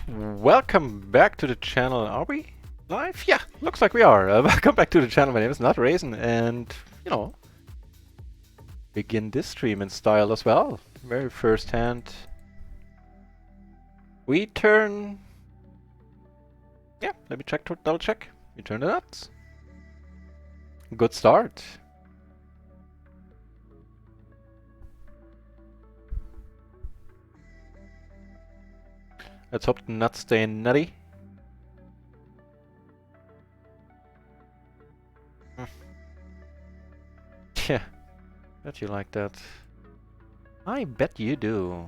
Welcome back to the channel. Are we live? Yeah, looks like we are. Welcome back to the channel. My name is Not Raisin, and begin this stream in style as well. Very first hand. We turn. Yeah, let me check. Double check. We turn the nuts. Good start. Let's hope the nuts stay nutty. Yeah, bet you like that. I bet you do.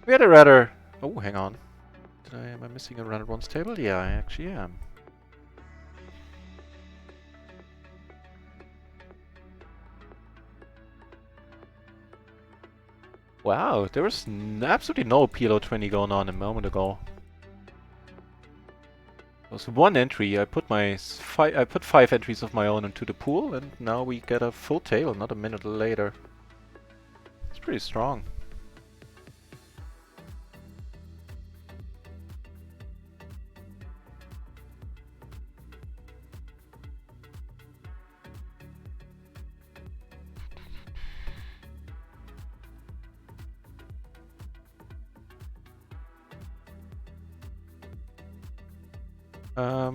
We had a rather... Oh, hang on. Am I missing a run at once table? Yeah, I actually am. Wow, there was absolutely no PLO 20 going on a moment ago. There was one entry. I put 5 entries of my own into the pool, and now we get a full table. Not a minute later. It's pretty strong.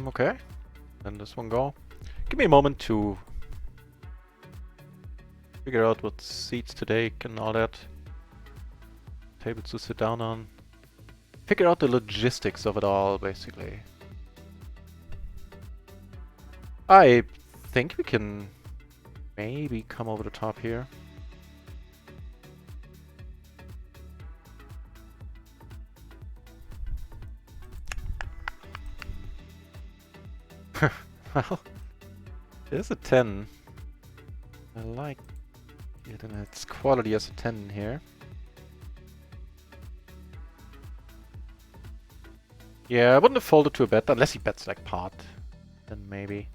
Okay. Then this one go. Give me a moment to figure out what seats to take and all that. Tables to sit down on. Figure out the logistics of it all, basically. I think we can maybe come over the top here. Well, there's a 10. I like it in its quality as a 10 here. Yeah, I wouldn't have folded to a bet unless he bets like pot. Then maybe.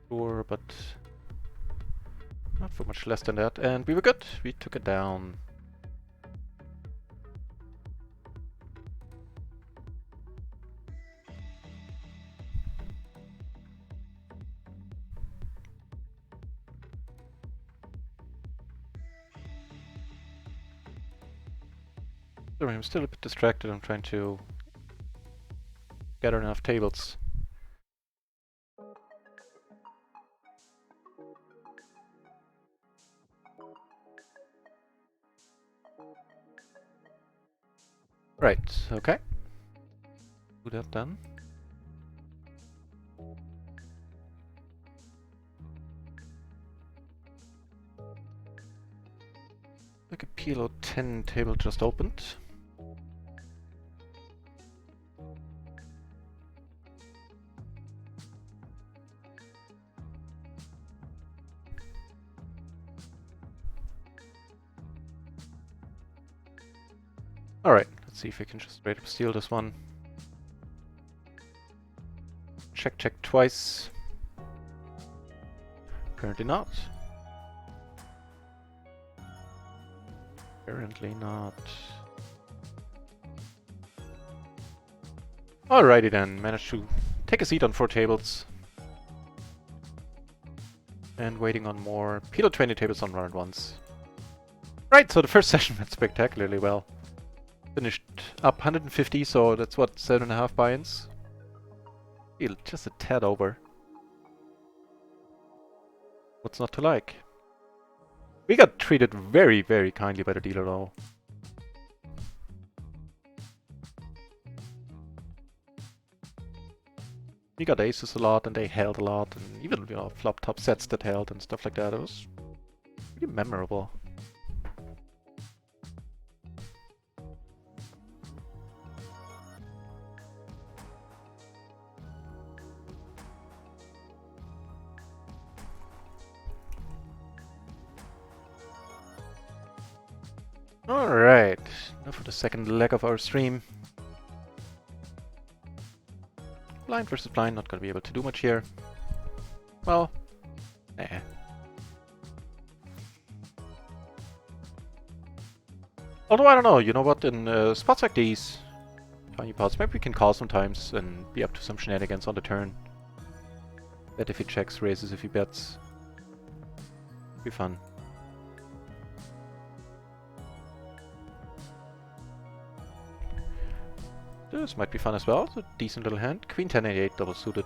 Sure, but not for much less than that. And we were good. We took it down. Sorry, I'm still a bit distracted. I'm trying to gather enough tables. Right, okay. Do that then. Like a PLO 10 table just opened. Alright, let's see if we can just straight up steal this one. Check, check twice. Apparently not. Apparently not. Alrighty then, managed to take a seat on 4 tables. And waiting on more PLO 20 tables on round ones. Right, so the first session went spectacularly well. Finished up 150, so that's what, 7.5 buy-ins? Just a tad over. What's not to like? We got treated very, very kindly by the dealer though. We got aces a lot and they held a lot, and even, flop top sets that held and stuff like that. It was pretty memorable. Alright, now for the second leg of our stream. Blind versus blind, not gonna be able to do much here. Well, nah. Although I don't know, you know what, in spots like these, tiny pots, maybe we can call sometimes and be up to some shenanigans on the turn. Bet if he checks, raises if he bets. Be fun. This might be fun as well. It's a decent little hand. Queen 10 8 double suited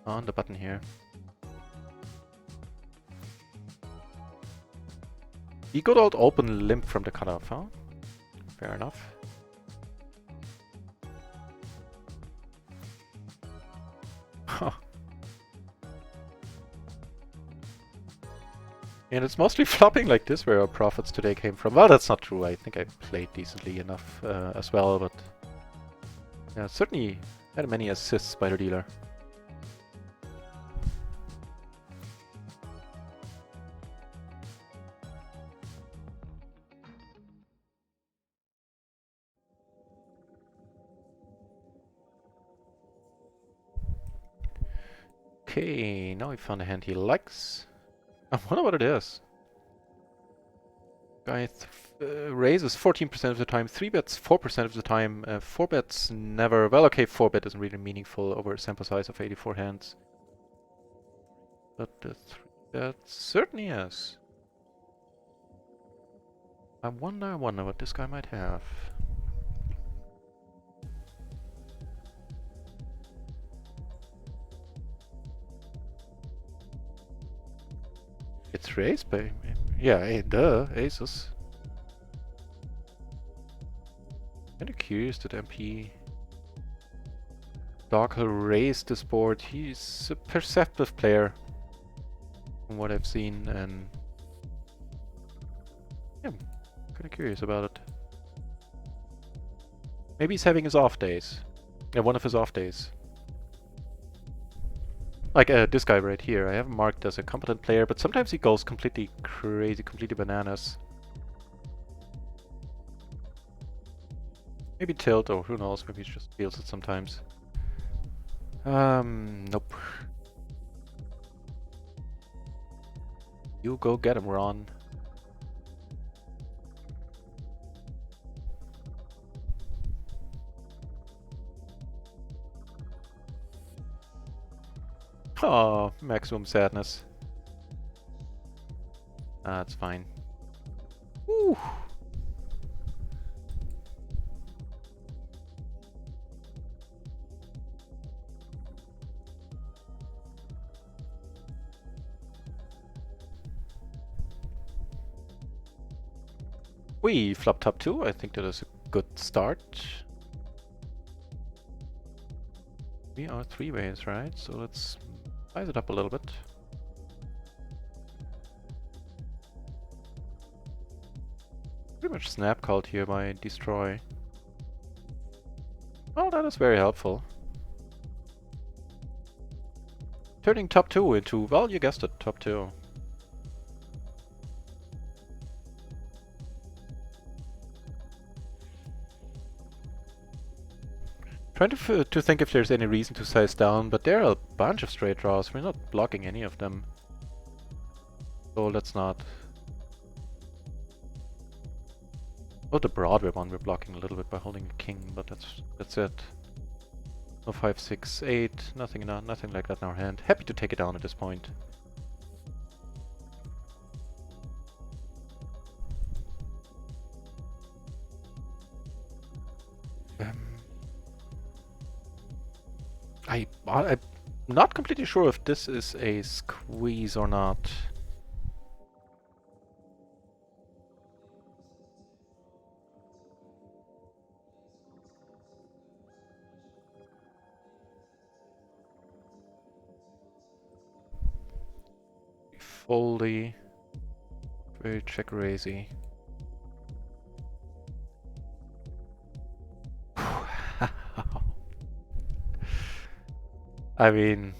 on the button here. The good old open limp from the cutoff, huh? Fair enough. And it's mostly flopping like this where our profits today came from. Well, that's not true. I think I played decently enough as well, but yeah, certainly had many assists by the dealer. Okay, now we found a hand he likes. I wonder what it is. Guy raises 14% of the time, 3 bets 4% of the time, 4 bets never. Well, okay, 4 bet isn't really meaningful over a sample size of 84 hands. But the 3 bets certainly is. I wonder what this guy might have. It's raised by... Yeah, duh, aces. Kinda curious that MP Darkle raised this board. He's a perceptive player from what I've seen, and yeah, I'm kinda curious about it. Maybe he's having his off days. Yeah, one of his off days. Like this guy right here. I have him marked as a competent player, but sometimes he goes completely crazy, completely bananas. Maybe tilt, or who knows, maybe he just feels it sometimes. Nope. You go get him, Ron. Oh, maximum sadness. That's fine. Woo! We flop top 2. I think that is a good start. We are 3 ways, right? So let's size it up a little bit. Pretty much snap called here by destroy. Oh, that is very helpful. Turning top 2 into, well, you guessed it, top 2. Trying to think if there's any reason to size down, but there are a bunch of straight draws. We're not blocking any of them. So let's not. Oh, the Broadway one we're blocking a little bit by holding a king, but that's it. No 5, 6, 8, nothing like that in our hand. Happy to take it down at this point. I'm not completely sure if this is a squeeze or not. Foldy, very check raisey. I mean,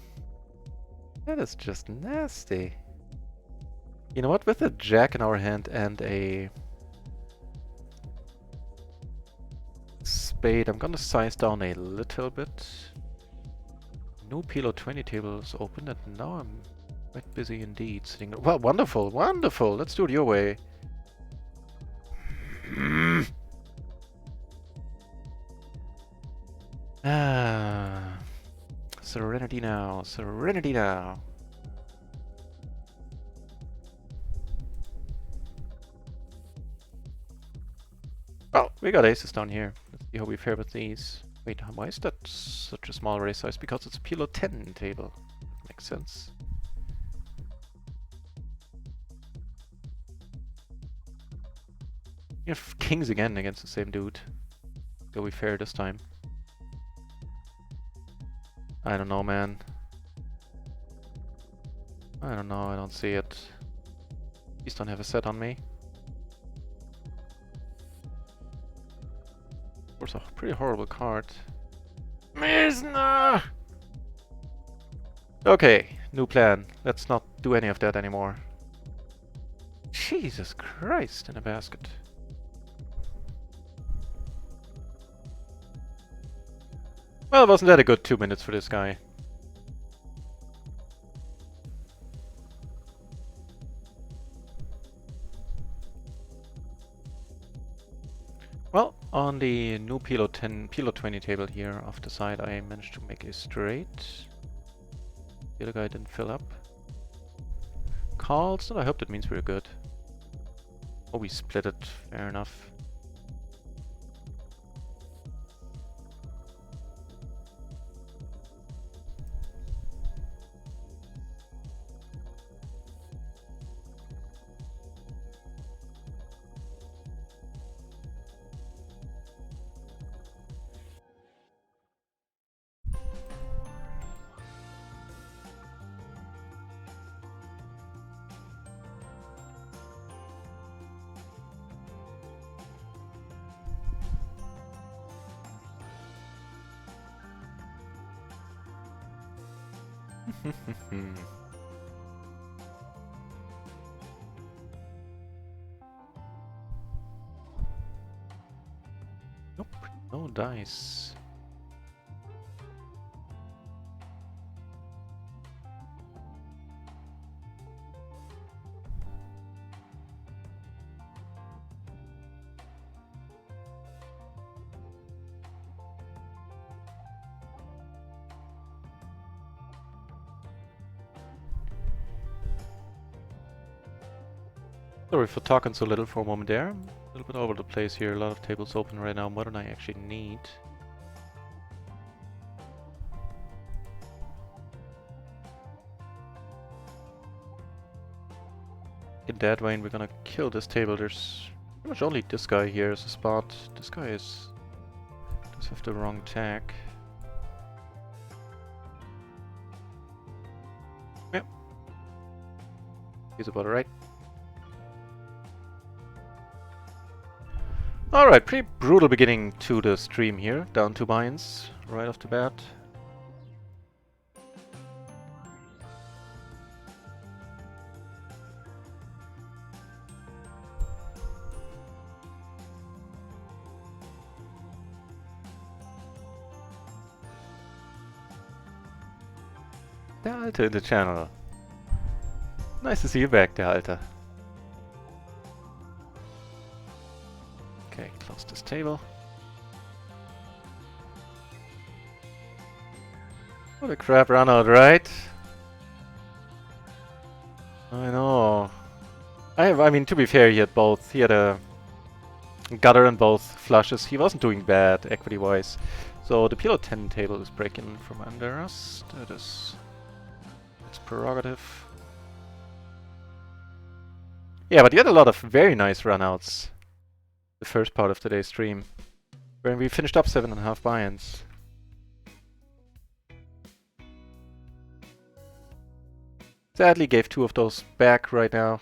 that is just nasty. You know what? With a jack in our hand and a spade, I'm gonna size down a little bit. New PLO 20 table is open, and now I'm quite busy indeed. Sitting. Well, wonderful, wonderful. Let's do it your way. Ah, serenity now, serenity now. Well, we got aces down here. Let's see how we fare with these. Wait, why is that such a small raise size? Because it's a PLO 10 table. Makes sense. You have kings again against the same dude. Go we fair this time. I don't know, man. I don't know, I don't see it. Please don't have a set on me. Of course, a pretty horrible card. Misna! Okay, new plan. Let's not do any of that anymore. Jesus Christ, in a basket. Well, wasn't that a good 2 minutes for this guy? Well, on the new PLO 10, PLO 20 table here off the side, I managed to make a straight. The other guy didn't fill up. Calls, and I hope that means we're good. Oh, we split it, fair enough. Nope, no dice. Sorry for talking so little for a moment there. I'm a little bit all over the place here. A lot of tables open right now, more than I actually need. In that way, we're gonna kill this table. There's pretty much only this guy here as a spot. This guy does have the wrong tag. Yep. He's about right. Alright, pretty brutal beginning to the stream here. Down 2 buy-ins right off the bat. Der Alte in the channel. Nice to see you back, der Alte. Okay, close this table. What a crap run out, right? I know. I mean, to be fair, he had both. He had a gutter and both flushes. He wasn't doing bad equity-wise. So the PLO 10 table is breaking from under us. That is its prerogative. Yeah, but he had a lot of very nice runouts. The first part of today's stream, when we finished up 7.5 buy-ins. Sadly gave 2 of those back right now,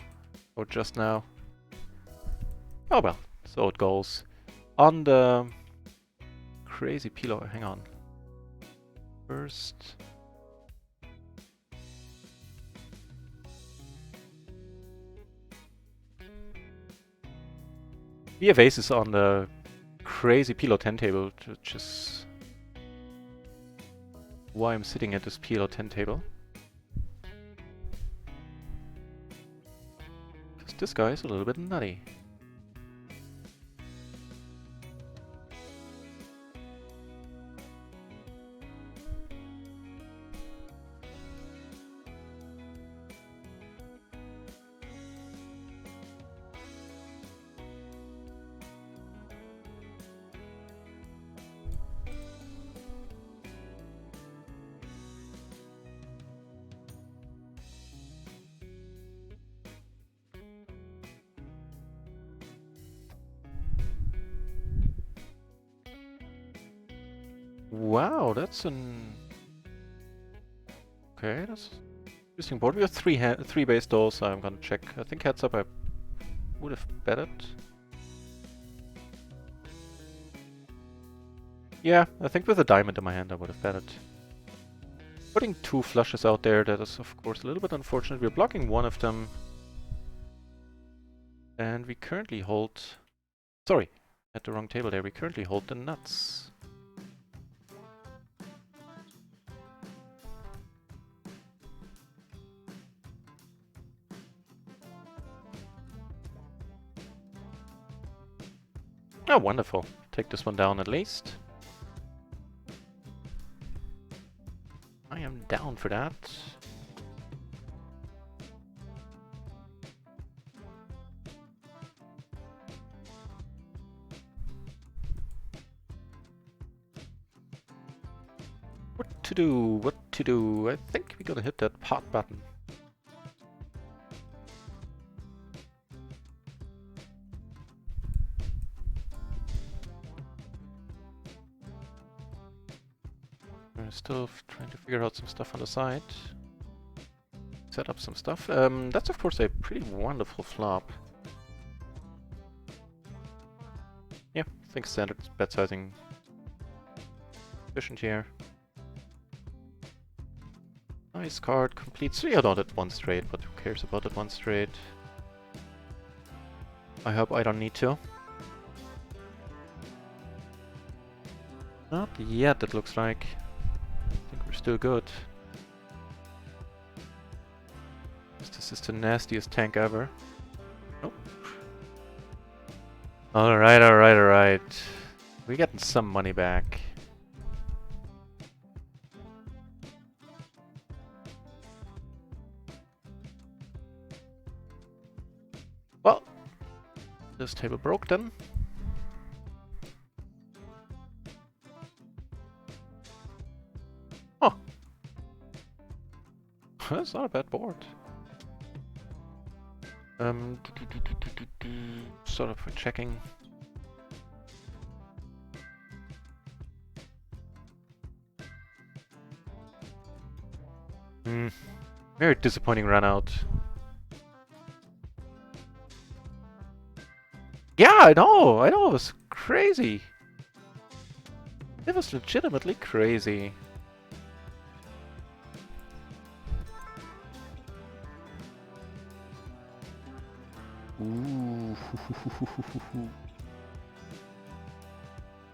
or just now. Oh well, so it goes. On the crazy PLO, hang on. First. We have aces on the crazy PLO 10 table, which is why I'm sitting at this PLO 10 table. Because this guy is a little bit nutty. Wow, that's an... Okay, that's interesting board. We have three base dolls, so I'm gonna check. I think heads up I would have betted. Yeah, I think with a diamond in my hand I would have betted. Putting two flushes out there, that is of course a little bit unfortunate. We're blocking one of them. And we currently hold... Sorry, at the wrong table there. We currently hold the nuts. Oh, wonderful. Take this one down at least. I am down for that. What to do? What to do? I think we're gonna hit that pot button. We're still trying to figure out some stuff on the side. Set up some stuff. That's of course a pretty wonderful flop. Yeah, I think standard bet sizing efficient here. Nice card, complete 3 out at one straight, but who cares about that one straight? I hope I don't need to. Not yet, it looks like. I think we're still good. This is the nastiest tank ever. Nope. Alright, alright, alright. We're getting some money back. Well, this table broke then. Oh. That's not a bad board. Sort of for checking. Very disappointing run out. Yeah, I know, it was crazy. It was legitimately crazy. Ooh.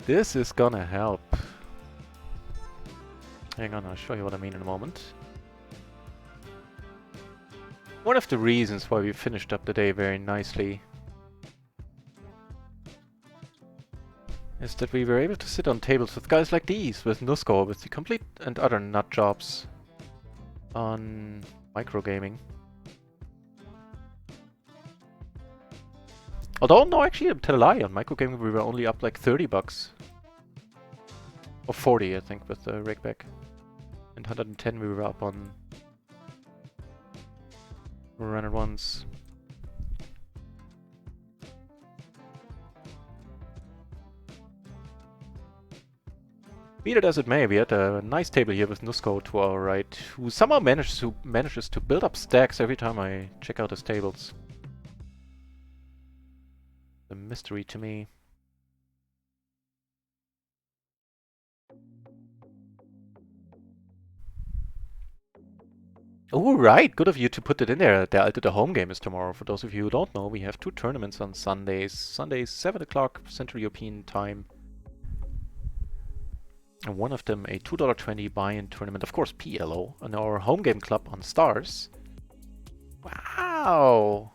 This is gonna help. Hang on, I'll show you what I mean in a moment. One of the reasons why we finished up the day very nicely is that we were able to sit on tables with guys like these, with Nusko, with the complete and utter nut jobs on microgaming. Although, no, actually, tell a lie, on microgaming we were only up like 30 bucks. Or 40, I think, with the rig back. And 110 we were up on runner ones. Be it as it may, we had a nice table here with Nusko to our right, who somehow manages to build up stacks every time I check out his tables. A mystery to me. Oh, right! Good of you to put it in there. The home game is tomorrow. For those of you who don't know, we have two tournaments on Sundays. Sundays, 7 o'clock Central European time. And one of them a $2.20 buy-in tournament, of course PLO, and our home game club on Stars. Wow!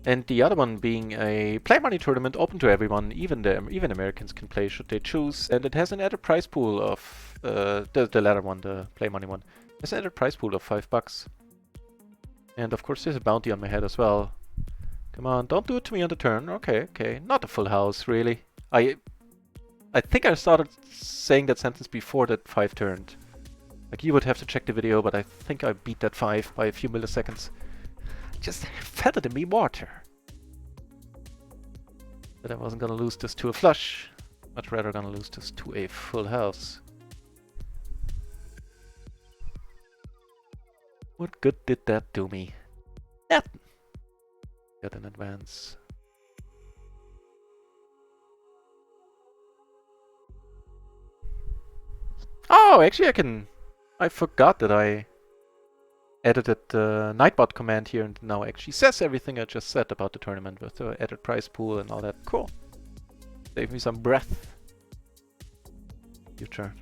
And the other one being a play money tournament open to everyone, even Americans can play should they choose. And it has an added prize pool of the latter one, the play money one. Has an added prize pool of $5. And of course there's a bounty on my head as well. Come on, don't do it to me on the turn. Okay, okay. Not a full house, really. I think I started saying that sentence before that 5 turned. Like, you would have to check the video, but I think I beat that 5 by a few milliseconds. Just felt in me water. That I wasn't gonna lose this to a flush. Much rather gonna lose this to a full house. What good did that do me? Nothing. Got an advance. Oh, actually I forgot that I edited the Nightbot command here and now actually says everything I just said about the tournament with the added prize pool and all that. Cool. Save me some breath. Future.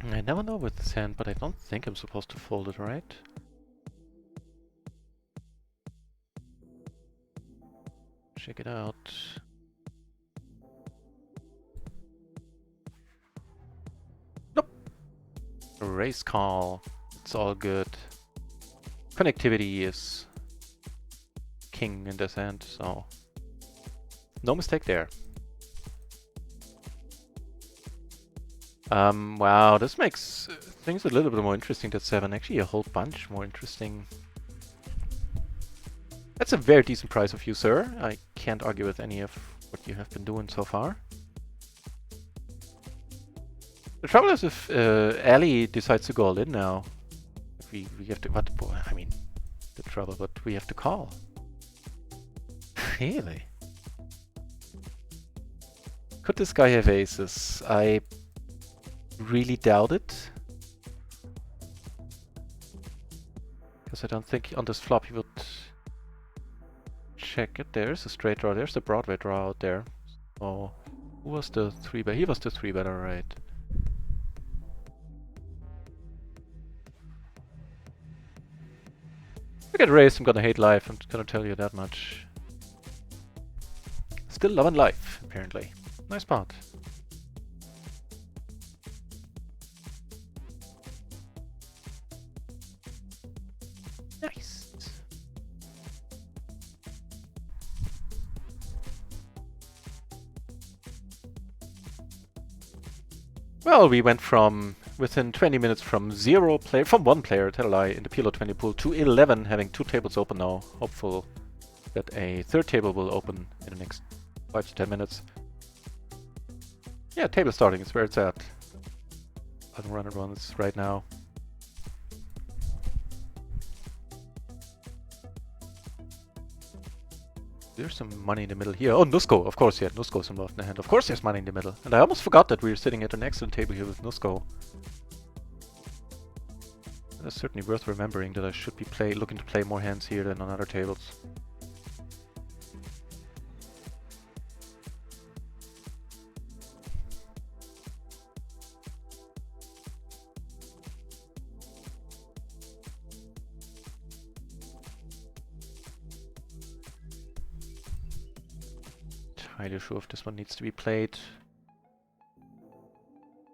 I never know with this hand, but I don't think I'm supposed to fold it, right? Check it out. Nope. Raise call. It's all good. Connectivity is king in this hand, so no mistake there. Wow, this makes things a little bit more interesting at 7. Actually, a whole bunch more interesting. That's a very decent price of you, sir. I can't argue with any of what you have been doing so far. The trouble is if Ali decides to go all in now, we have to, what, I mean, the trouble, but we have to call. Really? Could this guy have aces? I really doubt it. Because I don't think on this flop he would check it. There's a straight draw, there's the Broadway draw out there. Oh, who was the 3-bet? He was the 3-better, right? If I get raised, I'm gonna hate life, I'm gonna tell you that much. Still loving life, apparently. Nice pot. Nice. Well, we went from within 20 minutes from one player, tell a lie, in the PLO 20 pool to 11, having 2 tables open now. Hopeful that a 3rd table will open in the next 5 to 10 minutes. Yeah, table starting is where it's at. Unrunner ones right now. There's some money in the middle here. Oh, Nusco, of course, yeah, Nusco's involved in the hand. Of course there's money in the middle. And I almost forgot that we were sitting at an excellent table here with Nusco. That's certainly worth remembering that I should be looking to play more hands here than on other tables. Entirely sure if this one needs to be played.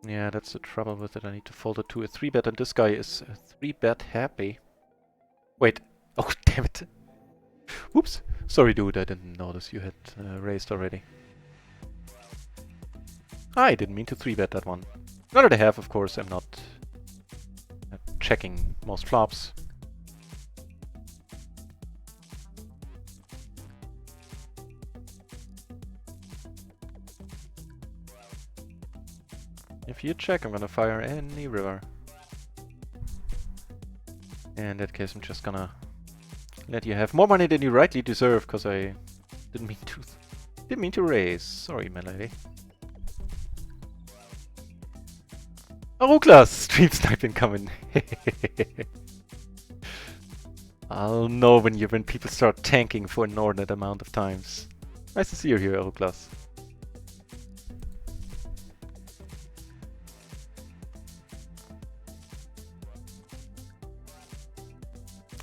Yeah, that's the trouble with it. I need to fold it to a 3-bet, and this guy is a 3-bet happy. Wait. Oh, damn it. Whoops. Sorry, dude. I didn't notice you had raised already. I didn't mean to 3-bet that one. Not at a half, of course. I'm not checking most flops. If you check, I'm gonna fire any river. In that case, I'm just gonna let you have more money than you rightly deserve, because I didn't mean to raise. Sorry, my lady. Aruglas! Stream sniping coming. I'll know when people start tanking for an inordinate amount of times. Nice to see you here, Aruglas.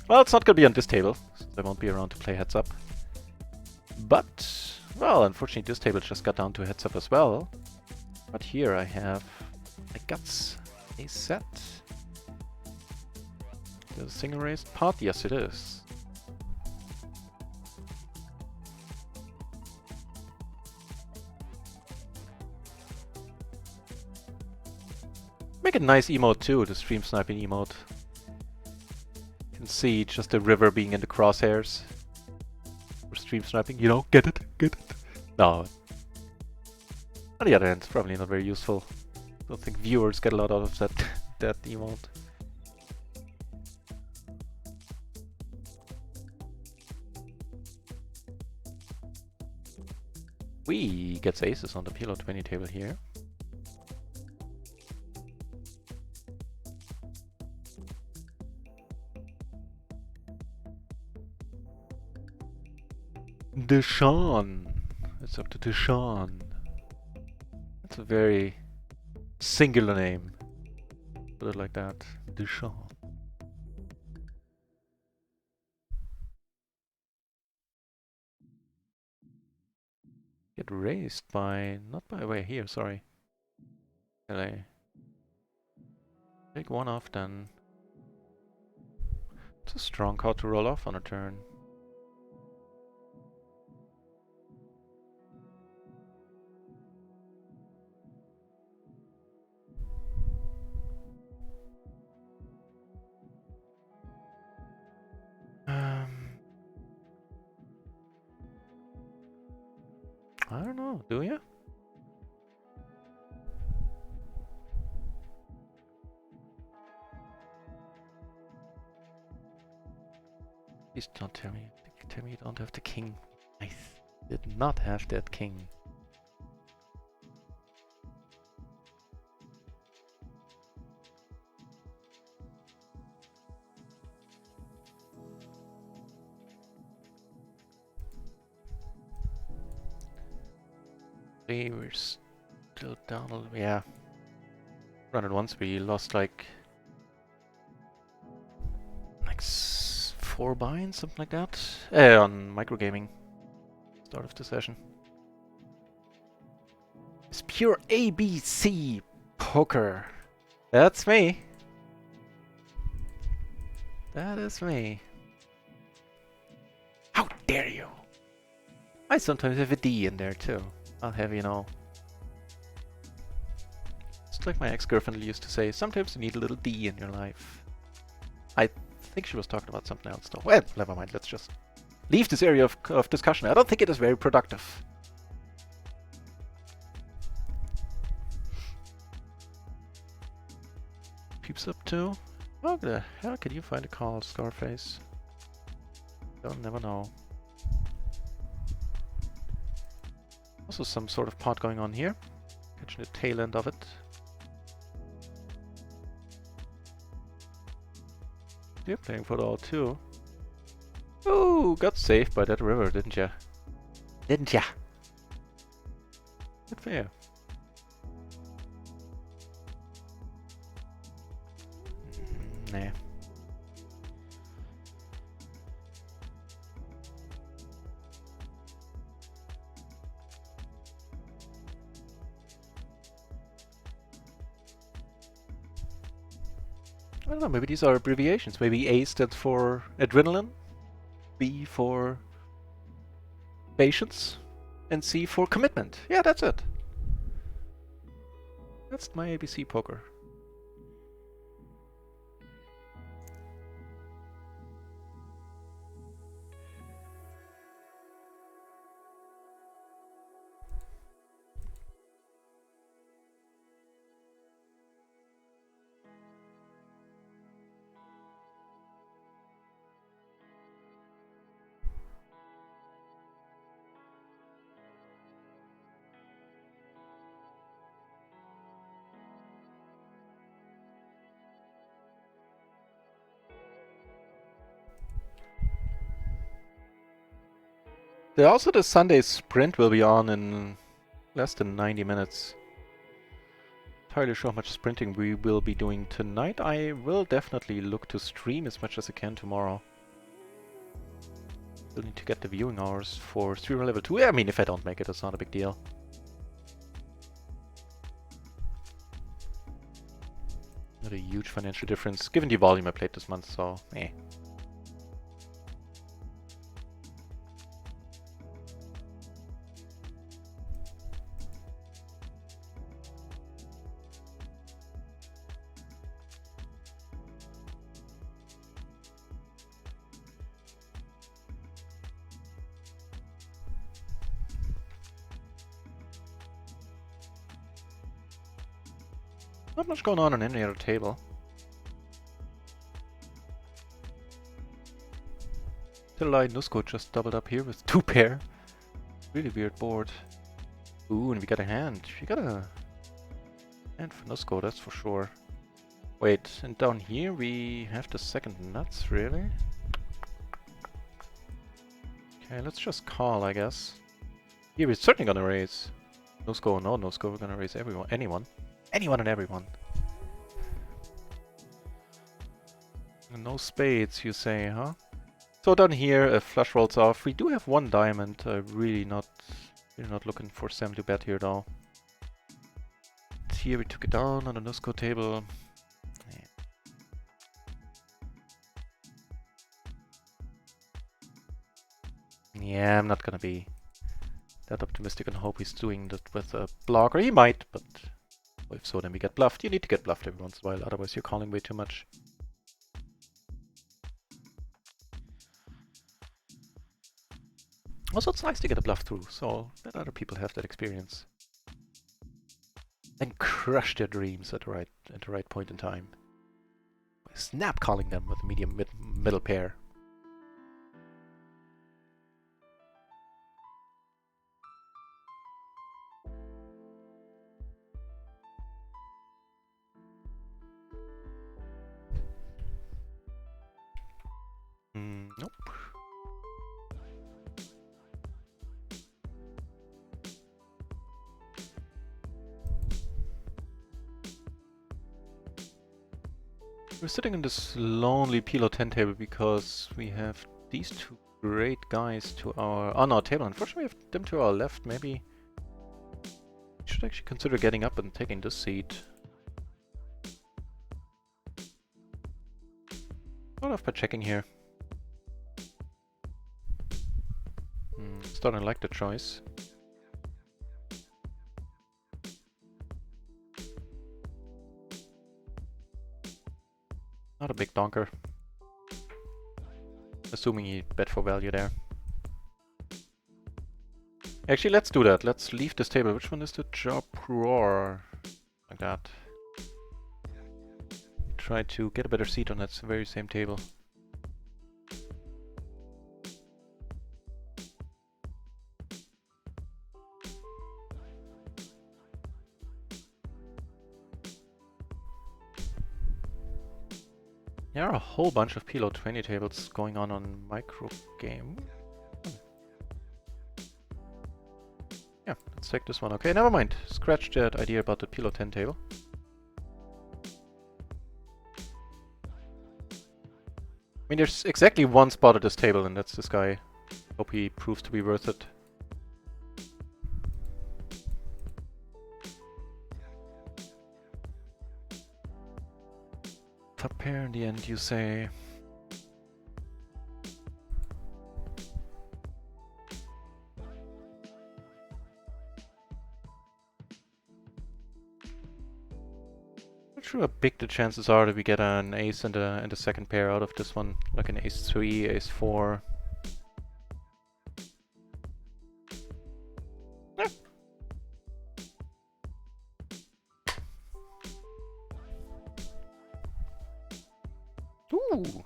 Well, it's not gonna be on this table, since I won't be around to play heads up. But, well, unfortunately this table just got down to heads up as well. But here I have a guts, a set. The single raised pot? Yes, it is. Make a nice emote too, the stream sniping emote. You can see just the river being in the crosshairs. For stream sniping, you know, get it, get it. No. On the other hand, it's probably not very useful. Don't think viewers get a lot out of that, that emote. We gets aces on the PLO 20 table here. Deshaun. It's up to Deshaun. That's a very singular name. Put it like that. Deshaun. Get raised by... not by way here, sorry. Can I take one off then? It's a strong card to roll off on a turn. I don't know, do you? Please don't tell me you don't have the king. I did not have that king. We're still down a little, yeah. Run it once, we lost like 4 binds, something like that. On microgaming. Start of the session. It's pure ABC poker. That's me. That is me. How dare you? I sometimes have a D in there too. I'll have you know. It's like my ex-girlfriend used to say, sometimes you need a little D in your life. I think she was talking about something else though. Well, never mind, let's just leave this area of discussion. I don't think it is very productive. Peeps up too? How the hell can you find a call, Scarface? Don't never know. Also some sort of pot going on here. Catching the tail end of it. You're playing for the all too. Ooh, got saved by that river, didn't ya? Didn't ya? Good for you. Nah. I don't know, maybe these are abbreviations. Maybe A stands for adrenaline, B for patience, and C for commitment. Yeah, that's it. That's my ABC poker. Also, the Sunday sprint will be on in less than 90 minutes. Entirely sure how much sprinting we will be doing tonight. I will definitely look to stream as much as I can tomorrow. Still need to get the viewing hours for streamer level 2. Yeah, I mean, if I don't make it, it's not a big deal. Not a huge financial difference, given the volume I played this month, so eh. Not much going on any other table. Tilly Nusco just doubled up here with 2 pair. Really weird board. Ooh, and we got a hand. We got a hand for Nusco, that's for sure. Wait, and down here we have the second nuts, really? Okay, let's just call, I guess. Here we're certainly gonna raise. Nusco or no Nusco, we're gonna raise everyone. Anyone. Anyone and everyone. And no spades, you say, huh? So down here, a flush rolls off. We do have 1 diamond. Really not looking for Sam to bet here, though. Here we took it down on the Nusco table. Yeah, I'm not gonna be that optimistic and hope he's doing that with a block, or he might, but if so, then we get bluffed. You need to get bluffed every once in a while, otherwise you're calling way too much. Also, it's nice to get a bluff through, so that other people have that experience. And crush their dreams at the right point in time. By snap calling them with a middle pair. Nope. We're sitting in this lonely PLO 10 table because we have these 2 great guys on our table. Unfortunately, we have them to our left. Maybe we should actually consider getting up and taking this seat. Start off by checking here. Starting to like the choice. Not a big donker. Assuming he bet for value there. Actually, let's do that. Let's leave this table. Which one is the job roar? Like that. Try to get a better seat on that very same table. There are a whole bunch of PLO 20 tables going on micro game. Yeah, let's take this one. Okay, never mind. Scratch that idea about the PLO 10 table. I mean, there's exactly 1 spot at this table, and that's this guy. Hope he proves to be worth it. Top pair in the end, you say. Not sure how big the chances are that we get an ace and a second pair out of this one, like an ace 3, ace 4. Yeah. Ooh.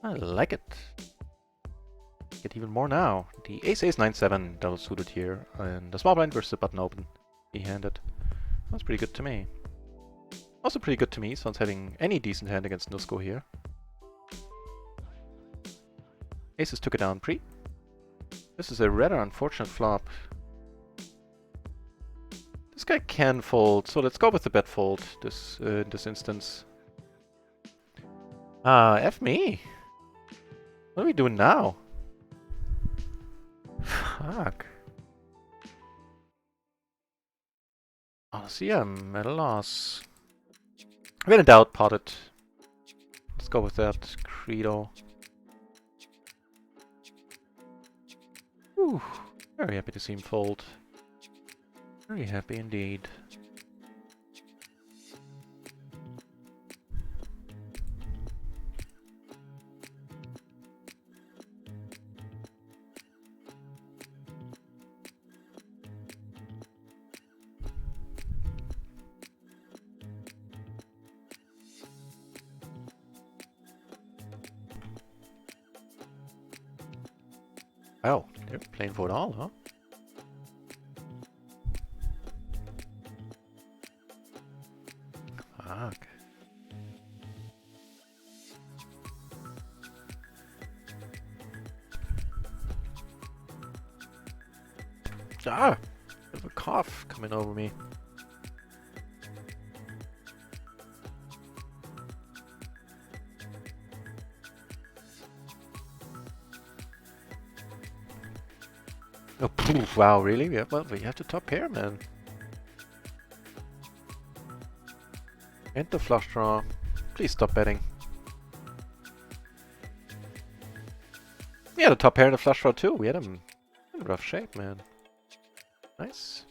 I like it. Get even more now. The ace 9-7 double suited here, and the small blind versus the button open. E-handed. Sounds pretty good to me. Also pretty good to me, sounds having any decent hand against Nusco here. Aces took it down pre. This is a rather unfortunate flop. This guy can fold, so let's go with the bet fold in this instance. F me. What are we doing now? Fuck. Honestly, I'm at a loss. When in doubt, pot it. Let's go with that credo. Whew. Very happy to see him fold. Very happy indeed. Oh, they're playing for it all, huh? Fuck. Ah! I have a cough coming over me. Oh, poof, wow, really? Yeah, well, we have the top pair, man. And the flush draw. Please stop betting. Yeah, the top pair and the flush draw too. We had him in rough shape, man. Nice.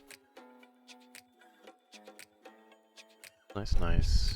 Nice, nice.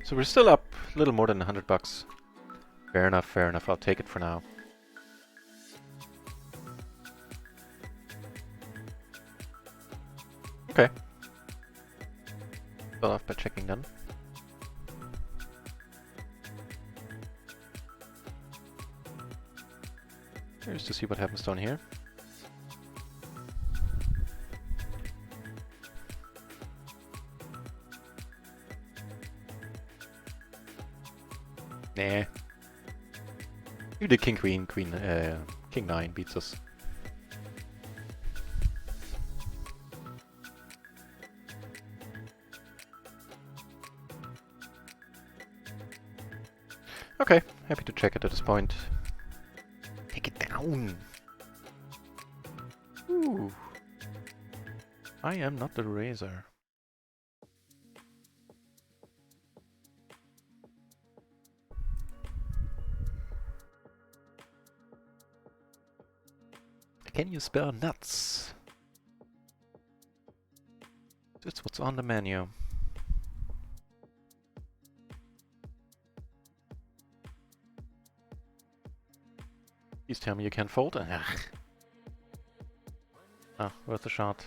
So we're still up a little more than $100. Fair enough, fair enough. I'll take it for now. Okay. Start off by checking then. Here's to see what happens down here. Nah. You did king queen, king 9 beats us. Okay, happy to check it at this point. Take it down! Ooh. I am not the razor. Can you spell nuts? That's what's on the menu. Please tell me you can fold. Ah, worth a shot.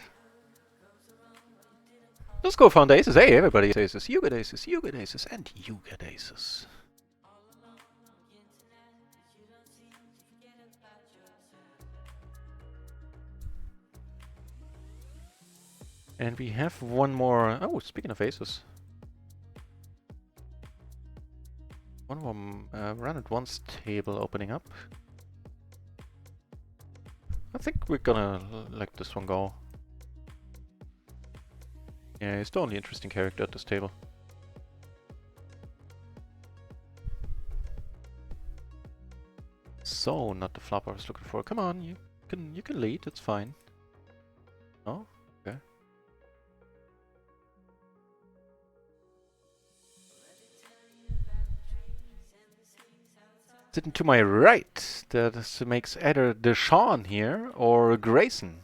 Let's go found aces. Hey, everybody gets aces. You get aces, you get aces, and you get aces. And we have one more. Oh, speaking of aces. One more run at once table opening up. I think we're gonna let this one go. Yeah, he's the only interesting character at this table. So, not the flop I was looking for. Come on, you can lead, it's fine. Oh, okay. Sitting to my right, that makes either Deshawn here or Grayson.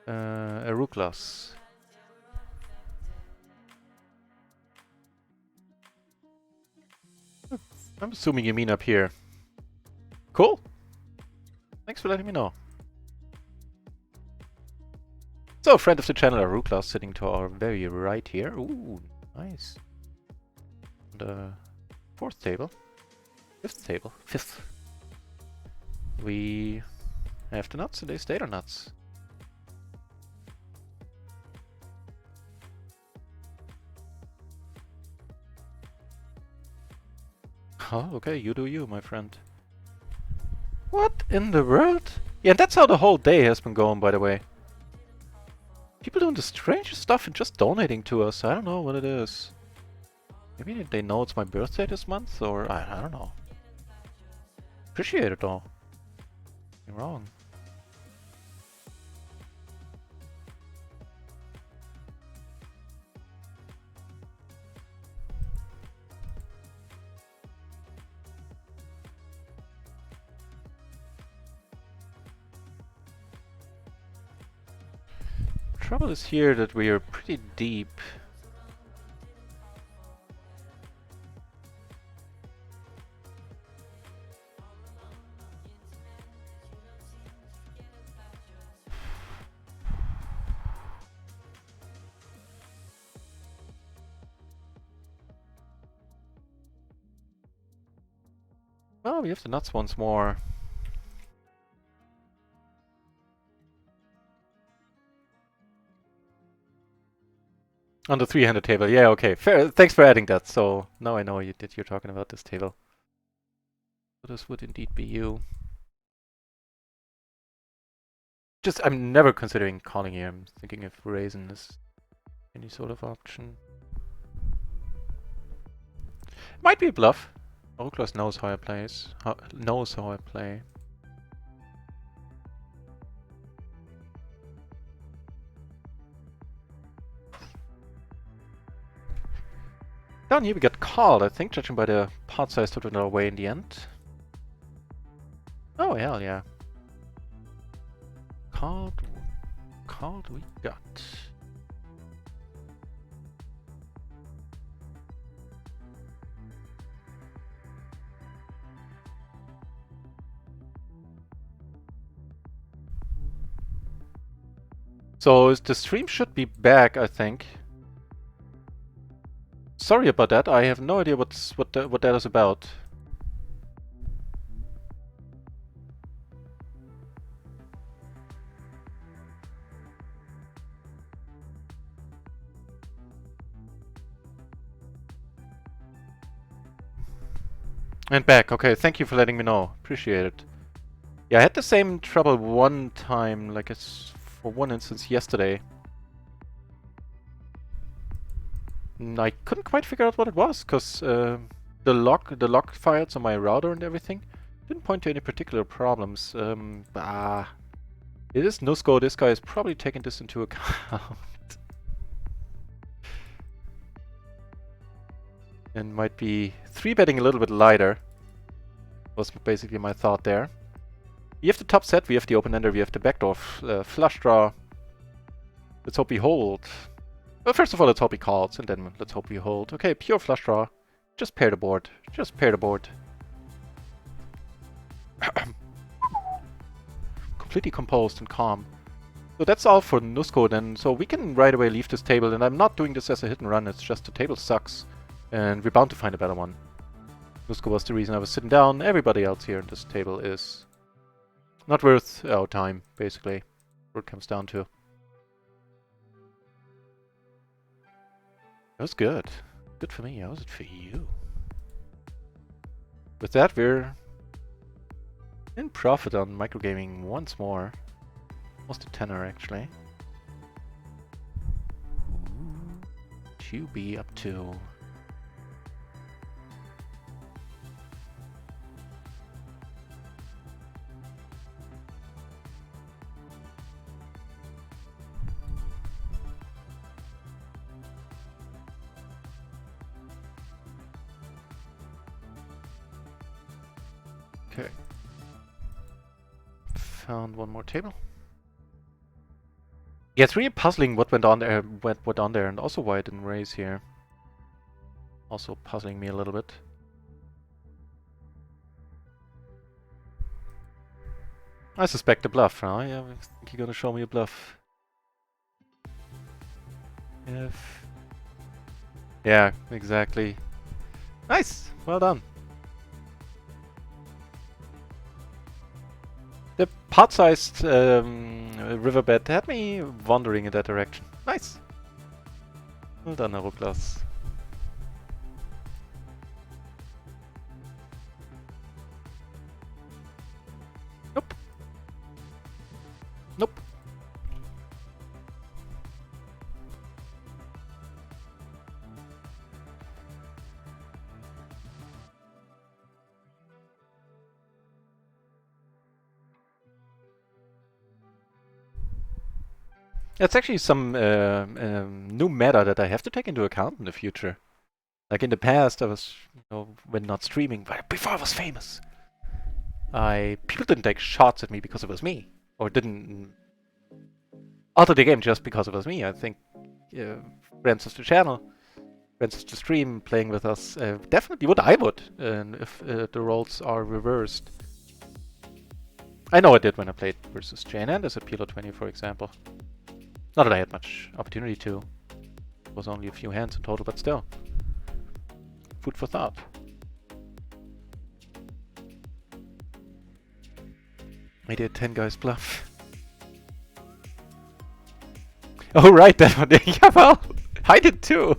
A Rooklas. I'm assuming you mean up here. Cool. Thanks for letting me know. So, friend of the channel, a Rooklas sitting to our very right here. Ooh, nice. the fourth table. Fifth table. Fifth. We have the nuts and they stay the nuts. Oh, okay, you do you, my friend. What in the world? Yeah, that's how the whole day has been going, by the way. People doing the strangest stuff and just donating to us. I don't know what it is. Maybe they know it's my birthday this month, or I don't know. Appreciate it though. You're wrong. Trouble is here that we are pretty deep. Oh, we have the nuts once more. On the three-handed table, yeah, okay. Fair. Thanks for adding that. So now I know that you're talking about this table. So this would indeed be you. Just, I'm never considering calling here. I'm thinking if raising is any sort of option. Might be a bluff. Oraclos knows how I plays. Knows how I play. Down here we got called, I think, judging by the pot size that went our way in the end. Oh, hell yeah. Called we got. So the stream should be back, I think. Sorry about that. I have no idea what that is about. And back. Okay, thank you for letting me know. Appreciate it. Yeah, I had the same trouble one time, like it's for one instance yesterday. I couldn't quite figure out what it was, because the log files on my router and everything didn't point to any particular problems. It is Nusco. This guy is probably taking this into account. And might be 3-betting a little bit lighter. Was basically my thought there. We have the top set, we have the open-ender, we have the backdoor flush draw. Let's hope we hold. Well, first of all, let's hope he calls, and then let's hope we hold. Okay, pure flush draw. Just pair the board. Just pair the board. Completely composed and calm. So that's all for Nusco then. So we can right away leave this table, and I'm not doing this as a hit and run, it's just the table sucks. And we're bound to find a better one. Nusco was the reason I was sitting down. Everybody else here on this table is not worth our time, basically. What it comes down to. That was good. Good for me. How was it for you? With that, we're in profit on microgaming once more. Almost a tenner, actually. QB up to... Okay. Found one more table. Yeah, it's really puzzling what went on there, and also why I didn't raise here. Also puzzling me a little bit. I suspect a bluff, huh? Yeah, I think you're gonna show me a bluff. If... Yeah, exactly. Nice! Well done. The pot-sized riverbed had me wandering in that direction. Nice! Well done, Aeroclass. Nope. Nope. That's actually some new meta that I have to take into account in the future. Like in the past, I was, when not streaming, but before I was famous, people didn't take shots at me because it was me, or didn't alter the game just because it was me. I think friends of the channel, friends of the stream, playing with us, definitely would. I would, if the roles are reversed. I know I did when I played versus JNN as a PLO 20, for example. Not that I had much opportunity to. It was only a few hands in total, but still. Food for thought. I did 10 guys bluff. Oh right, that one. Yeah, well, I did too.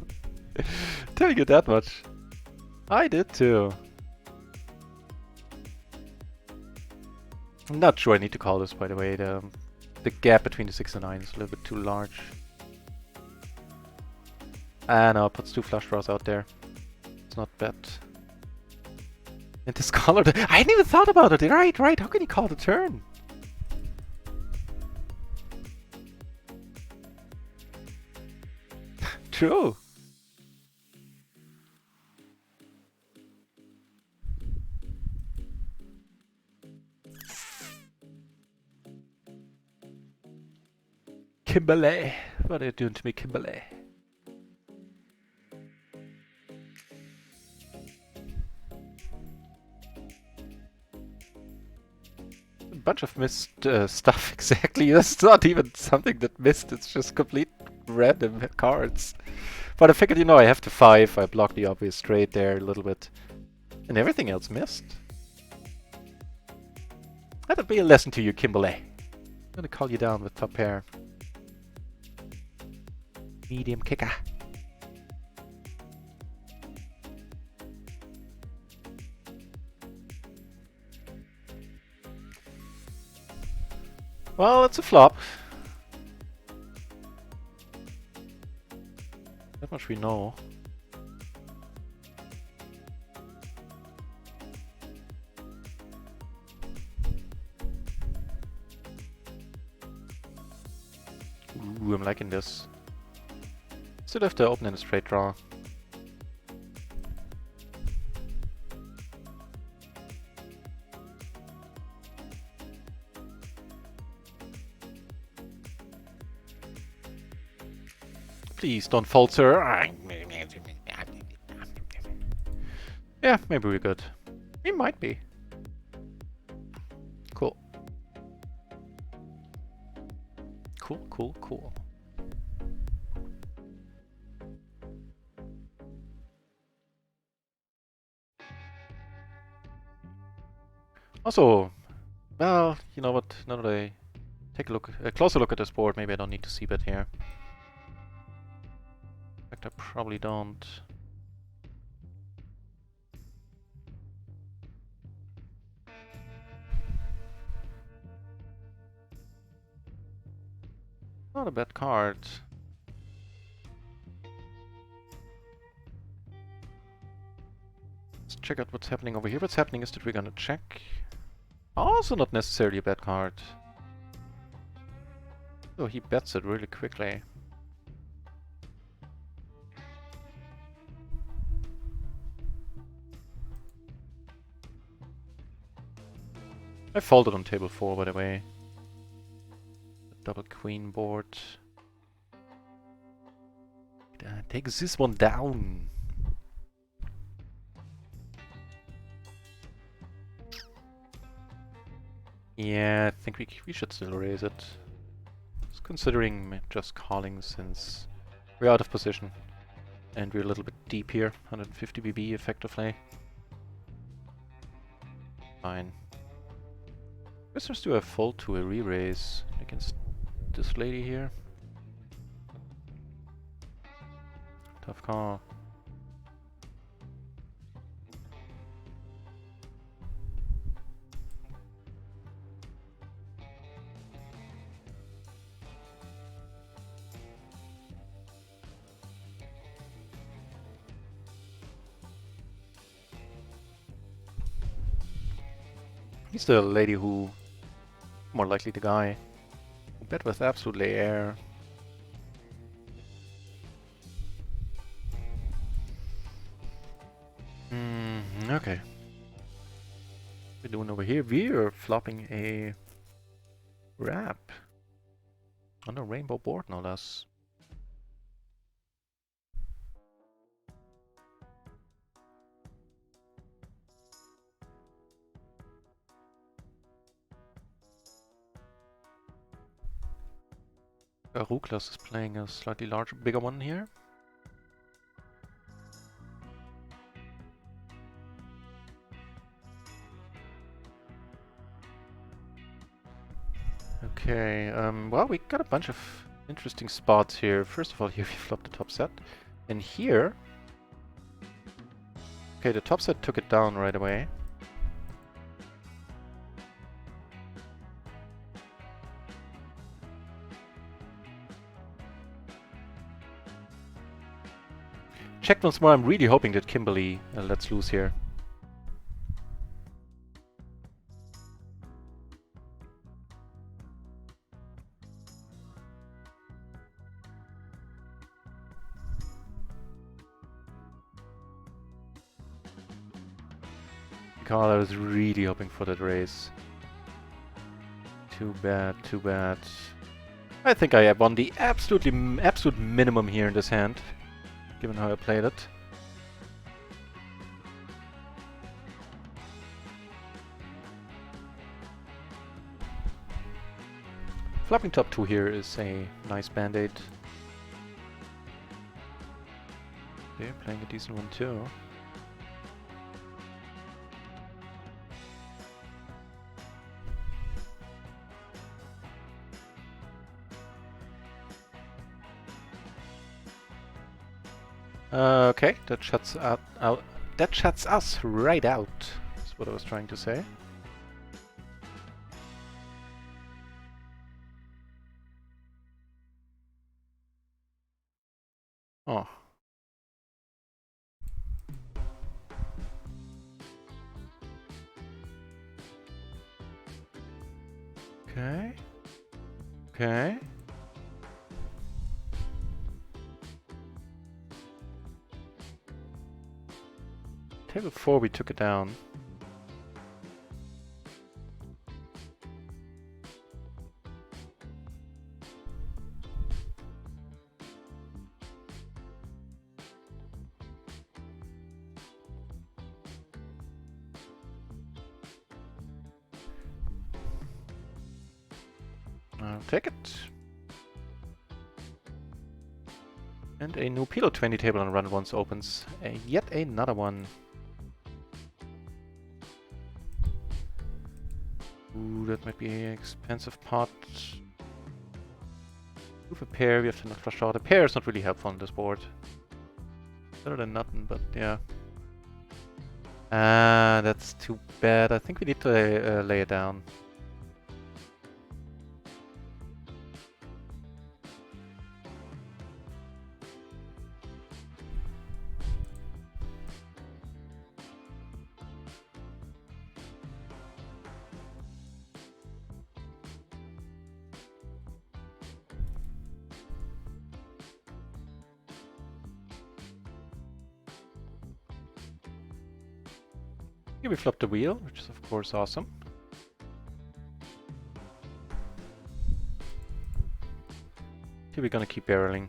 Tell you that much. I did too. I'm not sure I need to call this, by the way. The gap between the 6 and 9 is a little bit too large. And puts 2 flush draws out there. It's not bad. And discolored. I hadn't even thought about it. Right. How can you call the turn? True. Kimberley. What are you doing to me, Kimberley? A bunch of missed stuff, exactly. That's not even something that missed, it's just complete random cards. But I figured, I have to 5, I blocked the obvious straight there a little bit. And everything else missed. That'll be a lesson to you, Kimberley. I'm gonna call you down with top pair. Medium kicker. Well, it's a flop. That much we know. Ooh, I'm liking this. Still have to open in a straight draw. Please don't fold, sir. Yeah, maybe we're good. We might be. Cool. Cool. Also, well, you know what? Now that I take a closer look at this board, maybe I don't need to c-bet here. In fact, I probably don't. Not a bad card. Let's check out what's happening over here. What's happening is that we're gonna check. Also not necessarily a bad card. So he bets it really quickly. I folded on table 4, by the way. Double queen board. Takes this one down. Yeah, I think we should still raise it. Just considering just calling since we're out of position. And we're a little bit deep here, 150 BB effectively. Fine. Prisoners do have fold to a re-raise against this lady here. Tough call. He's the lady who... more likely the guy who bet with absolutely air. Okay. What are we doing over here? We're flopping a wrap on a rainbow board, no less. Ruklas is playing a slightly larger, bigger one here. Okay, well, we got a bunch of interesting spots here. First of all, here we flopped the top set. And here... okay, the top set took it down right away. Checked once more, I'm really hoping that Kimberly lets loose here. God, I was really hoping for that raise. Too bad, too bad. I think I won the absolute minimum here in this hand, given how I played it. Flopping top 2 here is a nice band-aid. They're playing a decent one too. Okay, that shuts out. That shuts us right out. That's what I was trying to say. Oh. Okay. Okay. Table 4, we took it down. I'll take it. And a new PLO 20 table on run once opens. Yet another one. Ooh, that might be an expensive pot. With a pair, we have to not flush out. A pair is not really helpful on this board. Better than nothing, but yeah. Ah, that's too bad. I think we need to lay it down. Here we flop the wheel, which is of course awesome. Here we're gonna keep barreling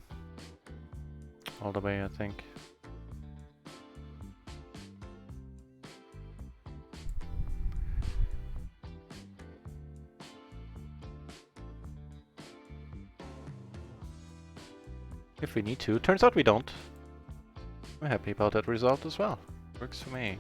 all the way, I think. If we need to. Turns out we don't. I'm happy about that result as well. Works for me.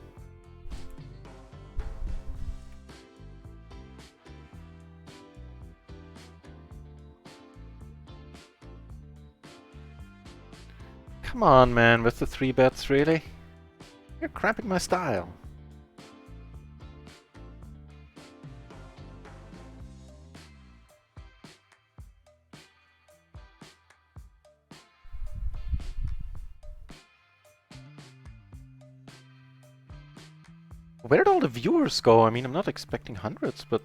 Come on, man, with the 3 bets, really? You're cramping my style. Where did all the viewers go? I mean, I'm not expecting hundreds, but...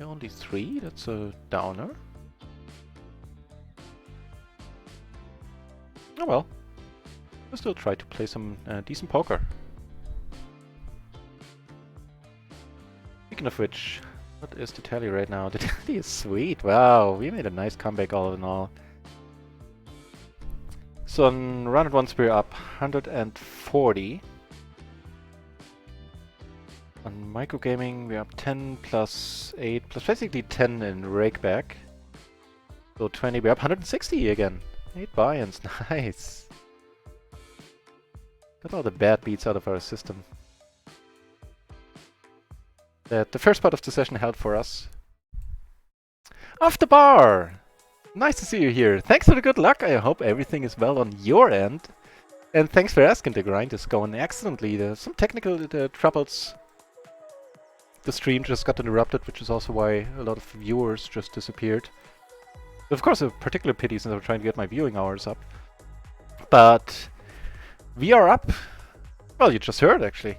only 3? That's a downer. Oh well. I'll still try to play some decent poker. Speaking of which, what is the tally right now? The tally is sweet. Wow, we made a nice comeback all in all. So on round 1 we're up 140. On microgaming we're up 10 plus 8 plus basically 10 in rakeback. So 20, we're up 160 again. 8 buy-ins, nice. Got all the bad beats out of our system. That the first part of the session held for us. Off the bar! Nice to see you here. Thanks for the good luck. I hope everything is well on your end. And thanks for asking. The grind is going excellently. There's some technical troubles. The stream just got interrupted, which is also why a lot of viewers just disappeared. But of course, a particular pity since I'm trying to get my viewing hours up. But we are up. Well, you just heard actually.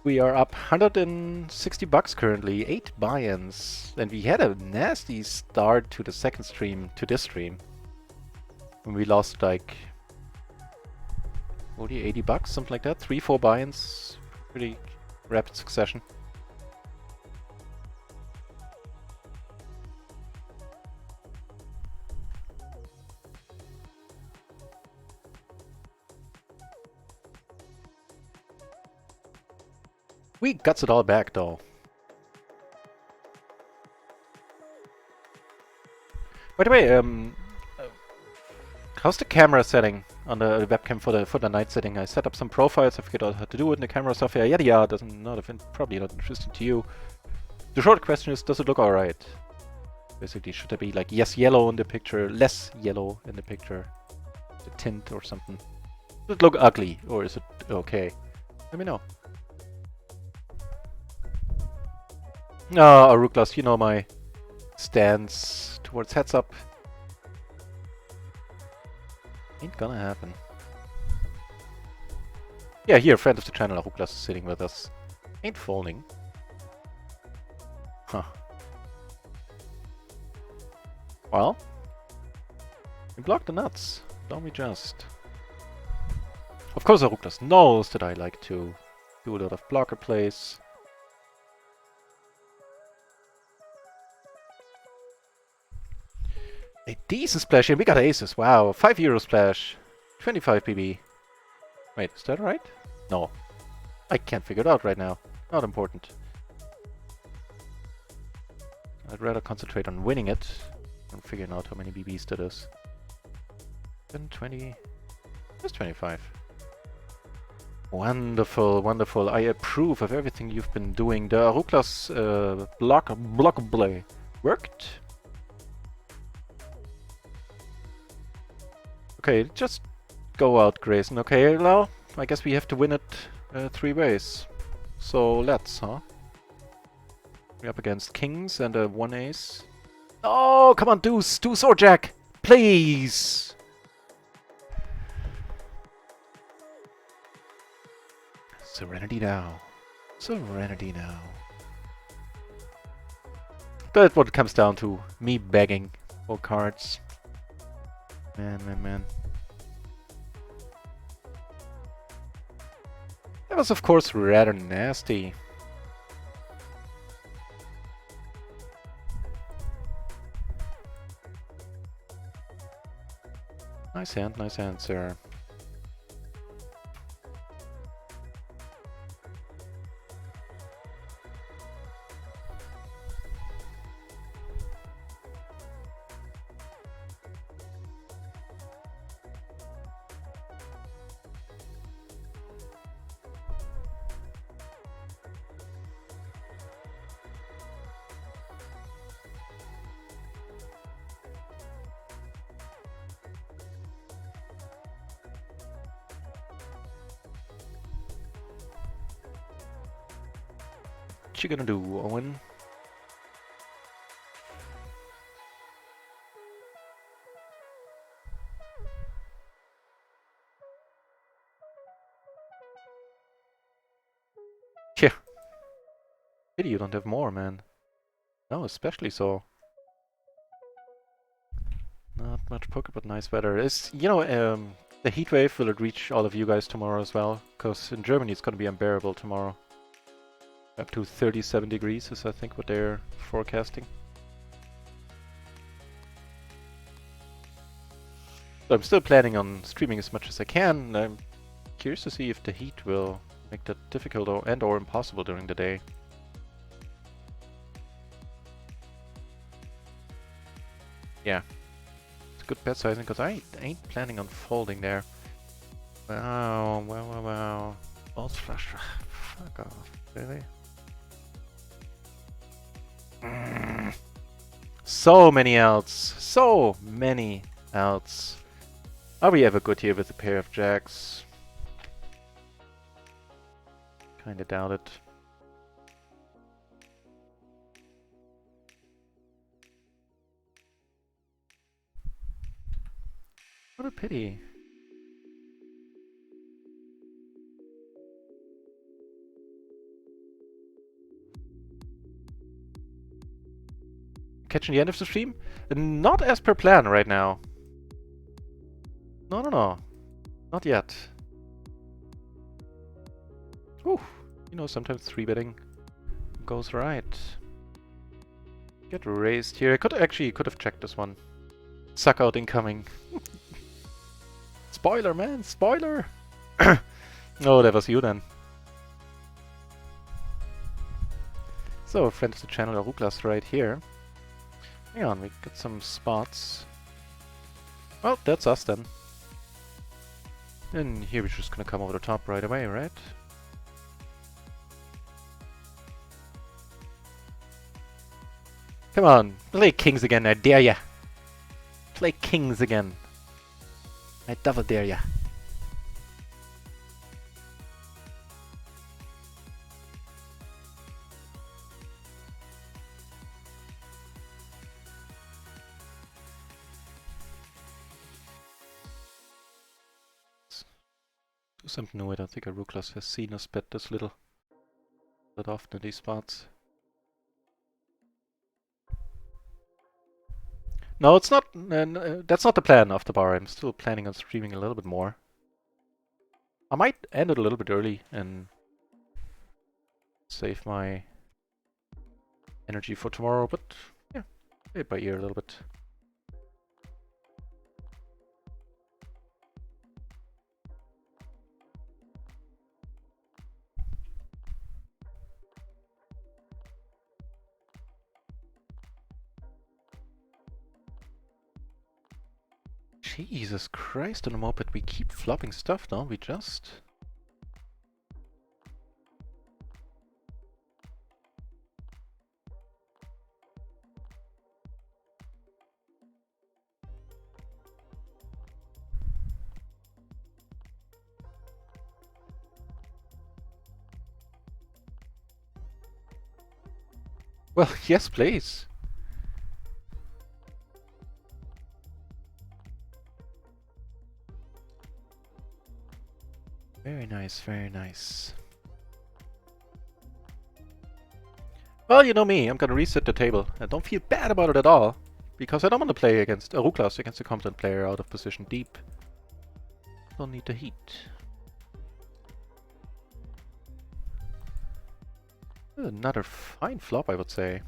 We are up 160 bucks currently, 8 buy-ins, and we had a nasty start to the second stream, to this stream. When we lost like 40, 80 bucks, something like that, 3-4 buy-ins, pretty rapid succession. We guts it all back though. By the way, how's the camera setting on the webcam for the night setting? I set up some profiles. I forget how to do it in the camera software. Yada yada. Probably not interesting to you. The short question is, does it look alright? Basically, should there be like yes yellow in the picture, less yellow in the picture, the tint or something? Does it look ugly or is it okay? Let me know. Aruklas, you know my stance towards heads up. Ain't gonna happen. Yeah, here, friend of the channel, Aruklas is sitting with us. Ain't folding. Huh. Well, we block the nuts, don't we just? Of course Aruklas knows that I like to do a lot of blocker plays. A decent splash, and we got aces, wow. 5 euro splash, 25 PB. Wait, is that right? No. I can't figure it out right now. Not important. I'd rather concentrate on winning it and figuring out how many BBs that is. 10, 20... That's 25. Wonderful, wonderful. I approve of everything you've been doing. The Aruklas block play worked. Okay, just go out, Grayson. Okay, well, I guess we have to win it 3 ways. So let's, huh? We're up against kings and a 1 ace. Oh, come on, deuce or jack, please. Serenity now. Serenity now. That's what it comes down to. Me begging for cards. Man. That was, of course, rather nasty. Nice hand, sir. What you gonna do, Owen? Yeah. Pity you don't have more, man. No, especially so. Not much poker, but nice weather. The heat wave, will it reach all of you guys tomorrow as well? Because in Germany it's gonna be unbearable tomorrow. Up to 37 degrees is I think what they're forecasting. So I'm still planning on streaming as much as I can. I'm curious to see if the heat will make that difficult or impossible during the day. Yeah. It's a good bet sizing because I ain't planning on folding there. Wow. Balls flush. Fuck off. Really? So many outs. So many outs. Are we ever good here with a pair of jacks? Kinda doubt it. What a pity. Catching the end of the stream? Not as per plan right now. No. Not yet. Ooh, you know, sometimes 3-betting goes right. Get raised here. I could have checked this one. Suck out incoming. Spoiler, man! Spoiler! Oh, that was you then. So, friend of the channel, Ruklas right here. Hang on, we got some spots. Well, that's us then. And here we're just gonna come over the top right away, right? Come on, play kings again, I dare ya! Play kings again. I double dare ya. Do something new. I don't think a Ruklas has seen us bet this little that often in these spots. No, it's not. That's not the plan of the bar. I'm still planning on streaming a little bit more. I might end it a little bit early and save my energy for tomorrow, but yeah, play it by ear a little bit. Jesus Christ, on a moped we keep flopping stuff, don't we just? Well, yes, please. Very nice, very nice. Well, you know me, I'm gonna reset the table. I don't feel bad about it at all, because I don't want to play against Ruklas, against a competent player out of position deep. Don't need the heat. Another fine flop, I would say.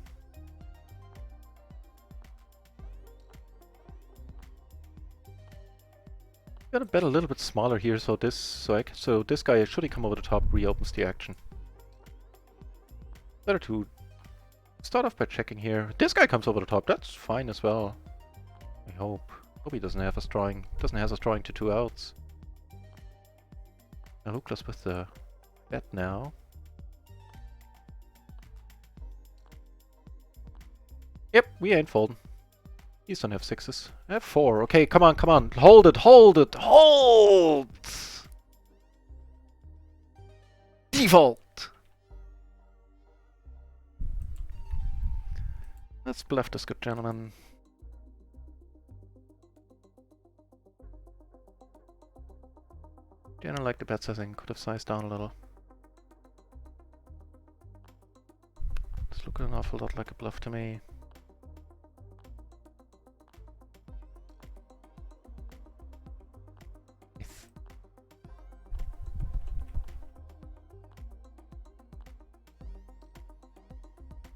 Gotta bet a little bit smaller here, so this guy, should he come over the top, reopens the action. Better to start off by checking here. This guy comes over the top, that's fine as well. I hope. Hope he doesn't have us drawing to 2 outs. Now Ruklas with the bet now. Yep, we ain't folding. These don't have 6s. I have 4. Okay, come on. Hold it! Hold! Default! Let's bluff this good gentleman. I don't like the bet sizing, could have sized down a little. It's looking an awful lot like a bluff to me.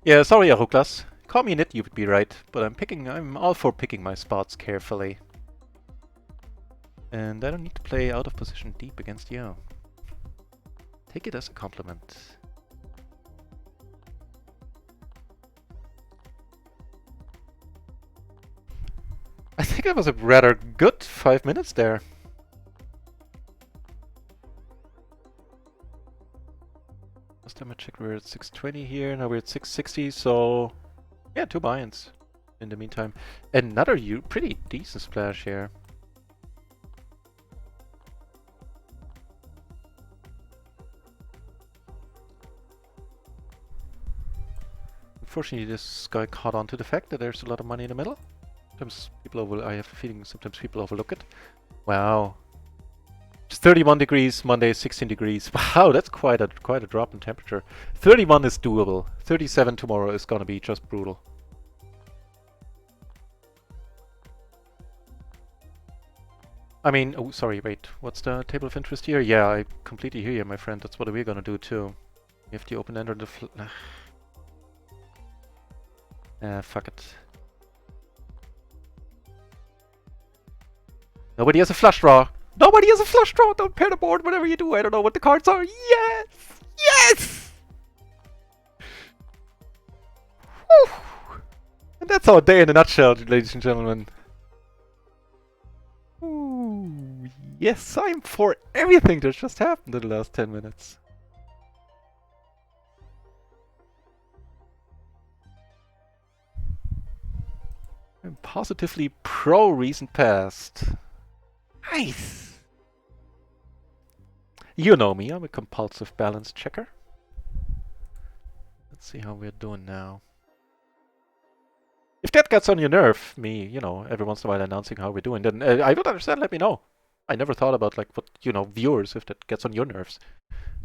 Yeah, sorry, Aruklas. Call me an it, you would be right, but I'm all for picking my spots carefully. And I don't need to play out of position deep against you. Take it as a compliment. I think that was a rather good 5 minutes there. Last time I checked we were at 620 here, now we're at 660, so yeah, 2 buy-ins in the meantime. Another pretty decent splash here. Unfortunately, this guy caught on to the fact that there's a lot of money in the middle. Sometimes I have a feeling sometimes people overlook it. Wow. It's 31 degrees, Monday 16 degrees. Wow, that's quite a drop in temperature. 31 is doable. 37 tomorrow is gonna be just brutal. I mean, oh sorry, wait. What's the table of interest here? Yeah, I completely hear you, my friend. That's what we're gonna do too. You have the open end or the fuck it. Nobody has a flush draw. Nobody has a flush draw. Don't pair the board whatever you do. I don't know what the cards are. Yes! Yes! Whew. And that's our day in a nutshell, ladies and gentlemen. Ooh, yes, I'm for everything that just happened in the last 10 minutes. I'm positively pro recent past. Nice! You know me, I'm a compulsive balance checker. Let's see how we're doing now. If that gets on your nerve, me, you know, every once in a while announcing how we're doing, then I would understand, let me know. I never thought about, like, what, you know, viewers, if that gets on your nerves.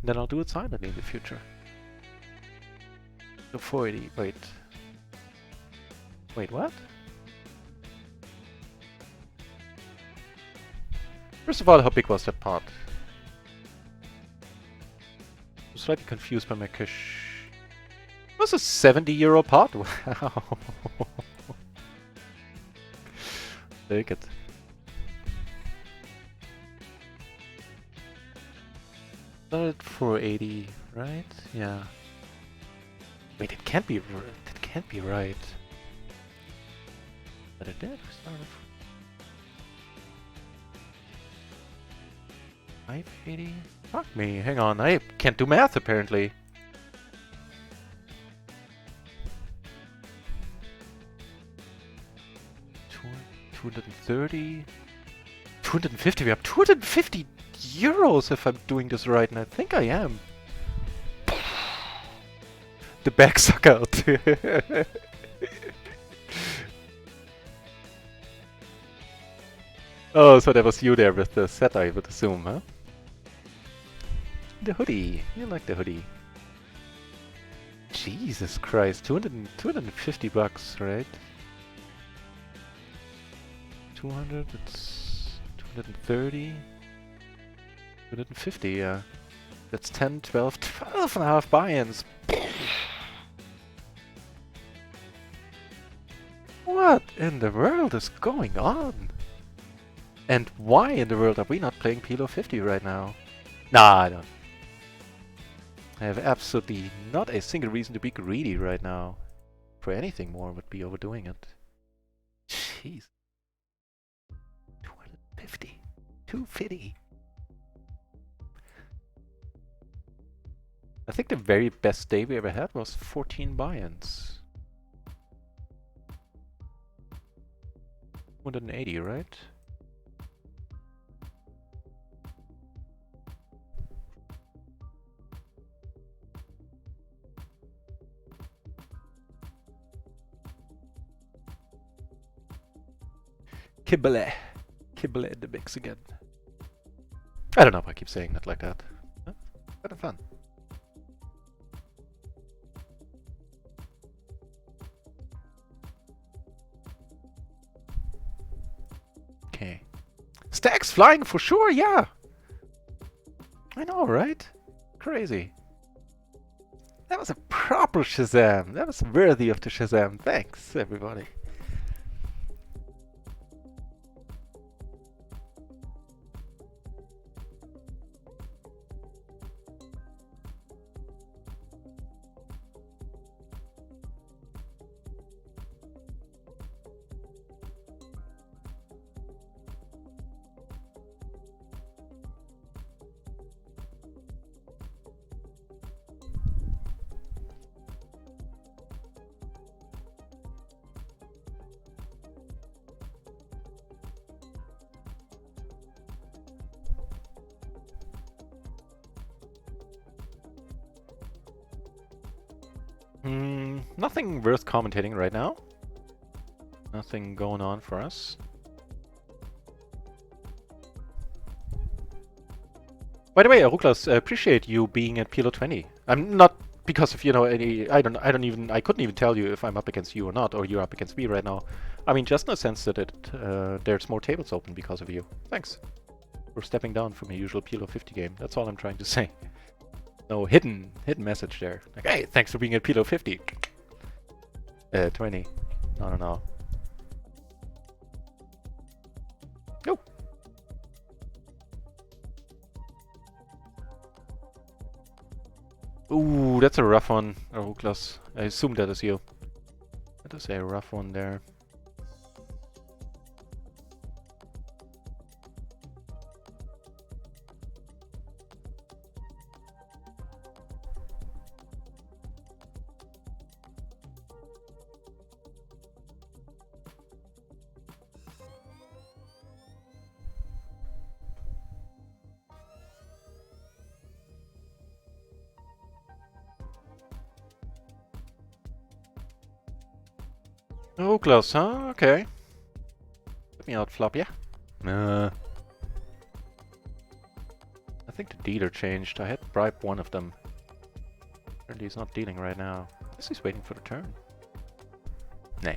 Then I'll do it silently in the future. So 480, wait. Wait, what? First of all, how big was that pot? I'm slightly confused by my cash. It was a 70 euro pot? Wow. Take it. Started at 480, right? Yeah. Wait, it can't be right. But it did. Started 580? Fuck me, hang on, I can't do math apparently. $230? 250, we have 250 euros if I'm doing this right, and I think I am. The back suck out. Oh, so that was you there with the set, I would assume, huh? The hoodie. You like the hoodie. Jesus Christ, 250 bucks, right? 200, it's 230. 250, yeah. That's 10, 12, 12 and a half buy-ins. What in the world is going on? And why in the world are we not playing PLO 50 right now? Nah, I don't. I have absolutely not a single reason to be greedy right now. For anything more would be overdoing it. Jeez. 250. 250. I think the very best day we ever had was 14 buy-ins. 280, right? Kibble. Kibble in the mix again. I don't know if I keep saying that like that. Huh? Kind of fun. Okay. Stacks flying for sure, yeah! I know, right? Crazy. That was a proper Shazam. That was worthy of the Shazam. Thanks, everybody. Nothing worth commentating right now. Nothing going on for us. By the way, Ruklas, I appreciate you being at PLO 20. I'm not because of, you know, any. I couldn't even tell you if I'm up against you or not, or you're up against me right now. I mean, just in the sense that there's more tables open because of you. Thanks for stepping down from a usual PLO 50 game. That's all I'm trying to say. No hidden message there. Like, hey, thanks for being at PLO 50. 20. No. No. Ooh, that's a rough one, Ruklas. I assume that is you. That is a rough one there. Oh, close, huh? Okay. Let me out, flop, yeah? I think the dealer changed. I had bribed one of them. Apparently he's not dealing right now. I guess he's waiting for the turn. Nah.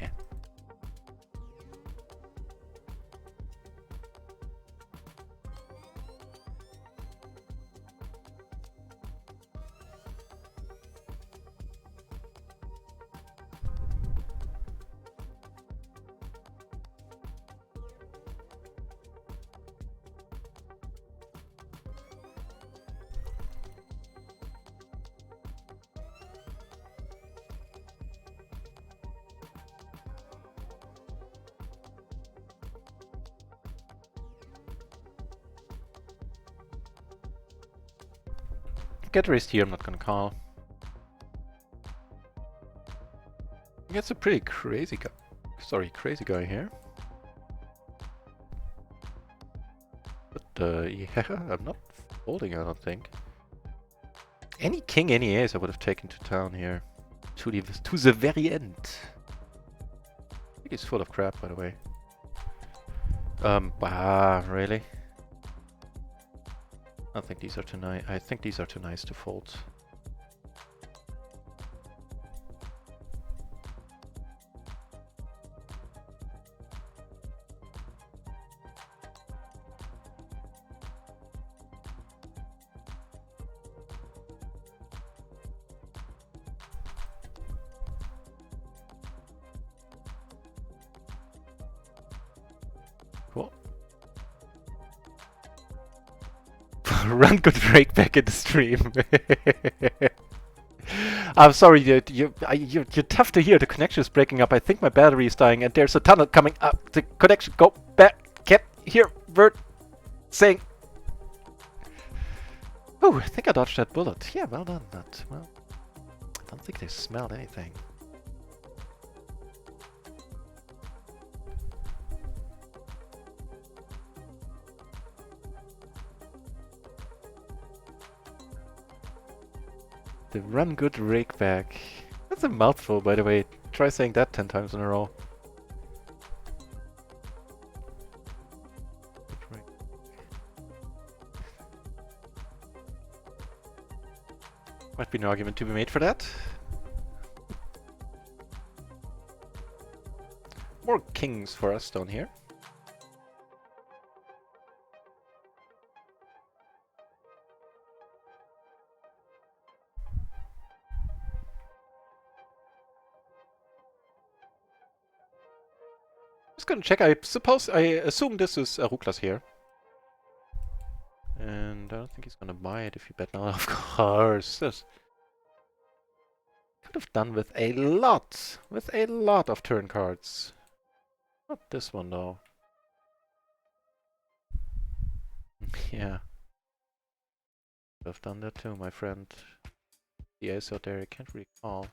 Get raised here, I'm not gonna call. It's a pretty crazy guy. Sorry, crazy guy here. But yeah, I'm not folding, I don't think. Any king, any ace I would have taken to town here. To the very end. I think he's full of crap, by the way. Really? I think these are too nice. I think these are too nice to fold. Cool. Run good break back in the stream. I'm sorry, you're tough to hear. The connection is breaking up. I think my battery is dying, and there's a tunnel coming up. The connection, go back. Can't hear word saying. Oh, I think I dodged that bullet. Yeah, well done. Well, I don't think they smelled anything. The run good rake back. That's a mouthful, by the way. Try saying that 10 times in a row. Might be an argument to be made for that. More kings for us down here. Just gonna check. I assume this is Aruklas here. And I don't think he's gonna buy it if you bet now, of course. This could have done with a lot of turn cards. Not this one though. Yeah. Could have done that too, my friend. The ace out there, I can't recall.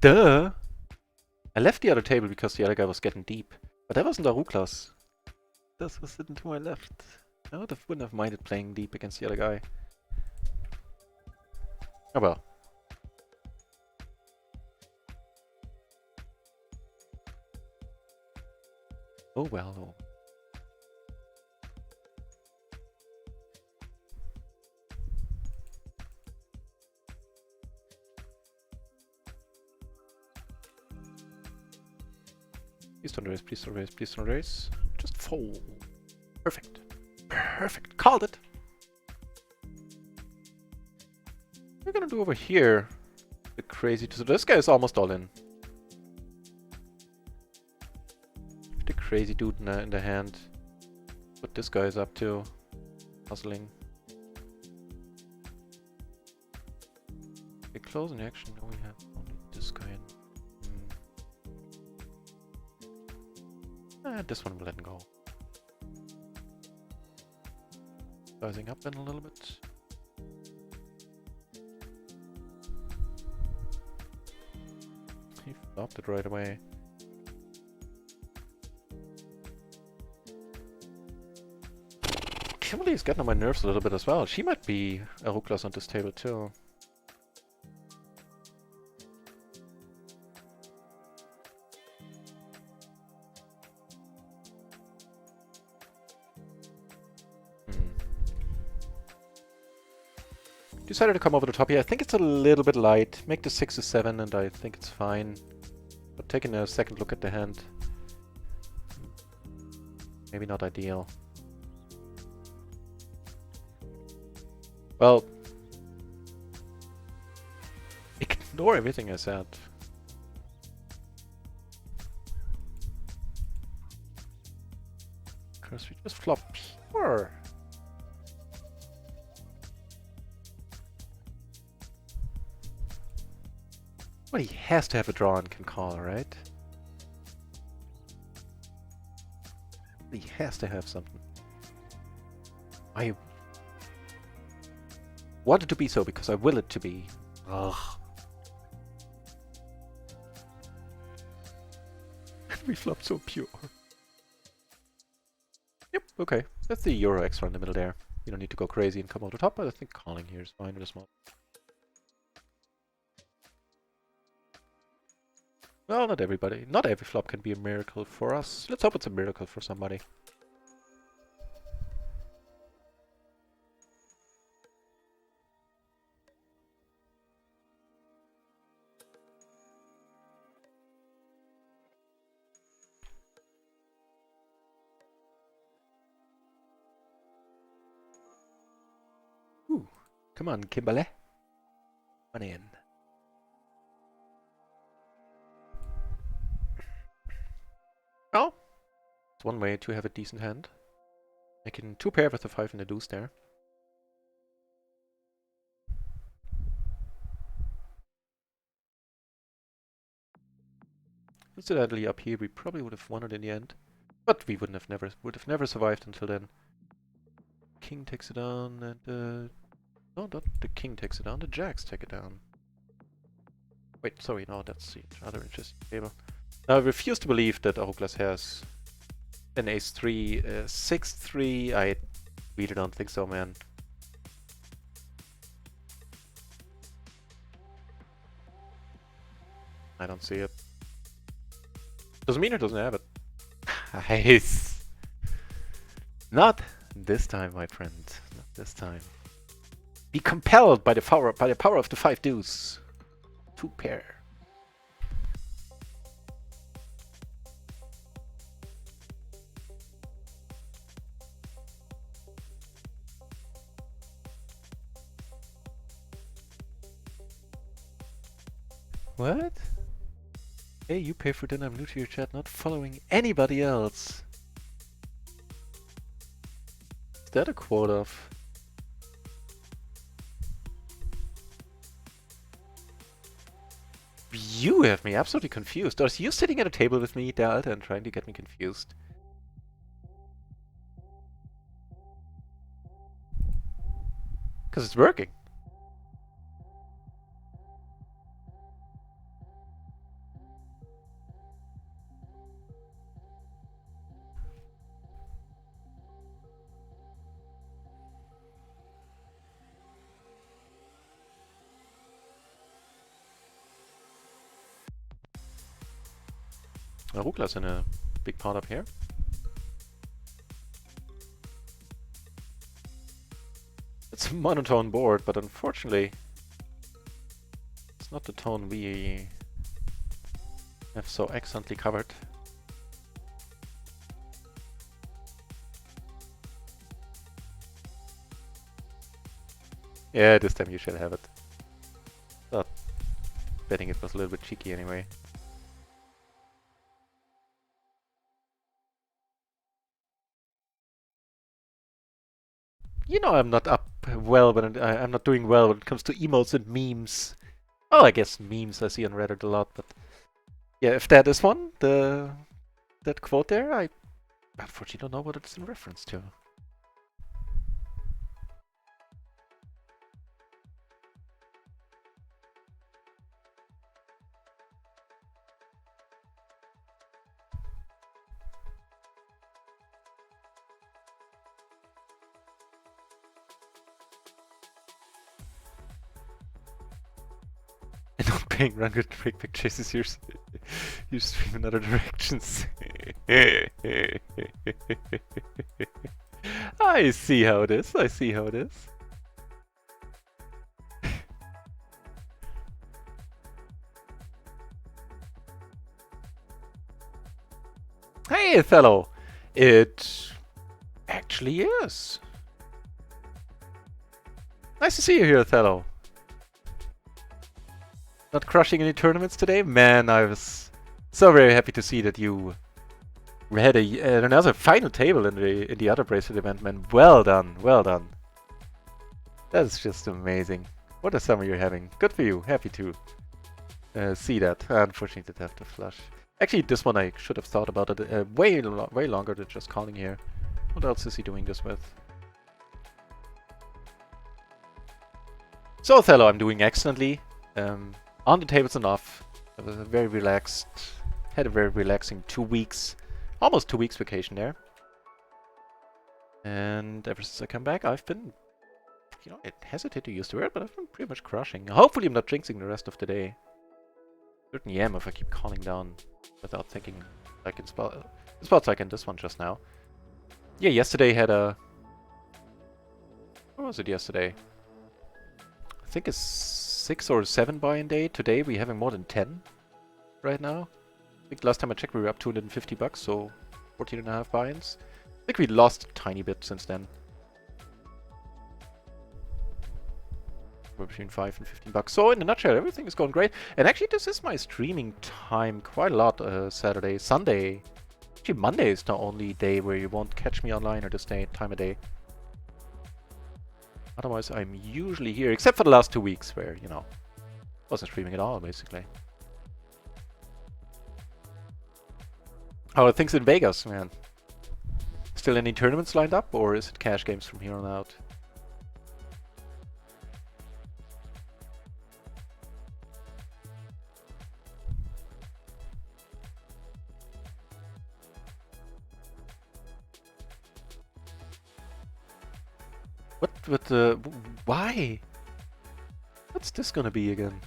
Duh! I left the other table because the other guy was getting deep. But that wasn't Aruklas. This was sitting to my left. I wouldn't have minded playing deep against the other guy. Oh well. Oh well. Please don't raise, please don't raise, please don't raise. Just fold. Perfect. Perfect. Called it. What are we gonna do over here? The crazy. So this guy is almost all in. The crazy dude in the hand. What this guy is up to. Puzzling. Okay, closing action. No, we have only this guy in. This one we're letting go. Sizing up in a little bit. He flopped it right away. Kimberly is getting on my nerves a little bit as well. She might be a Aruklas on this table too. Decided to come over the top here. I think it's a little bit light. Make the 6 a 7 and I think it's fine. But taking a second look at the hand. Maybe not ideal. Well, ignore everything I said. Because we just flop pure. Well, he has to have a draw and can call, right? He has to have something. I want it to be so because I will it to be. Ugh. We flop so pure. Yep, okay. That's the Euro extra in the middle there. You don't need to go crazy and come over the top, but I think calling here is fine with a small. Well, not everybody. Not every flop can be a miracle for us. Let's hope it's a miracle for somebody. Ooh, come on, Kimberly. Come on in. Oh, it's one way to have a decent hand. Making 2 pair with a 5 and a deuce there. Incidentally, up here we probably would have won it in the end, but we would have never survived until then. King takes it down, and no, not the king takes it down. The jacks take it down. Wait, sorry, no, that's the other interesting table. Now, I refuse to believe that Aruklas has an ace-3, 6-3. I really don't think so, man. I don't see it. Doesn't mean it doesn't have it. Nice. Not this time, my friend. Not this time. Be compelled by the power of the 5 deuce. 2 pair. What? Hey, you pay for dinner, I'm new to your chat, not following anybody else. Is that a quote of? You have me absolutely confused. Are you sitting at a table with me, Dad, and trying to get me confused? Because it's working. Rukla's in a big part up here. It's a monotone board, but unfortunately, it's not the tone we have so excellently covered. Yeah, this time you shall have it. But betting it was a little bit cheeky anyway. You know I'm not up well when I'm not doing well when it comes to emotes and memes. Oh, I guess memes I see on Reddit a lot, but yeah, if that is one, that quote there, I unfortunately don't know what it's in reference to. And not paying run good quick pick chases you stream in other directions. I see how it is. I see how it is. Hey, Othello! It actually is. Nice to see you here, Othello. Not crushing any tournaments today? Man, I was so very happy to see that you had another final table in the other bracelet event, man. Well done, well done. That's just amazing. What a summer you're having. Good for you. Happy to see that. Unfortunately, did have to flush. Actually, this one I should have thought about it way longer than just calling here. What else is he doing this with? So, Othello, I'm doing excellently. On the tables enough. I was very relaxed. Had a very relaxing 2 weeks, almost 2 weeks vacation there. And ever since I come back, I've been, you know, I hesitate to use the word, but I've been pretty much crushing. Hopefully I'm not jinxing the rest of the day. Certainly am if I keep calling down without thinking, like in spots like in this one just now. Yeah, yesterday had a... What was it yesterday? I think it's 6 or 7 buy-in day. Today we're having more than 10 right now. I think last time I checked we were up 250 bucks, so 14.5 buy-ins. I think we lost a tiny bit since then. We're between 5 and 15 bucks. So in a nutshell, everything is going great. And actually this is my streaming time quite a lot. Saturday, Sunday. Actually Monday is the only day where you won't catch me online or this time of day. Otherwise I'm usually here, except for the last 2 weeks where, you know, wasn't streaming at all basically. How are things in Vegas, man? Still any tournaments lined up, or is it cash games from here on out? What why? What's this gonna be again?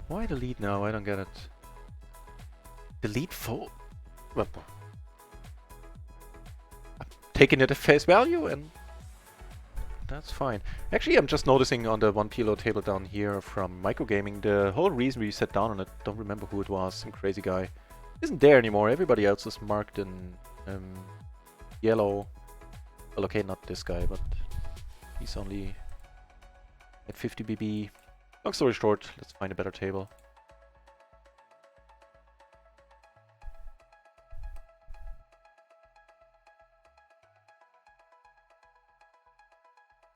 Why delete now? I don't get it. Delete full... Well, I'm taking it at face value and that's fine. Actually, I'm just noticing on the one PLO table down here from Microgaming, the whole reason we sat down on it, don't remember who it was, some crazy guy, isn't there anymore. Everybody else is marked in yellow. Well, okay, not this guy, but he's only at 50 BB. Long story short, let's find a better table.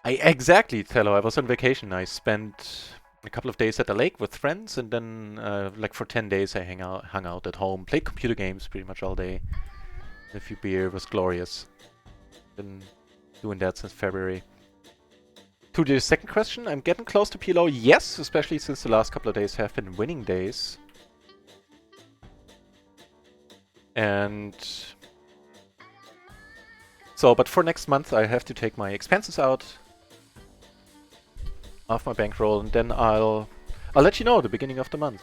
Exactly, Tello. I was on vacation. I spent a couple of days at the lake with friends, and then like for 10 days I hung out at home, played computer games pretty much all day. A few beer, was glorious. Been doing that since February. To the second question, I'm getting close to PLO. Yes, especially since the last couple of days have been winning days. And so, but for next month I have to take my expenses out of my bankroll, and then I'll let you know at the beginning of the month.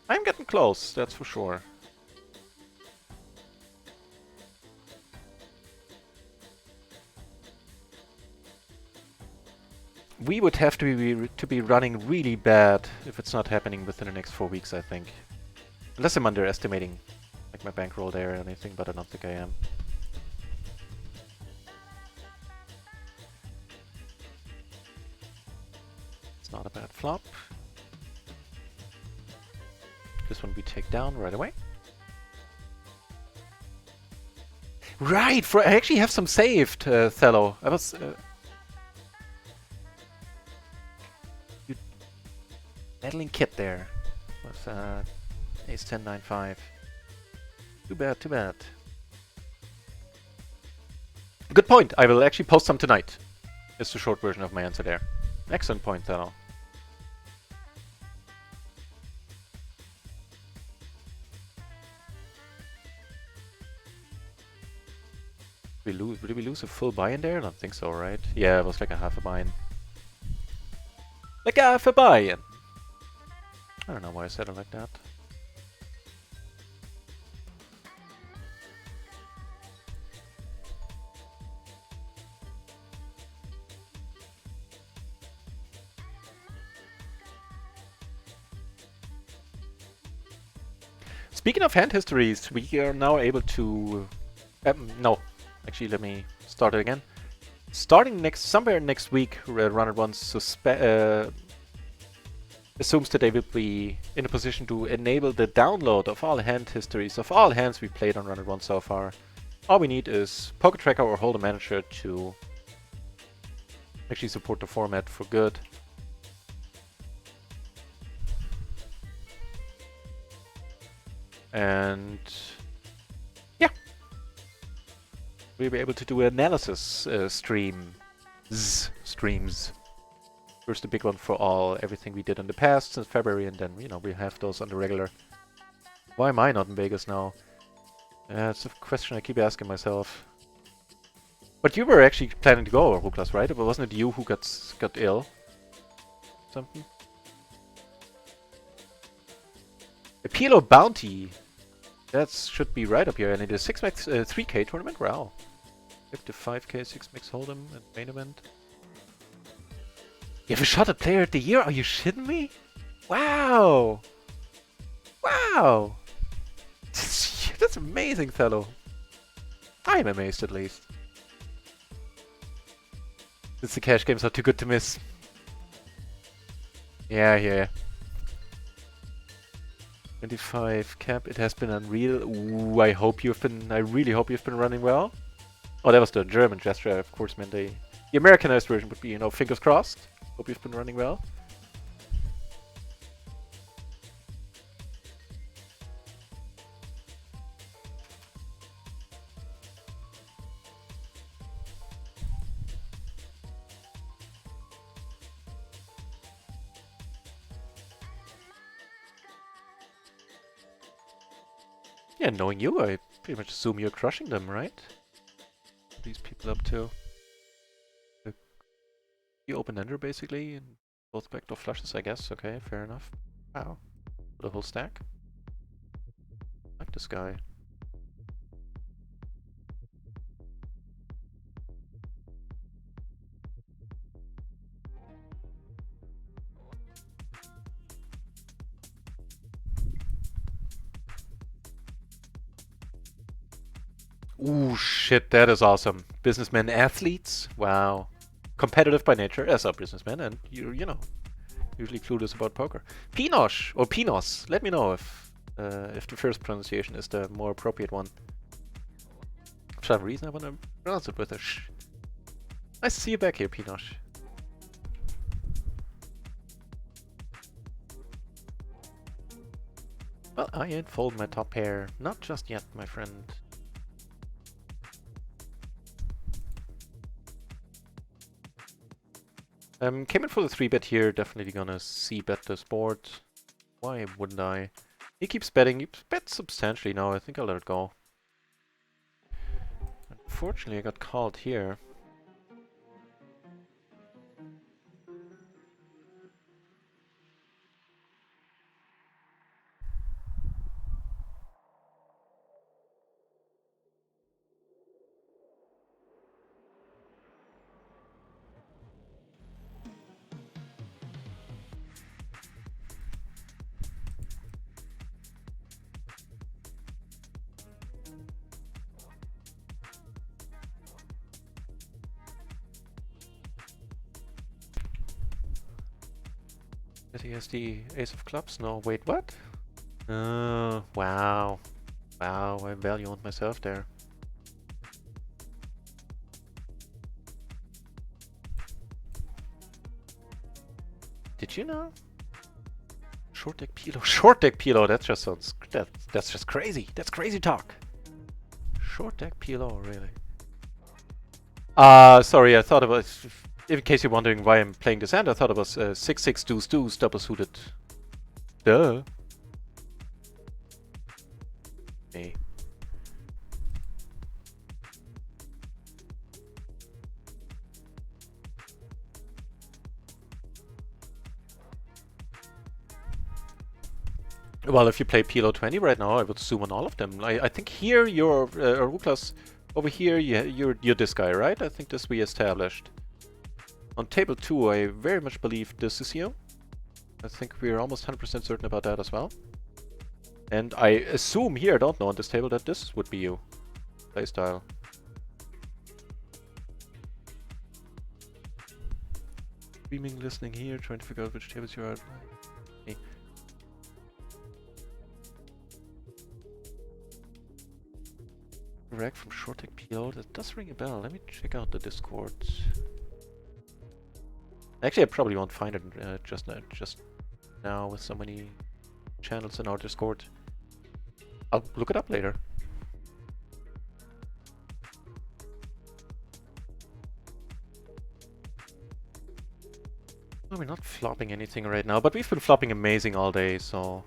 I'm getting close, that's for sure. We would have to be running really bad if it's not happening within the next 4 weeks, I think. Unless I'm underestimating like my bankroll there or anything, but I don't think I am. It's not a bad flop. This one we take down right away. Right! I actually have some saved, Thello. I was... meddling kit there. With ace 10, 9, 5. Too bad, too bad. Good point! I will actually post some tonight. It's the short version of my answer there. Excellent point, Thello. Did we lose a full buy-in there? I don't think so, right? Yeah, it was like a half a buy-in. Like a half a buy-in! I don't know why I said it like that. Speaking of hand histories, we are now able to... no, actually let me start it again. Starting somewhere next week, Runner Ones assumes that they will be in a position to enable the download of all hand histories of all hands we played on Runner One so far. All we need is Poker Tracker or Holder Manager to actually support the format for good. And yeah, we'll be able to do analysis streams. First, the big one for everything we did in the past since February, and then we have those on the regular. Why am I not in Vegas now? It's a question I keep asking myself. But you were actually planning to go, Ruklas, right? But wasn't it you who got ill? Something? A PLO bounty. That should be right up here, and it is 6-max 3K tournament. Wow. Up to 5K 6-max hold'em and main event. You have a shot at Player of the Year? Are you shitting me? Wow! Wow! That's amazing, fellow. I'm amazed, at least. Since the cash games are too good to miss. Yeah. 25 cap. It has been unreal. Ooh, I really hope you've been running well. Oh, that was the German gesture, of course, meant the Americanized version would be, fingers crossed. Hope you've been running well. Yeah, knowing you, I pretty much assume you're crushing them, right? What are these people up to? The open-ender, basically, and Both backdoor flushes, I guess. Okay, fair enough. Wow. The whole stack. I like this guy. Ooh, shit, that is awesome. Businessmen, athletes? Wow. Competitive by nature as a businessman, and you know, usually clueless about poker. Pinosh or Pinos. Let me know if the first pronunciation is the more appropriate one. For some reason, I want to pronounce it with a sh. Nice to see you back here, Pinosh. Well, I ain't fold my top pair. Not just yet, my friend. Came in for the 3-bet here. Definitely gonna c-bet this board. Why wouldn't I? He keeps betting. He bets substantially now. I think I'll let it go. Unfortunately, I got called here. That he has the ace of clubs? No, wait, what? Wow. Wow, I value on myself there. Did you know? Short deck PLO. Short deck PLO, that just sounds... That's just crazy. That's crazy talk. Short deck PLO, really. Sorry, I thought it was... In case you're wondering why I'm playing this hand, I thought it was 6-6 deuce deuce double suited. Duh. Me. Well, if you play PLO 20 right now, I would zoom on all of them. I think here you're Ruklas. Over here, you're this guy, right? I think this we established. On table 2, I very much believe this is you. I think we're almost 100% certain about that as well. And I assume here, I don't know on this table, that this would be you. Playstyle. Streaming, listening here, trying to figure out which tables you are. Okay. Direct from short deck PLO, that does ring a bell. Let me check out the Discord. Actually, I probably won't find it just now with so many channels in our Discord. I'll look it up later. No, we're not flopping anything right now, but we've been flopping amazing all day, so...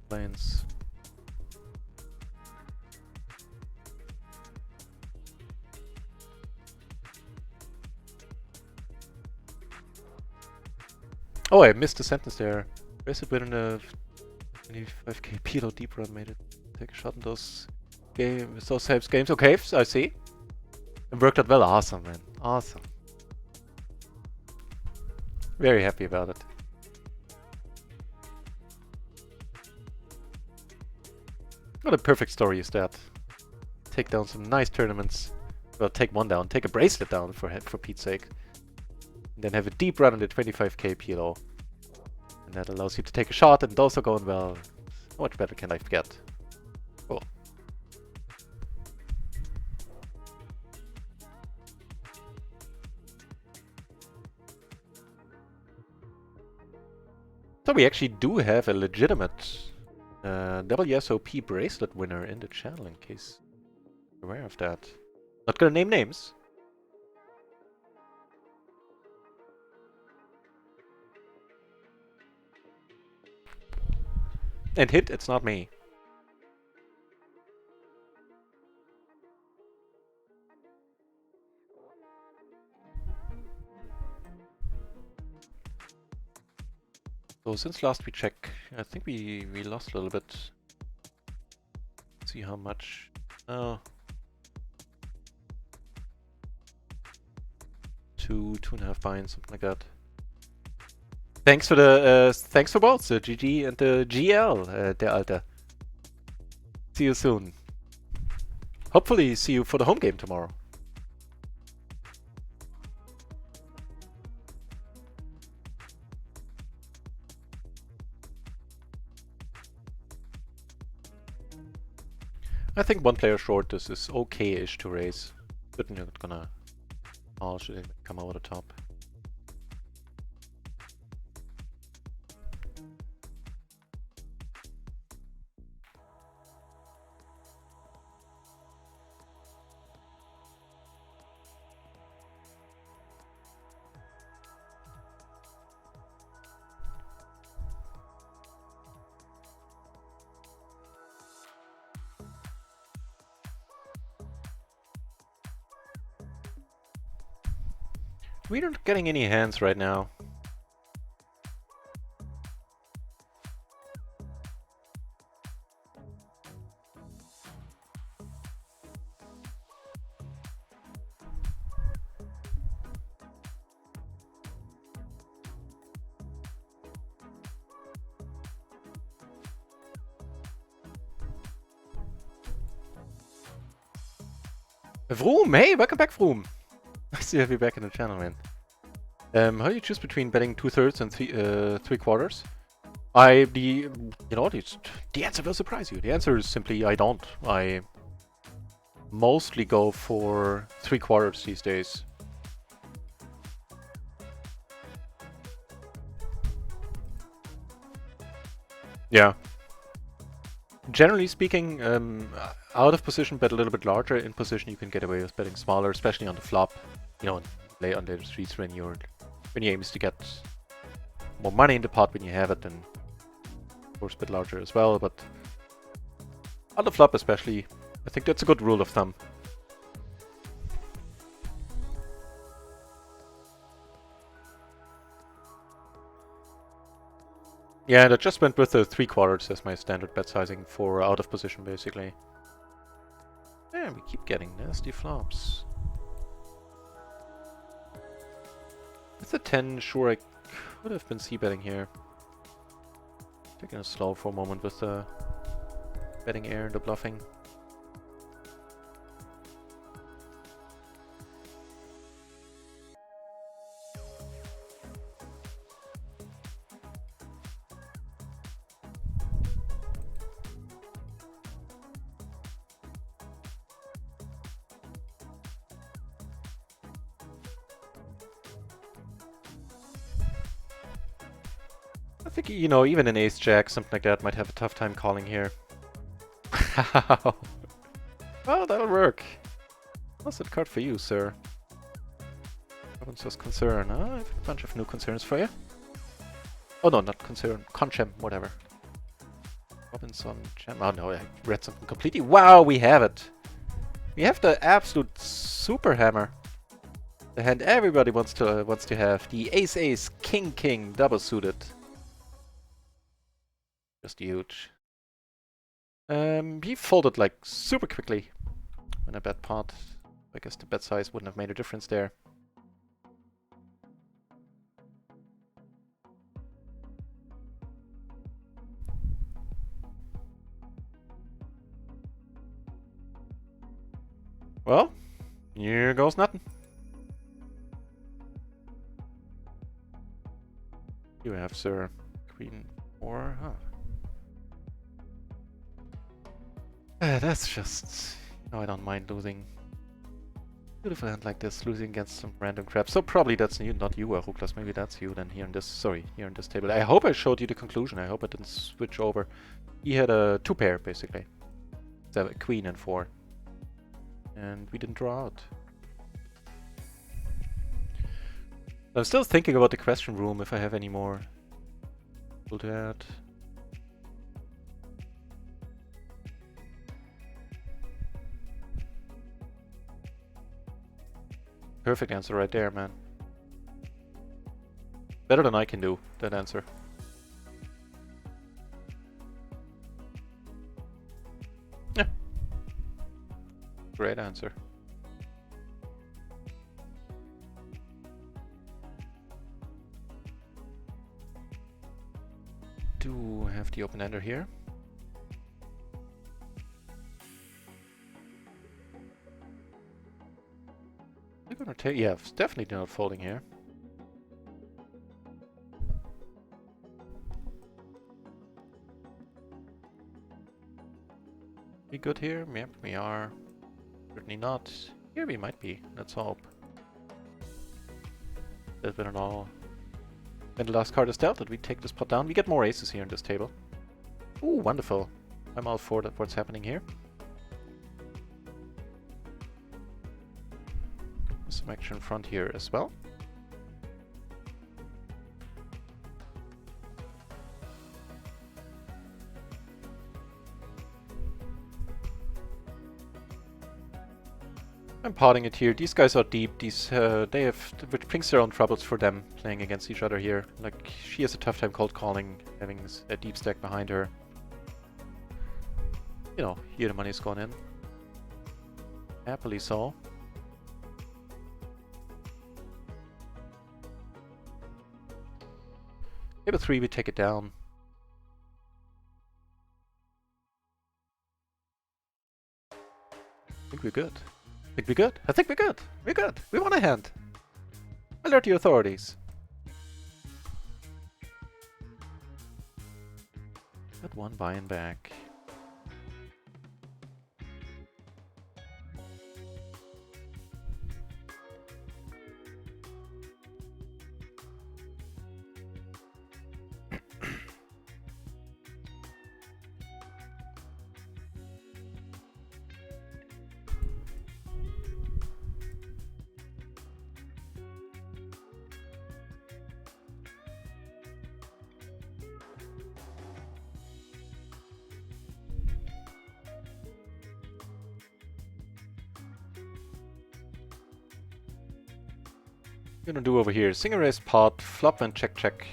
Planes. Oh, I missed a sentence there. Invested within a 25k PLO deep run made it. Take a shot in those games, those types of games. Okay, I see. It worked out well. Awesome, man. Awesome. Very happy about it. What a perfect story is that. Take down some nice tournaments. Well, take one down. Take a bracelet down for Pete's sake. And then have a deep run in the 25k PLO. And that allows you to take a shot, and those are going well. How much better can life get? Cool. So we actually do have a legitimate WSOP bracelet winner in the channel, in case you're aware of that. Not gonna name names. And hit, it's not me. So since last we checked, I think we lost a little bit. Let's see how much. Oh. 2.5 buy-ins, something like that. Thanks for the thanks for both the GG and the GL, der Alter. See you soon. Hopefully see you for the home game tomorrow. I think one player short this is okay-ish to raise. Certainly not gonna should come over the top. We're not getting any hands right now. Vroom! Hey, welcome back, Vroom! Nice to have you back in the channel, man. How do you choose between betting 2/3 and 3/4? The answer will surprise you. The answer is simply I don't. I mostly go for 3/4 these days. Yeah. Generally speaking, out of position bet a little bit larger. In position you can get away with betting smaller, especially on the flop. You know, late on the streets when your aim is to get more money in the pot when you have it, and of course bet larger as well. But on the flop especially, I think that's a good rule of thumb. Yeah, and I just went with the 3/4 as my standard bet sizing for out of position, basically. Yeah, we keep getting nasty flops. With the 10, sure, I could have been c-betting here. Taking it slow for a moment with the betting air and the bluffing. I think, you know, even an ace-jack, something like that, might have a tough time calling here. Well, that'll work. What's that card for you, sir? Robinson's concern. I have a bunch of new concerns for you. Oh no, not concern. Conchem, whatever. Robinson, Gem. Oh no, I read something completely. Wow, we have it! We have the absolute super hammer. The hand everybody wants to have. The ace-ace, king-king, double-suited. Just huge. He folded like super quickly when I bet pot. I guess the bet size wouldn't have made a difference there. Well, here goes nothing. You have, sir, queen 4, huh? That's just... No, I don't mind losing. Beautiful hand like this, losing against some random crap. So probably that's you, not you, Aruklas. Maybe that's you then here in this... Sorry, here in this table. I hope I showed you the conclusion. I hope I didn't switch over. He had a 2-pair, basically. So a queen and 4. And we didn't draw out. I'm still thinking about the question room, if I have any more. We'll do that. Perfect answer right there, man. Better than I can do, that answer. Great answer. Do have the open ender here. We're gonna take, yeah, it's definitely not folding here. We good here? Yep, we are. Certainly not. Here we might be. Let's hope. There's been an all. And the last card is dealt that we take this pot down. We get more aces here in this table. Ooh, wonderful. I'm all for that. What's happening here? There's some action in front here as well. I'm potting it here. These guys are deep. These they have, which brings their own troubles for them playing against each other here. Like, she has a tough time cold calling, having a deep stack behind her. You know, here the money's gone in. Happily so. Table 3, we take it down. I think we're good. I think we're good. I think we're good. We're good. We want a hand. Alert the authorities. Got one buy-in back. Gonna do over here. Single raise pot, flop and check check.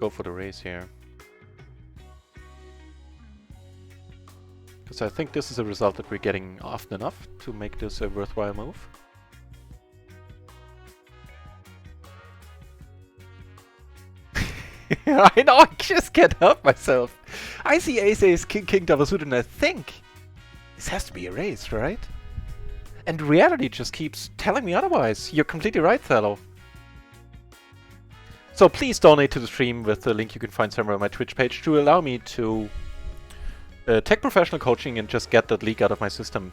Go for the raise here. Because I think this is a result that we're getting often enough to make this a worthwhile move. I know, I just can't help myself. I see ace, king, king, double suited, and I think this has to be a raise, right? And reality just keeps telling me otherwise. You're completely right, Thello. So please donate to the stream with the link you can find somewhere on my Twitch page to allow me to take professional coaching and just get that leak out of my system.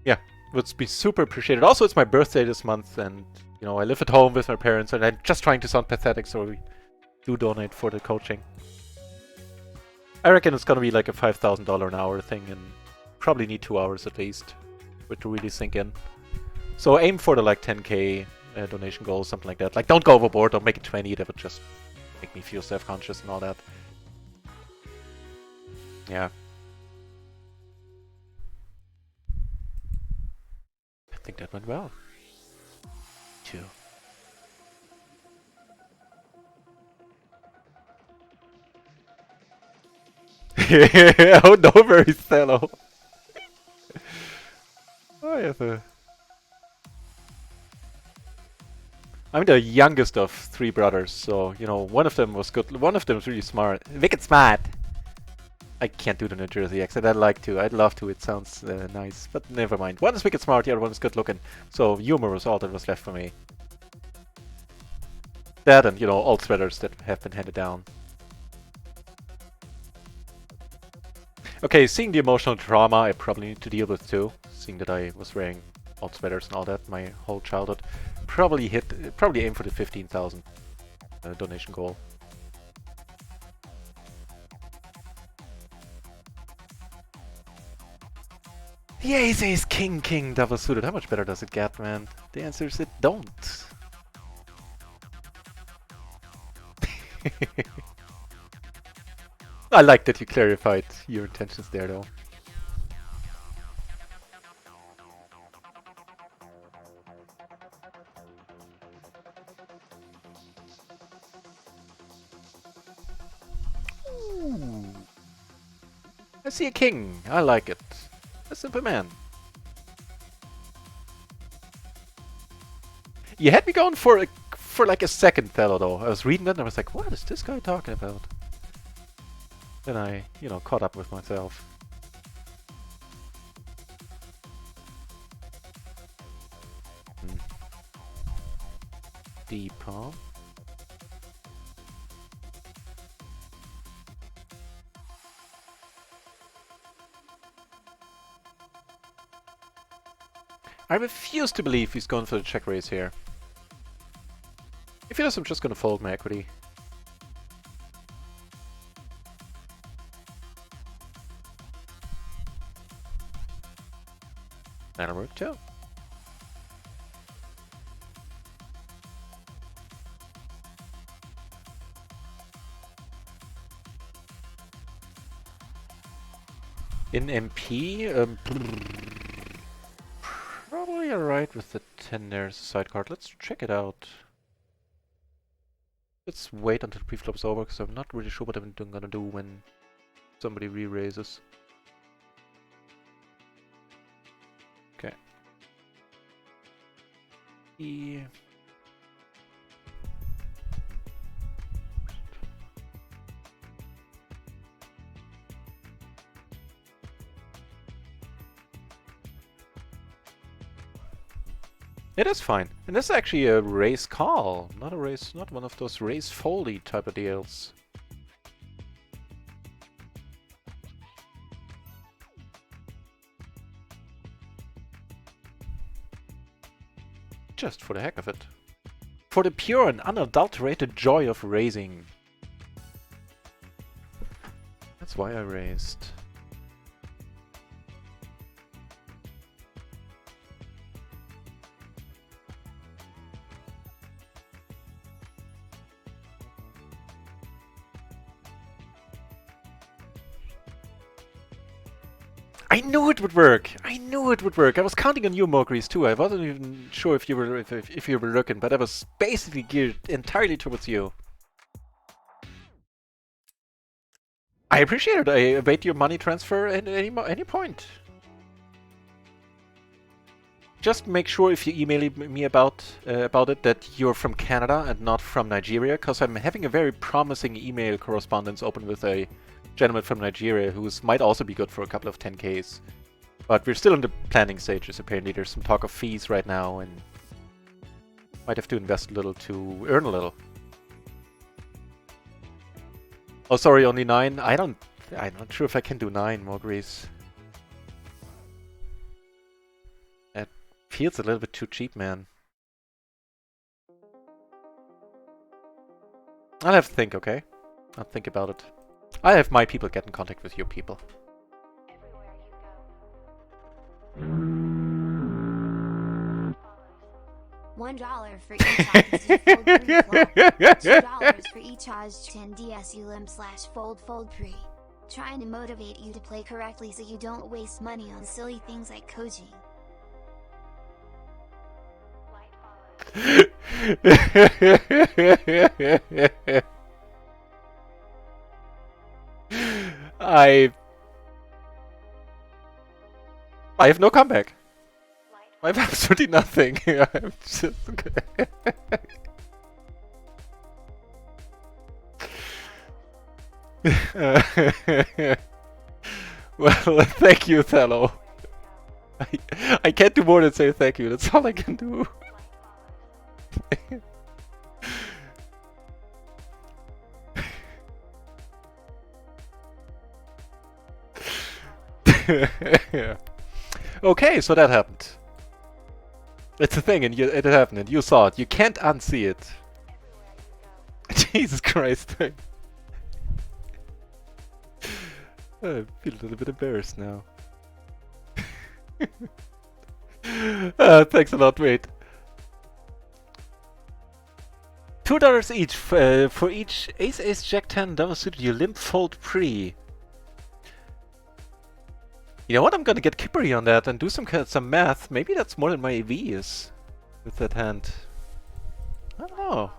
Yeah, would be super appreciated. Also, it's my birthday this month, and you know, I live at home with my parents, and I'm just trying to sound pathetic, so we do donate for the coaching. I reckon it's gonna be like a $5,000 an hour thing, and probably need 2 hours at least for it to really sink in. So aim for the like 10k donation goal, something like that. Like, don't go overboard, don't make it 20, that would just make me feel self-conscious and all that. Yeah. I think that went well. Too. Oh no, very Thello. I have a... I'm the youngest of 3 brothers, so, you know, one of them was good. One of them was really smart. Wicked smart! I can't do the New Jersey accent. I'd like to. I'd love to. It sounds nice. But never mind. One is wicked smart, the other one is good looking. So humor was all that was left for me. That and, you know, old sweaters that have been handed down. Okay, seeing the emotional trauma I probably need to deal with too. Seeing that I was wearing old sweaters and all that my whole childhood. Probably aim for the 15,000 donation goal. The ace ace king king double suited. How much better does it get, man? The answer is it don't. I like that you clarified your intentions there, though. Ooh. I see a king. I like it. A simple man. You had me going for like a second, Thello, though. I was reading that and I was like, what is this guy talking about? Then I, you know, caught up with myself. Deep, huh? I refuse to believe he's going for the check raise here. If he does, I'm just gonna fold my equity. That'll work too. In MP, probably alright with the 10 there as a sidecar. Let's check it out. Let's wait until the pre-flop is over, because I'm not really sure what I'm gonna do when somebody re-raises. Okay. It is fine. And this is actually a raise call, not a raise, not one of those raise foldy type of deals. Just for the heck of it. For the pure and unadulterated joy of raising. That's why I raised. I knew it would work! I knew it would work! I was counting on you, Mogris, too. I wasn't even sure if you were if you were looking, but I was basically geared entirely towards you. I appreciate it. I await your money transfer at any point. Just make sure if you email me about it that you're from Canada and not from Nigeria, because I'm having a very promising email correspondence open with a gentleman from Nigeria who might also be good for a couple of 10Ks. But we're still in the planning stages, apparently. There's some talk of fees right now, and might have to invest a little to earn a little. Oh, sorry, only 9? I'm not sure if I can do 9, Mogris. That feels a little bit too cheap, man. I'll have to think, okay? I'll think about it. I have my people get in contact with your people. $1 for each Oz fold pre $2 for each Oz 10 DSULM/fold pre. Trying to motivate you to play correctly so you don't waste money on silly things like Koji. I have no comeback. I have absolutely nothing. I'm just well, thank you, Thello. I can't do more than say thank you. That's all I can do. Yeah. Okay, so that happened. It's a thing, and it happened, and you saw it. You can't unsee it. Jesus Christ. I feel a little bit embarrassed now. Thanks a lot, wait. $2 each for each Ace Ace Jack 10 double suited you limp fold pre. You know what? I'm gonna get kippery on that and do some math. Maybe that's more than my EV is with that hand. I don't know.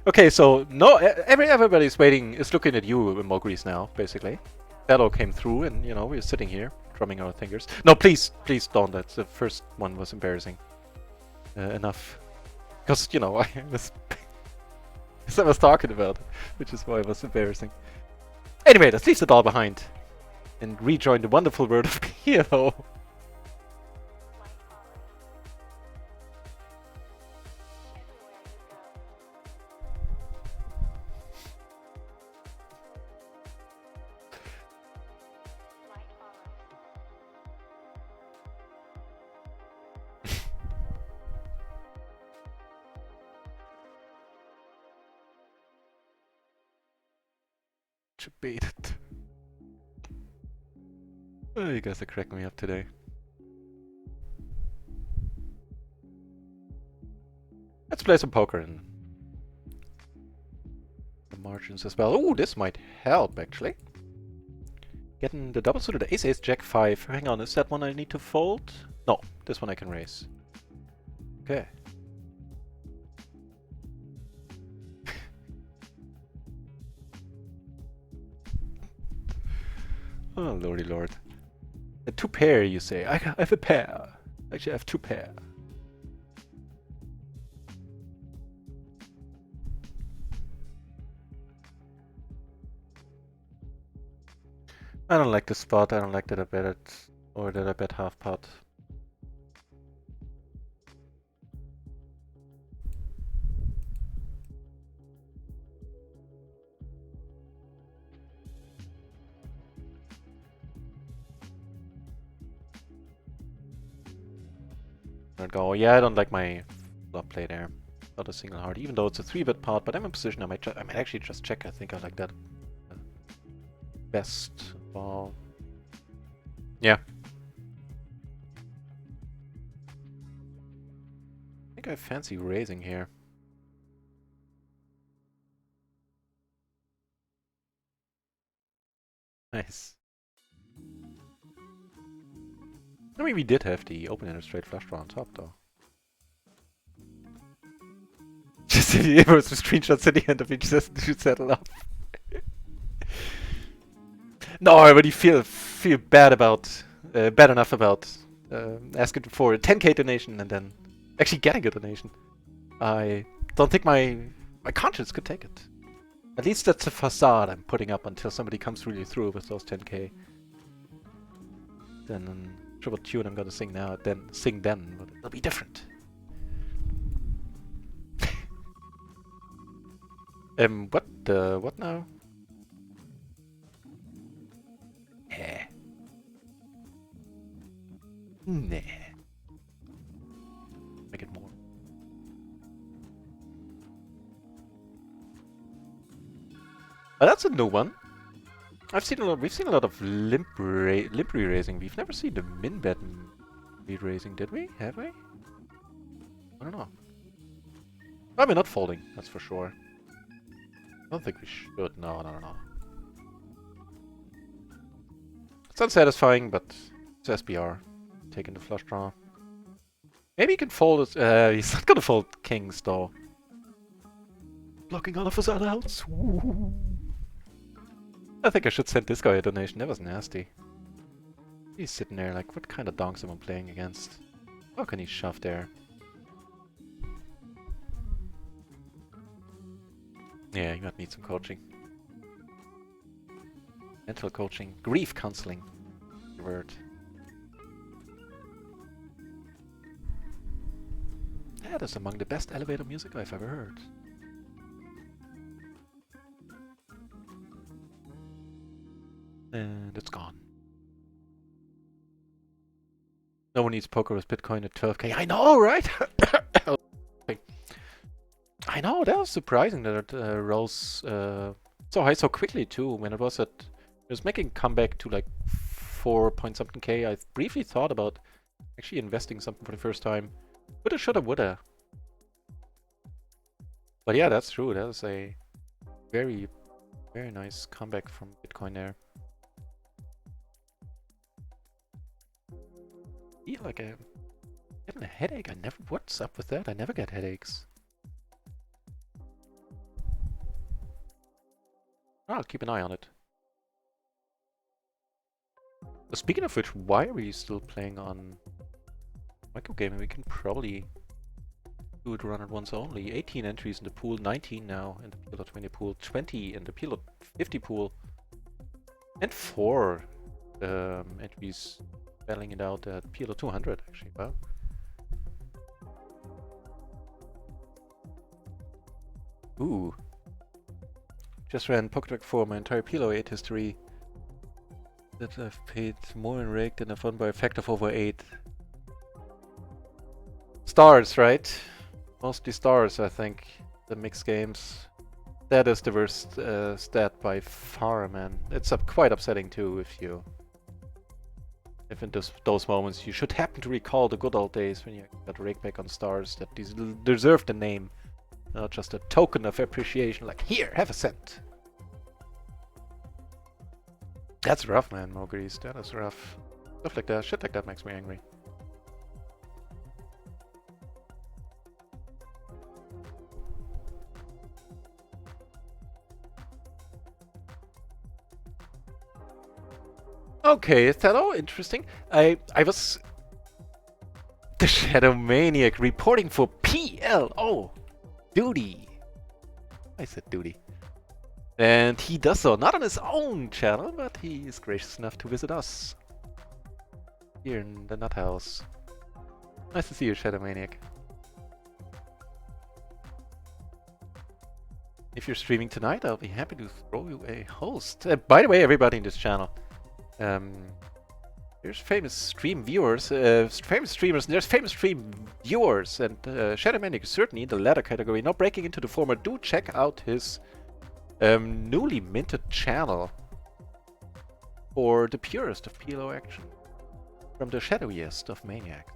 Okay, so no, everybody's waiting, is looking at you, Mogris, now, basically. PLO came through, and you know we're sitting here, drumming our fingers. No, please, please don't. That's the first one was embarrassing. Enough, because you know I was, because I was talking about it, which is why it was embarrassing. Anyway, let's leave it all behind, and rejoin the wonderful world of PLO. Debated. Oh, you guys are cracking me up today. Let's play some poker in the margins as well. Oh, this might help actually. Getting the double suited ace, ace, jack, 5. Hang on, is that one I need to fold? No, this one I can raise. Okay. Oh, lordy lord. A 2 pair, you say? I have a pair. Actually, I have 2 pair. I don't like the spot. I don't like that I bet it, or that I bet half pot. I'd go, yeah, I don't like my flop play there. Not a single heart, even though it's a 3-bet pot, but I'm in position. I might actually just check. I think I like that best. Well, yeah. I think I fancy raising here. Nice. I mean, we did have the open-ended straight flush draw on top, though. Just it was the screenshots at the end of it, just to settle up. No, I already feel bad about, bad enough about asking for a 10k donation and then actually getting a donation. I don't think my conscience could take it. At least that's a facade I'm putting up until somebody comes really through with those 10k. Then I'm sure what tune I'm gonna sing now, then sing then, but it'll be different. What now? Nah. Make it more. Oh, that's a new one. We've seen a lot of limp re-raising. We've never seen the min bet re-raising, did we? Have we? I don't know. Probably not folding, that's for sure. I don't think we should. No. It's unsatisfying, but it's SBR. Taking the flush draw. Maybe he can fold it. He's not gonna fold kings, though. Blocking all of his other outs. Ooh. I think I should send this guy a donation. That was nasty. He's sitting there like, what kind of donks am I playing against? How can he shove there? Yeah, you might need some coaching. Mental coaching. Grief counseling. The word. That is among the best elevator music I've ever heard. And it's gone. No one needs poker with Bitcoin at 12k. I know, right? I know, that was surprising that it rose so high so quickly too. When it was making a comeback to like 4 point something k. I briefly thought about actually investing something for the first time. Woulda, shoulda, woulda. But yeah, that's true. That was a very, very nice comeback from Bitcoin there. Yeah, like getting a headache. What's up with that? I never get headaches. I'll keep an eye on it. Speaking of which, why are we still playing on micro gaming? We can probably do it run at once only. 18 entries in the pool, 19 now in the PLO 20 pool, 20 in the PLO 50 pool, and 4 entries battling it out at PLO 200 actually. Wow. Ooh. Just ran PokerTrack for my entire PLO 8 history. That I've paid more in rake than I've won by a factor of over 8. Stars, right? Mostly stars, I think. The mixed games. That is the worst stat by far, man. It's quite upsetting too if in those moments you should happen to recall the good old days when you got rake back on stars that deserved the name. Not just a token of appreciation, like, here, have a cent. That's rough, man, Mogris. That is rough. Stuff like that, shit like that makes me angry. Okay, is that all interesting? I was... The Shadow Maniac reporting for PLO. Duty. I said duty. And he does so, not on his own channel, but he is gracious enough to visit us. Here in the Nut House. Nice to see you, Shadow Maniac. If you're streaming tonight, I'll be happy to throw you a host. By the way, everybody in this channel. There's famous stream viewers, famous streamers, and there's famous stream viewers, and Shadow Maniac is certainly in the latter category. Now breaking into the former, do check out his newly minted channel for the purest of PLO action from the shadowiest of maniacs.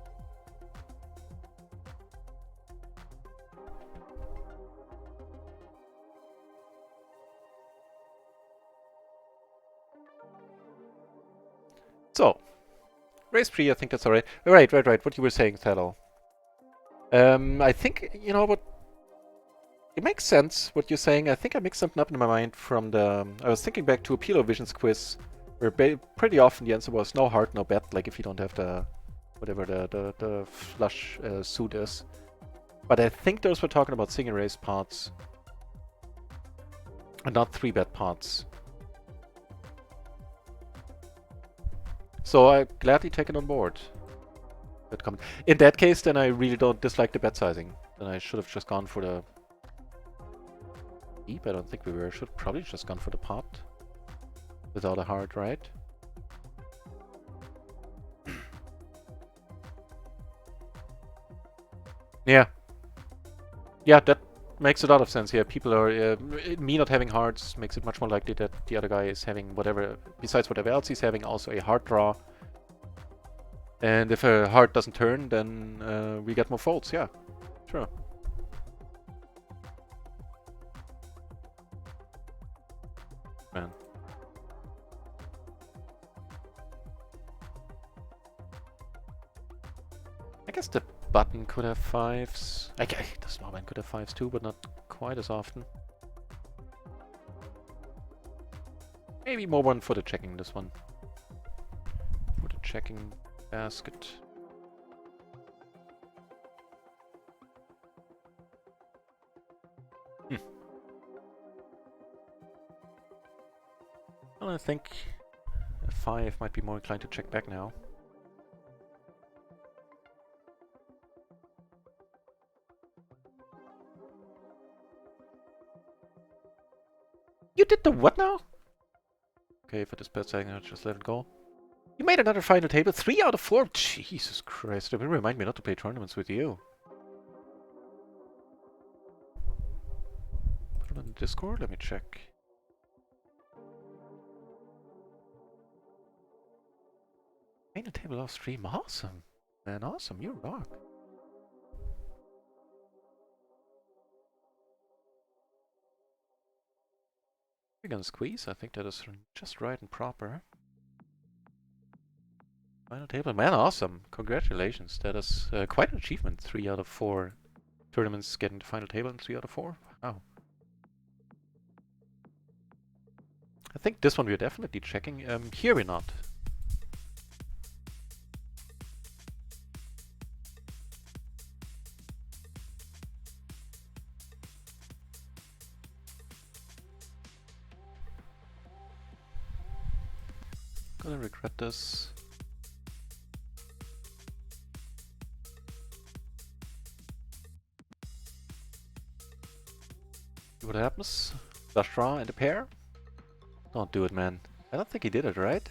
So, race pre, I think that's alright. Right. What you were saying, Thalo. I think, you know what? It makes sense what you're saying. I think I mixed something up in my mind from the... I was thinking back to a PLO Visions quiz where pretty often the answer was no heart, no bet, like if you don't have the... whatever the flush suit is. But I think those were talking about single race parts. And not 3-bet parts. So I gladly take it on board. In that case, then I really don't dislike the bet sizing. Then I should have just gone for the... I don't think we were. Should probably just gone for the pot. Without a heart, right? Yeah. Yeah, that makes a lot of sense. Yeah, people are... me not having hearts makes it much more likely that the other guy is having whatever... Besides whatever else he's having, also a heart draw. And if a heart doesn't turn, then we get more folds. Yeah, sure. Man. I guess the button could have 5s. Okay, the small man could have 5s too, but not quite as often. Maybe more one for the checking, this one. For the checking basket. Well, I think a 5 might be more inclined to check back now. You did the what now? Okay, for this bet saying I'll just let it go. You made another final table, 3 out of 4. Jesus Christ, it will remind me not to play tournaments with you. Put it on Discord, let me check. Final table off stream, awesome. Man, awesome, you rock. We're gonna squeeze, I think that is just right and proper. Final table, man, awesome. Congratulations, that is quite an achievement. 3 out of 4 tournaments getting the final table in 3 out of 4. Wow. I think this one we're definitely checking. Here we're not. Gonna regret this. See what happens. Flush draw and a pair. Don't do it, man. I don't think he did it, right?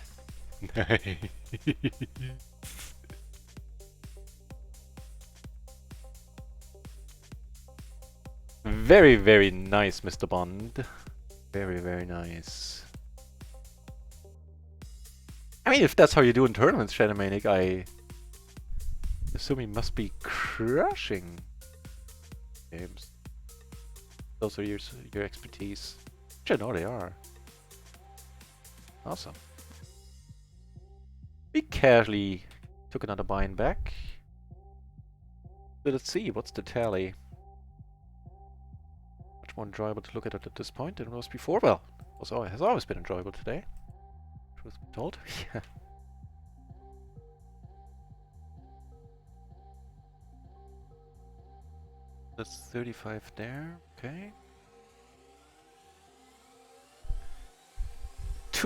Very, very nice, Mr. Bond. Very, very nice. I mean, if that's how you do in tournaments, Shadowmanic, I assume he must be crushing games. Those are your expertise. Which I know they are. Awesome. We casually took another bind back. So let's see, what's the tally? Much more enjoyable to look at it at this point than it was before. Well, it has always been enjoyable today. Truth be told. Yeah. That's 35 there, okay.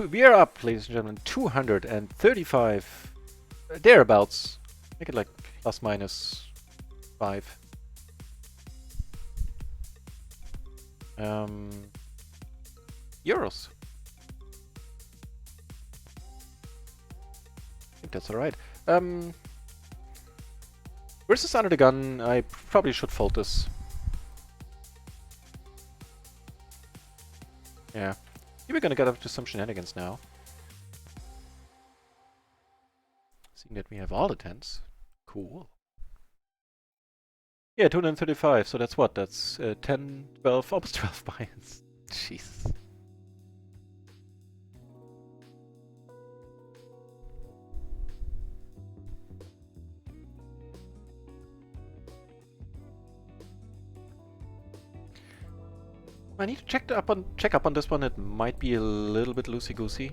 We are up, ladies and gentlemen, 235 thereabouts. Make it like plus minus 5. Euros. I think that's alright. Versus Under the Gun, I probably should fold this. Yeah. We're gonna get up to some shenanigans now. Seeing that we have all the tens. Cool. Yeah, 235, so that's what? That's 10, 12, almost 12 buy-ins. Jesus. I need to check up on this one. It might be a little bit loosey-goosey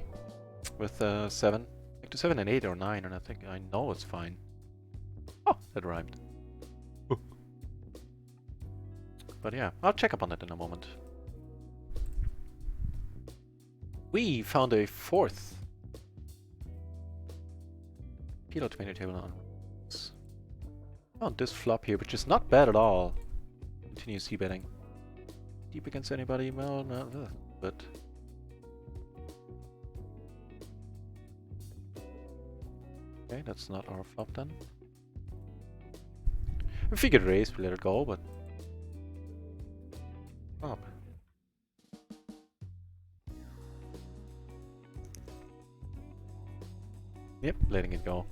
with 7. Like to 7 and 8 or 9, and I know it's fine. Oh, that rhymed. But yeah, I'll check up on it in a moment. We found a 4th PLO 20 table on. Found this flop here, which is not bad at all. Continue c-betting. Deep against anybody? Well, not but okay, that's not our flop then. We figured raise, we let it go, but flop. Yep, letting it go.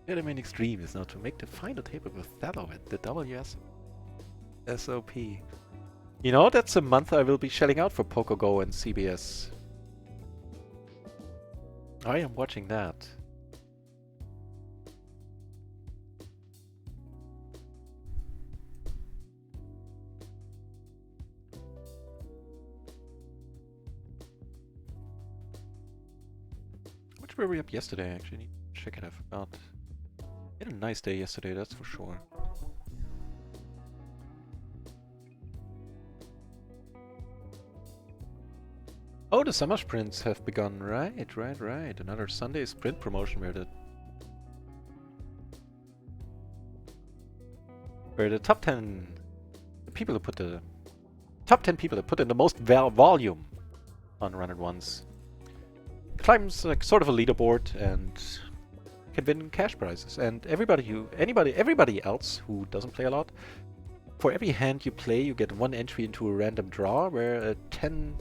The main extreme is now to make the final table with Thalowit, the WS SOP. You know, that's a month I will be shelling out for PokerGo and CBS. I am watching that. Which were we up yesterday, actually? Need to check it, I forgot. We had a nice day yesterday, that's for sure. Oh, the summer sprints have begun. Right. Another Sunday sprint promotion where the top 10 people who put the top 10 people that put in the most volume on Run It Once climbs like sort of a leaderboard and can win cash prizes. And everybody else who doesn't play a lot, for every hand you play, you get 1 entry into a random draw where 10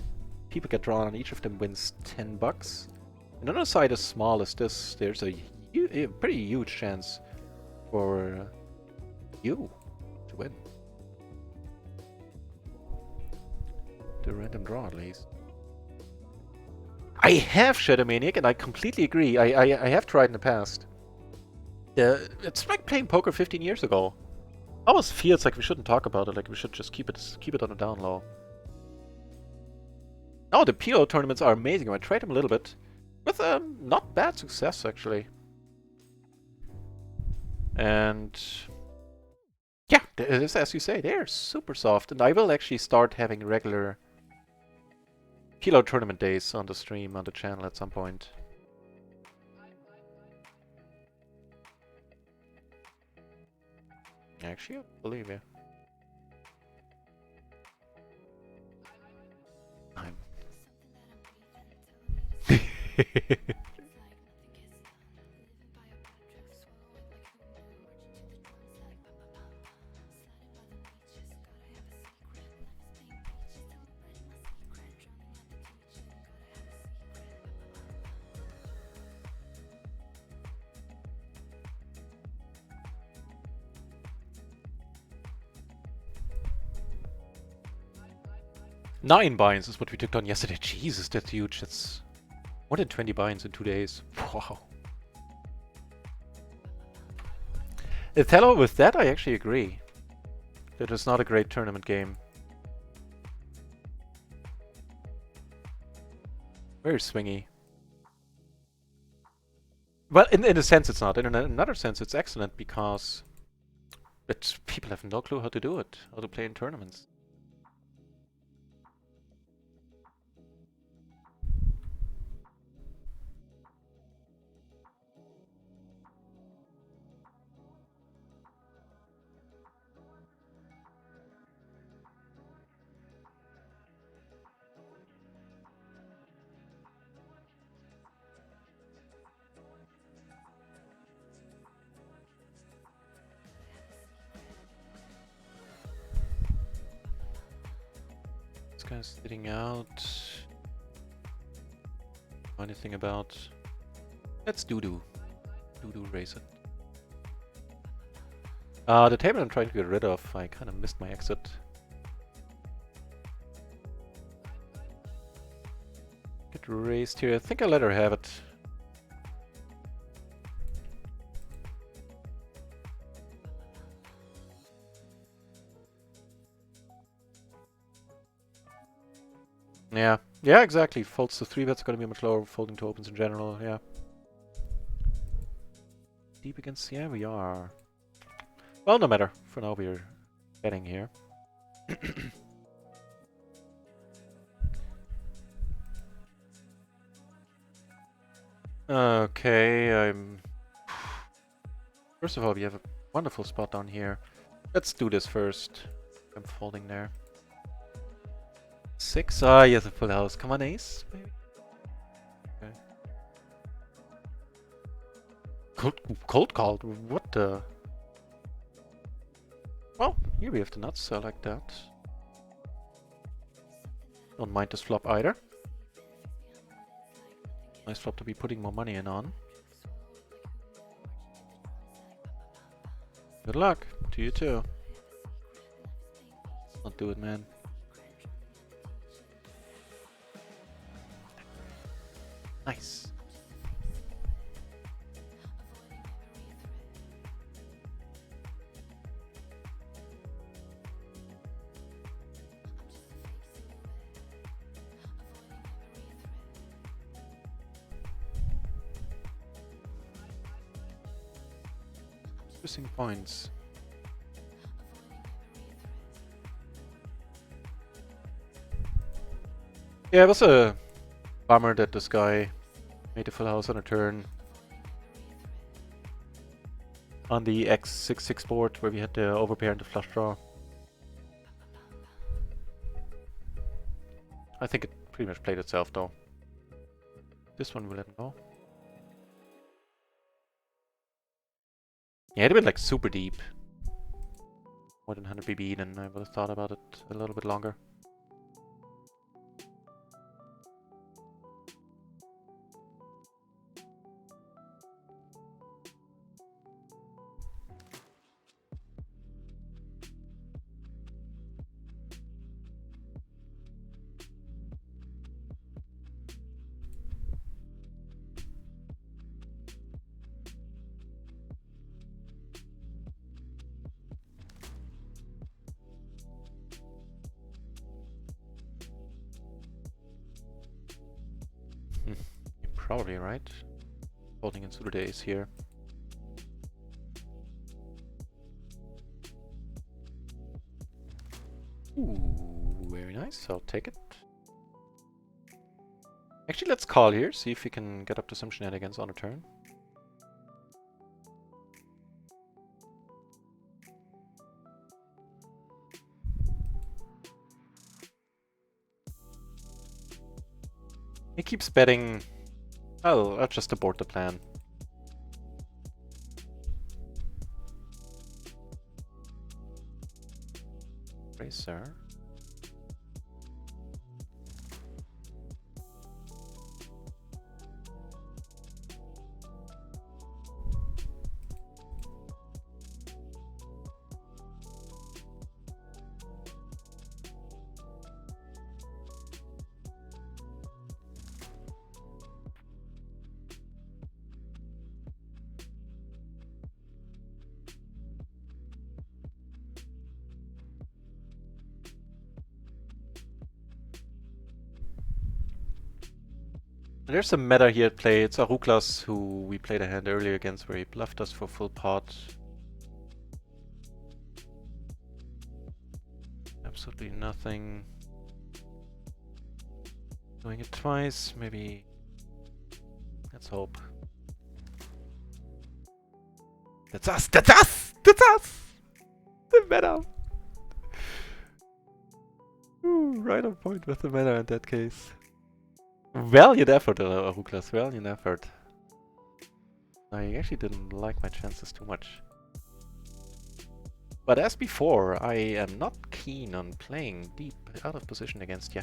people get drawn and each of them wins $10. And on a side as small as this, there's a pretty huge chance for you to win. The random draw, at least. I have Shadowmaniac, and I completely agree. I have tried in the past. It's like playing poker 15 years ago. Almost feels like we shouldn't talk about it. Like we should just keep it on the down low. Oh, the PLO tournaments are amazing. I tried them a little bit with not bad success actually. And yeah, as you say, they're super soft. And I will actually start having regular PLO tournament days on the stream, on the channel at some point. Actually, I believe you. I'm... Nine buy-ins is what we took on yesterday. Jesus, that's huge. That's more than 20 buy-ins in 2 days. Wow. Othello, with that I actually agree. That is not a great tournament game. Very swingy. Well, in a sense it's not. In another sense it's excellent because people have no clue how to do it, how to play in tournaments. This guy's sitting out. Know anything about? Let's doo-doo. Doo-doo race it. The table I'm trying to get rid of. I kind of missed my exit. Get raised here. I think I'll let her have it. Yeah. Yeah, exactly. Folds to 3-bet's gonna be much lower, folding to opens in general, yeah. Deep against... yeah, we are. Well, no matter. For now we're getting here. Okay, First of all, we have a wonderful spot down here. Let's do this first. I'm folding there. 6? Ah, yes, a full house. Come on, ace, maybe? Okay. Cold called? What the... Well, here we have the nuts, so I like that. Don't mind this flop either. Nice flop to be putting more money in on. Good luck to you too. Let's not do it, man. Nice. Interesting points. Yeah, it was a bummer that this guy made a full house on a turn on the X66 board where we had the overpair and the flush draw. I think it pretty much played itself though. This one will let him go. Yeah, it'd have been like super deep. More than 100 BB, then I would have thought about it a little bit longer. probably, right? Holding in Sudo days here. Ooh, very nice. I'll take it. Actually, let's call here, see if we can get up to some shenanigans on a turn. He keeps betting. I'll just abort the plan. Racer. There's a meta here at play. It's Aruklas, who we played a hand earlier against, where he bluffed us for full pot. Absolutely nothing. Doing it twice, maybe. Let's hope. That's us! That's us! That's us! The meta! Ooh, right on point with the meta in that case. Valiant effort, Aruklas. Valiant effort. I actually didn't like my chances too much. But as before, I am not keen on playing deep out of position against ya.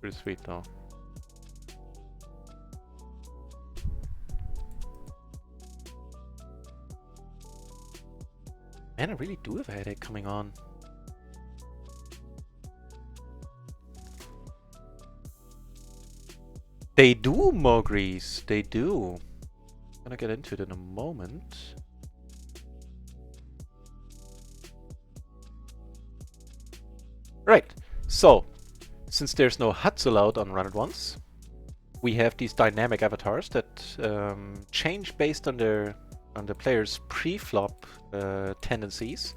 Pretty sweet though. Man, I really do have a headache coming on. They do, Mogris. They do. I'm gonna get into it in a moment. Right. So, since there's no HUDs allowed on Run It Once, we have these dynamic avatars that change based on the player's pre-flop tendencies.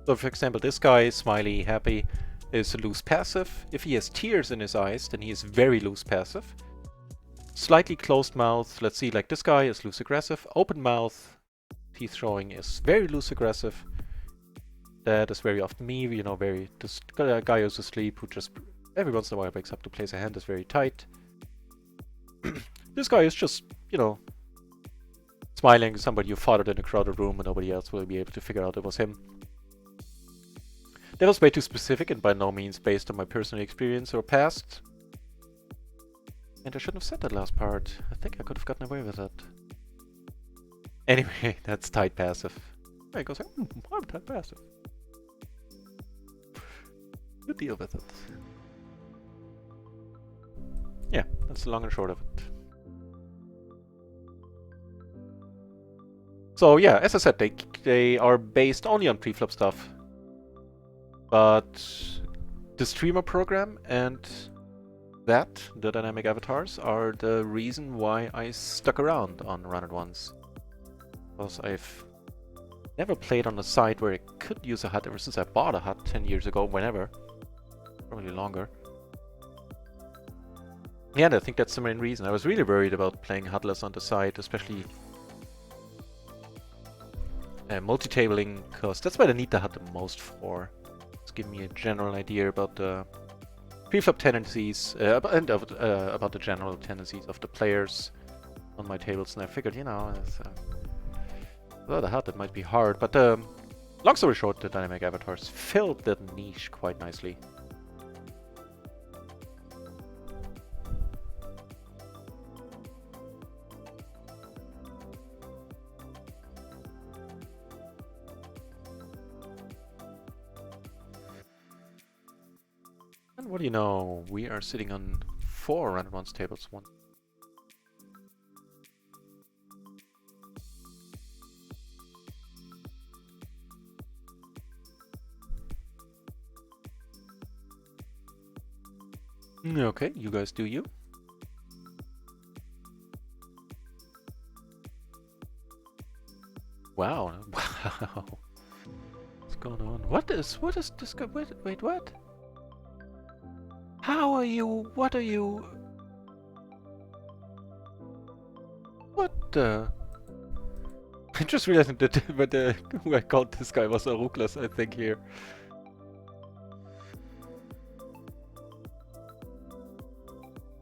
So, for example, this guy, smiley, happy, is loose passive. If he has tears in his eyes, then he is very loose passive. Slightly closed mouth, let's see, like this guy is loose aggressive. Open mouth, teeth showing, is very loose aggressive. That is very often me, you know, this guy who's asleep, who just every once in a while wakes up to place a hand, is very tight. This guy is just, you know, smiling, somebody you fought in a crowded room and nobody else will be able to figure out it was him. That was way too specific and by no means based on my personal experience or past. And I shouldn't have said that last part. I think I could have gotten away with that. Anyway, that's tight passive. There he goes, I'm tight passive. You deal with it. Yeah, that's the long and short of it. So yeah, as I said, they are based only on pre-flop stuff. But the streamer program and the dynamic avatars, are the reason why I stuck around on Run It Once. Because I've never played on a site where I could use a HUD ever since I bought a HUD 10 years ago, whenever. Probably longer. Yeah, and I think that's the main reason. I was really worried about playing HUDless on the site, especially multi-tabling, because that's what I need the HUD the most for. It's giving me a general idea about the pre-flop tendencies, and about the general tendencies of the players on my tables, and I figured, you know, without a HUD it might be hard, but long story short, the dynamic avatars filled that niche quite nicely. And what do you know? We are sitting on 4 Run It Once tables. 1. Okay, you guys do you. Wow. Wow. What's going on? What is this guy? Wait, what? How are you? What are you? What the? I just realized that but who I called this guy was Aruklas, I think, here.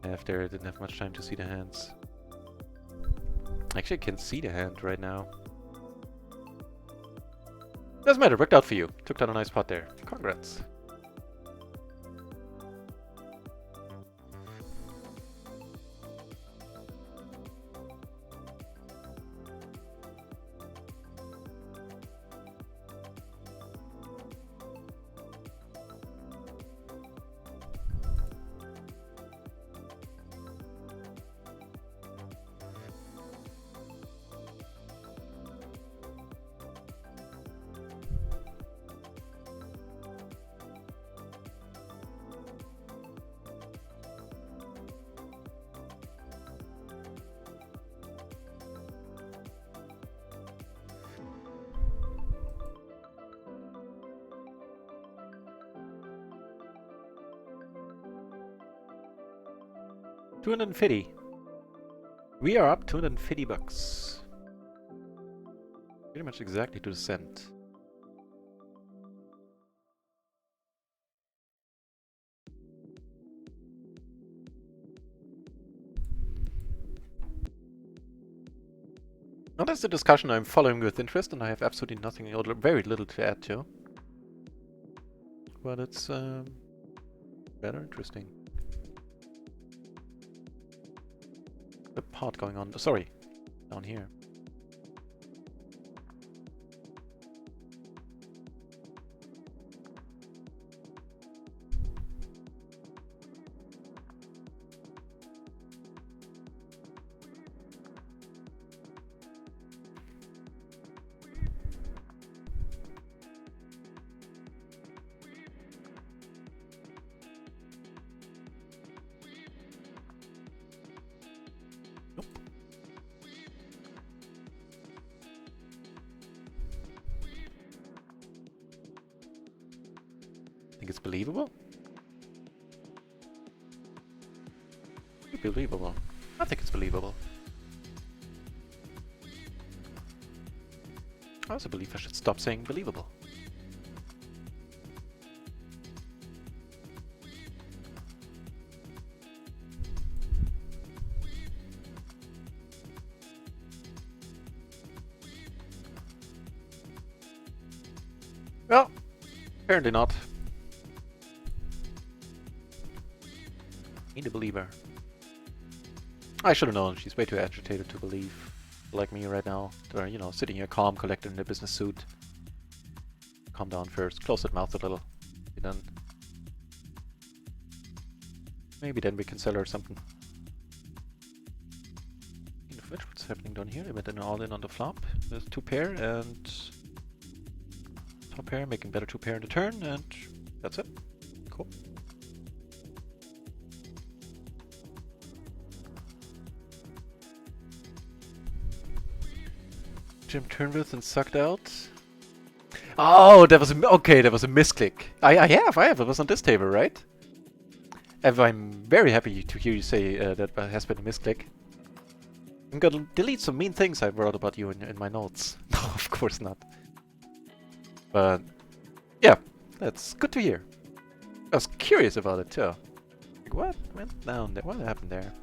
After I didn't have much time to see the hands. Actually, I can see the hand right now. Doesn't matter, worked out for you. Took down a nice pot there. Congrats. $250. We are up $250. Pretty much exactly to the cent. Now that's a discussion I'm following with interest, and I have absolutely nothing or very little to add to. But it's rather interesting. The pot going on. Sorry, down here. Think it's believable? Believable. I think it's believable. I also believe I should stop saying believable. Well, apparently not. Ain't a believer. I should have known. She's way too agitated to believe, like me right now. They're, you know, sitting here calm, collected in a business suit. Calm down first. Close that mouth a little. Then maybe then we can sell her something. In the fridge, what's happening down here? They went in all in on the flop. There's 2 pair and top pair, making better 2 pair in the turn, and that's it. Cool. Jim turned with and sucked out. Oh, that was a okay. That was a misclick. I have. It was on this table, right? And I'm very happy to hear you say that has been a misclick. I'm gonna delete some mean things I wrote about you in my notes. No, of course not. But yeah, that's good to hear. I was curious about it too. Like, what went down there? What happened there?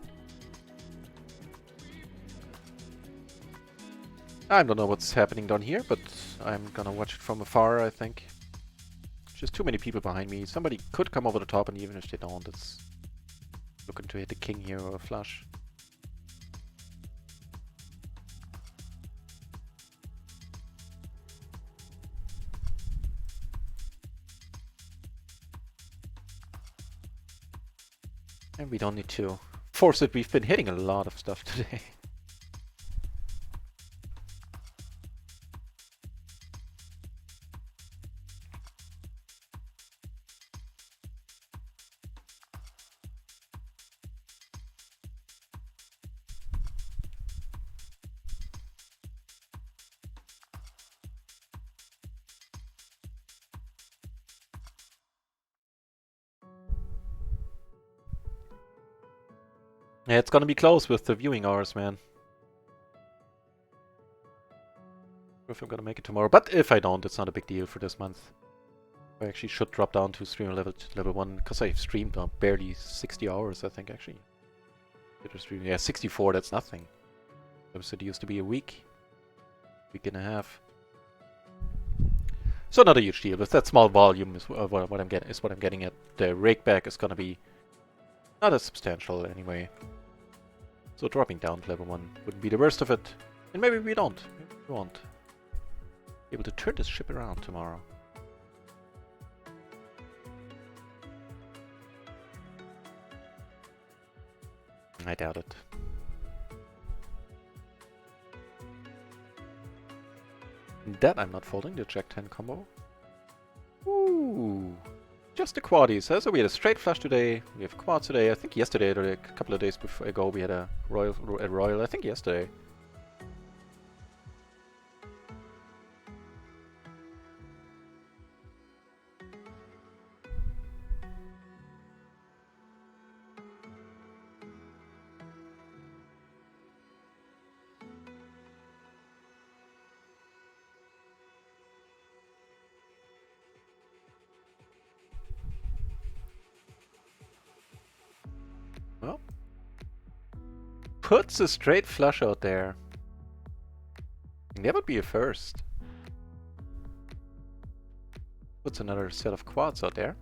I don't know what's happening down here, but I'm gonna watch it from afar, I think. Just too many people behind me. Somebody could come over the top, and even if they don't, it's looking to hit a king here or a flush. And we don't need to force it. We've been hitting a lot of stuff today. Yeah, it's gonna be close with the viewing hours, man. If I'm gonna make it tomorrow, but if I don't, it's not a big deal for this month. I actually should drop down to streamer level 1, because I've streamed on barely 60 hours, I think, actually. Yeah, 64, that's nothing. It used to be a week and a half. So not a huge deal, but that small volume is what I'm getting at. The rake back is gonna be not as substantial anyway. So dropping down to level 1 wouldn't be the worst of it. And maybe we don't. Maybe we won't. Be able to turn this ship around tomorrow. I doubt it. That I'm not folding, the Jack 10 combo. Ooh. Just the quaddies, huh? So we had a straight flush today, we have quads today. I think yesterday, or a couple of days ago, we had a royal, I think yesterday. Well, puts a straight flush out there. That would be a first. Puts another set of quads out there.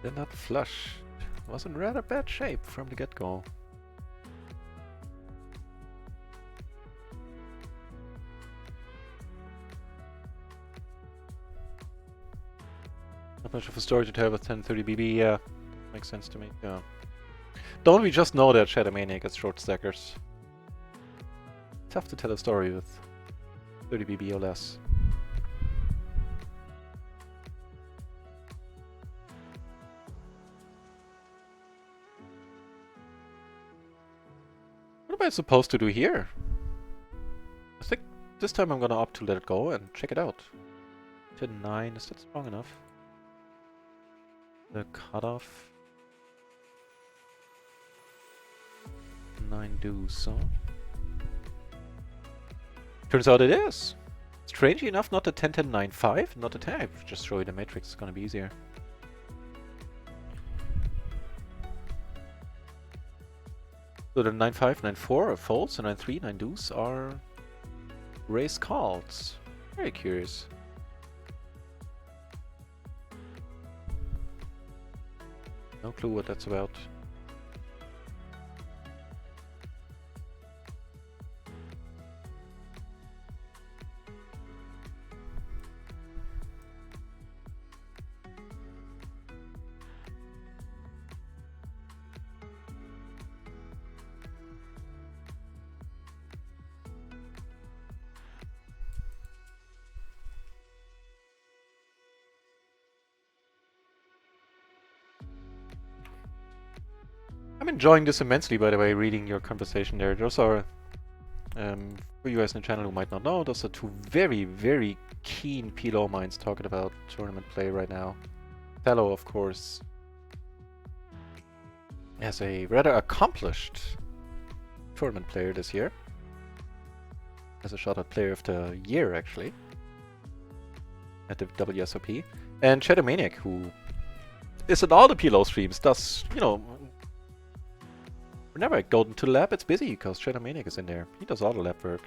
They're not flush. Was in rather bad shape from the get-go. Not much of a story to tell with 1030 BB, yeah. Makes sense to me, yeah. Don't we just know that Shadow Maniac is short stackers? Tough to tell a story with 30 BB or less. What am I supposed to do here? I think this time I'm gonna opt to let it go and check it out. 10-9, is that strong enough? The cutoff. 9 deuce, huh? Turns out it is. Strangely enough, not the 10-10-9-5, not the 10. Just show you the matrix, it's gonna be easier. So the 9-5, 9-4 are folds, and 9-3, 9 deuce are raise calls. Very curious. No clue what that's about. I'm enjoying this immensely, by the way, reading your conversation there. Those are, for you guys in the channel who might not know, those are two very, very keen PLO minds talking about tournament play right now. Fellow, of course, as a rather accomplished tournament player this year. As a shoutout player of the year, actually, at the WSOP. And Shadow Maniac, who is at all the PLO streams, does, you know, whenever I go into the lab, it's busy because Shadow Maniac is in there. He does all the lab work.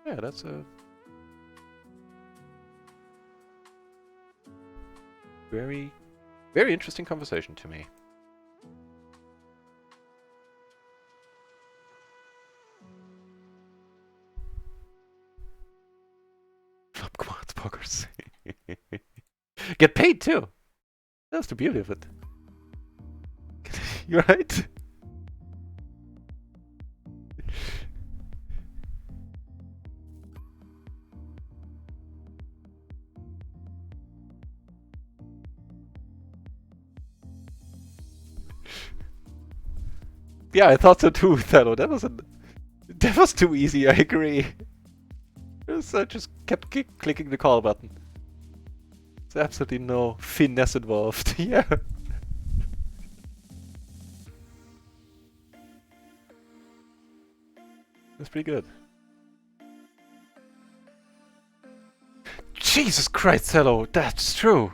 Yeah, that's a very, very interesting conversation to me. Flop quads poggers. Get paid too. That's the beauty of it. You're right. Yeah, I thought so too, Thano. That was too easy. I agree. I just kept kept clicking the call button. There's absolutely no finesse involved. Yeah. That's pretty good. Jesus Christ, hello, that's true.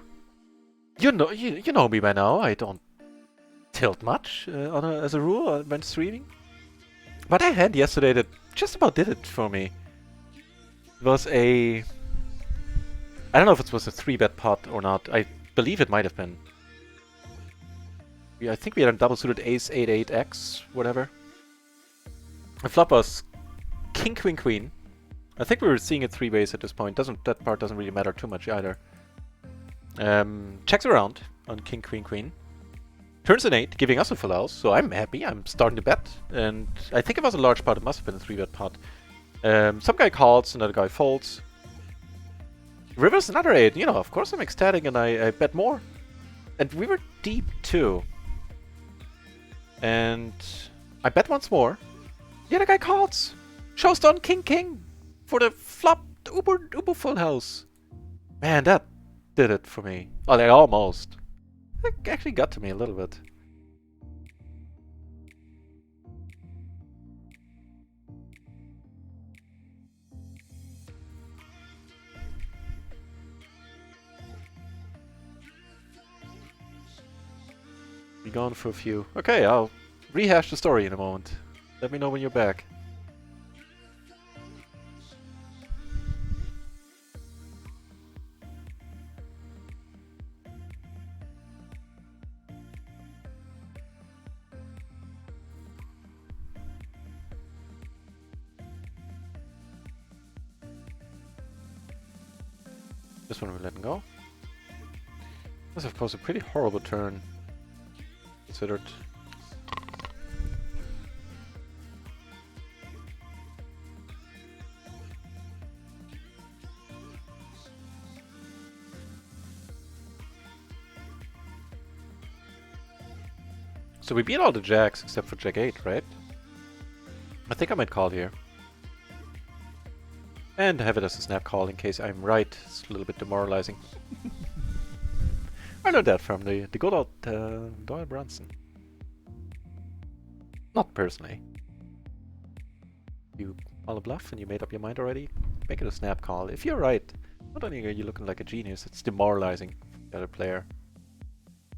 You know me by now. I don't tilt much as a rule when streaming. But I had yesterday that just about did it for me. It was I don't know if it was a 3-bet pot or not. I believe it might have been. I think we had a double suited ace 8-8x, whatever. The flop was king queen queen. I think we were seeing it 3 ways at this point. That part doesn't really matter too much either. Checks around on king queen queen. Turns an 8, giving us a full house, so I'm happy. I'm starting to bet, and I think it was a large pot. It must have been a 3-bet pot. Some guy calls, another guy folds. Rivers another 8. You know, of course I'm ecstatic, and I bet more. And we were deep too. And I bet once more. The other guy calls. Shows down king king for the flop uber full house. Man, that did it for me. Oh, like almost. It actually got to me a little bit. Be gone for a few. Okay, I'll rehash the story in a moment. Let me know when you're back. This one we're letting go. That's of course a pretty horrible turn. Considered. So we beat all the jacks except for jack 8, right? I think I might call here. And have it as a snap call in case I'm right. It's a little bit demoralizing. I learned that from the good old Doyle Brunson. Not personally. You call a bluff and you made up your mind already, make it a snap call. If you're right, not only are you looking like a genius, it's demoralizing for the other player.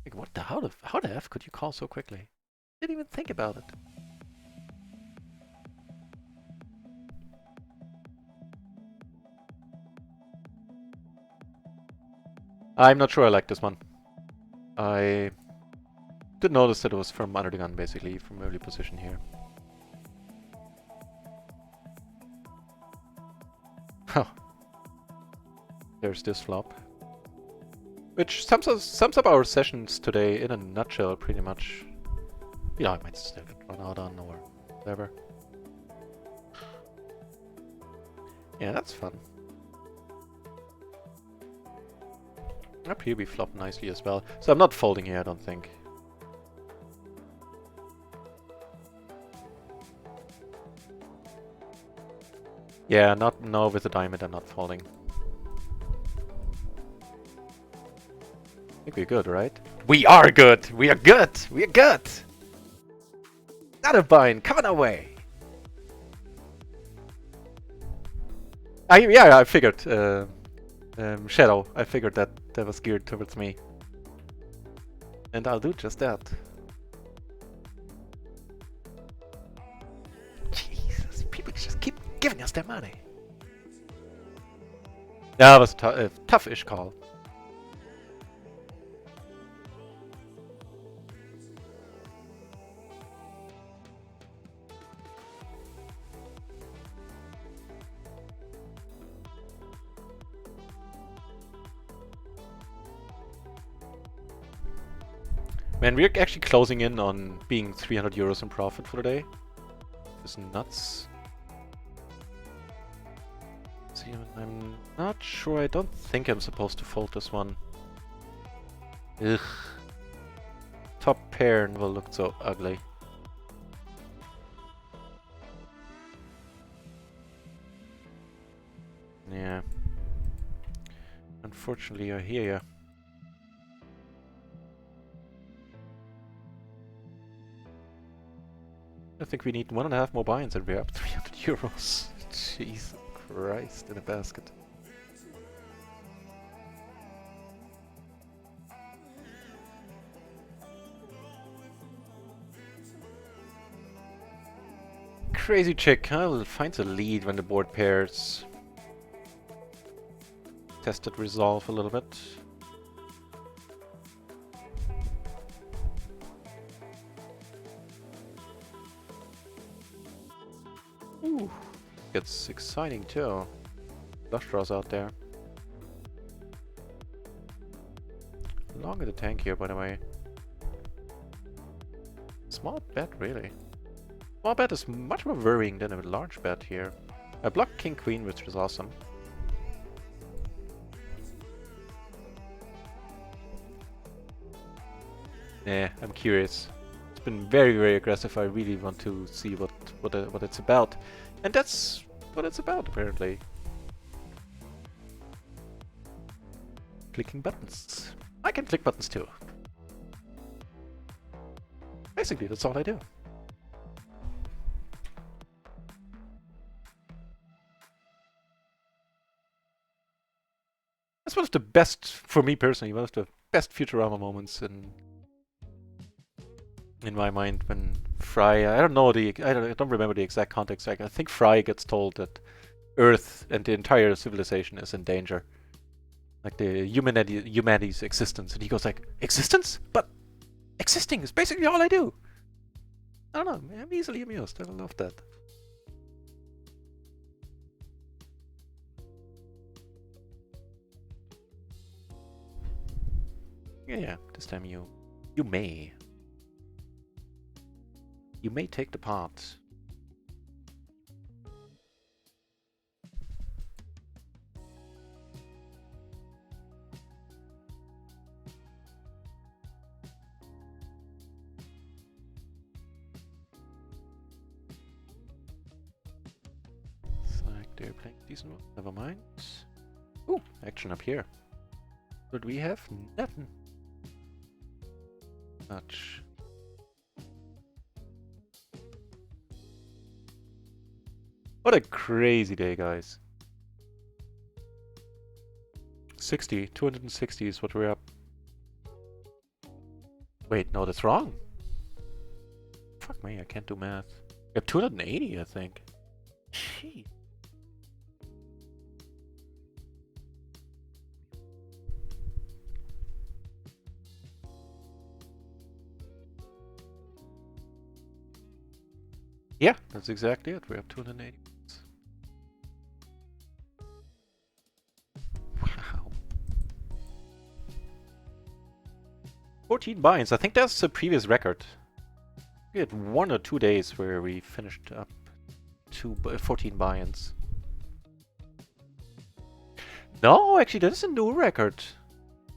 Like, what the, how the F could you call so quickly? Didn't even think about it. I'm not sure I like this one. I did notice that it was from under the gun, basically, from early position here. Huh. There's this flop. Which sums up our sessions today in a nutshell, pretty much. You know, I might still get run out on or whatever. Yeah, that's fun. Up here we flop nicely as well. So I'm not folding here, I don't think. Yeah, no, with the diamond I'm not folding. I think we're good, right? We are good! We are good! We are good! Not a bind, coming our way! Yeah, I figured. Shadow, I figured that was geared towards me. And I'll do just that. Jesus, people just keep giving us their money. That was a tough-ish call. Man, we're actually closing in on being 300 euros in profit for the day. It's nuts. See, I'm not sure. I don't think I'm supposed to fold this one. Ugh. Top pair will look so ugly. Yeah. unfortunately, I hear ya. I think we need 1.5 more buy-ins and we're up 300 euros. Jesus Christ, in a basket. Crazy chick, huh? Finds a lead when the board pairs. Tested resolve a little bit. Ooh, gets exciting too. Flush draws out there. Long of the tank here, by the way. Small bet, really. Small bet is much more worrying than a large bet here. I blocked King Queen, which was awesome. Yeah, I'm curious. It's been very, very aggressive. I really want to see what it's about, and that's what it's about, apparently. Clicking buttons. I can click buttons too. Basically, that's all I do. That's one of the best, for me personally, one of the best Futurama moments in my mind when Fry, I don't remember the exact context. Like, I think Fry gets told that Earth and the entire civilization is in danger. Like the humanity's existence, and he goes like, "Existence? But existing is basically all I do." I don't know. I'm easily amused. I love that. Yeah. This time you may take the part. They're playing decent one. Never mind. Ooh, action up here. What do we have? Nothing. Much. What a crazy day, guys. 260 is what we're up. Wait, no, that's wrong. Fuck me, I can't do math. We have 280, I think. Gee. Yeah, that's exactly it. We have 280. Wow. 14 buy-ins. I think that's a previous record. We had 1 or 2 days where we finished up 14 buy-ins. No, actually, that is a new record.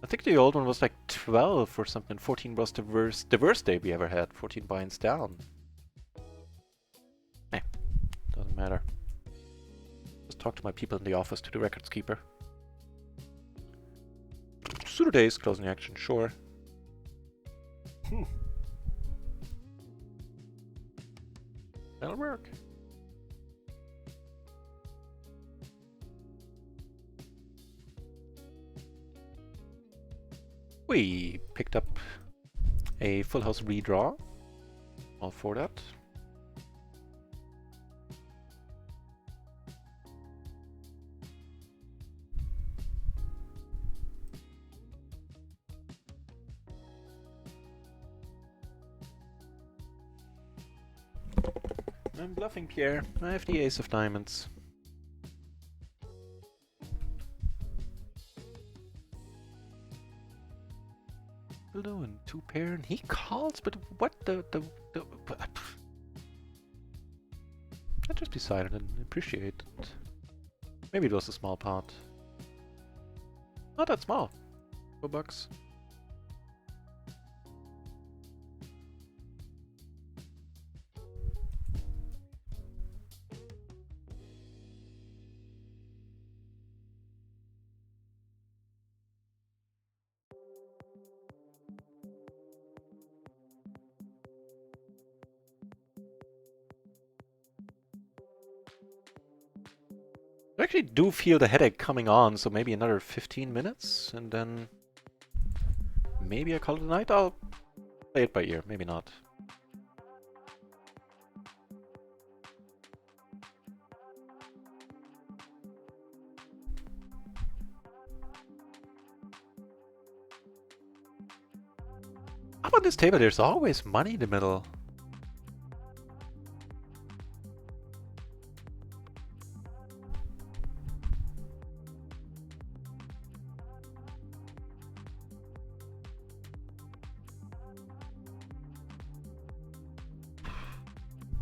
I think the old one was like 12 or something. 14 was the worst day we ever had. 14 buy-ins down. Eh, doesn't matter. Just talk to my people in the office, to the records keeper. Pseudo days, closing action, sure. That'll work. We picked up a full house redraw. All for that. I'm bluffing, Pierre. I have the ace of diamonds. Hello, and 2 pair, and he calls, but what the I'd just be silent and appreciate it. Maybe it was a small pot. Not that small. $4. I actually do feel the headache coming on, so maybe another 15 minutes, and then maybe I call it a night. I'll play it by ear, maybe not. Up on this table, there's always money in the middle.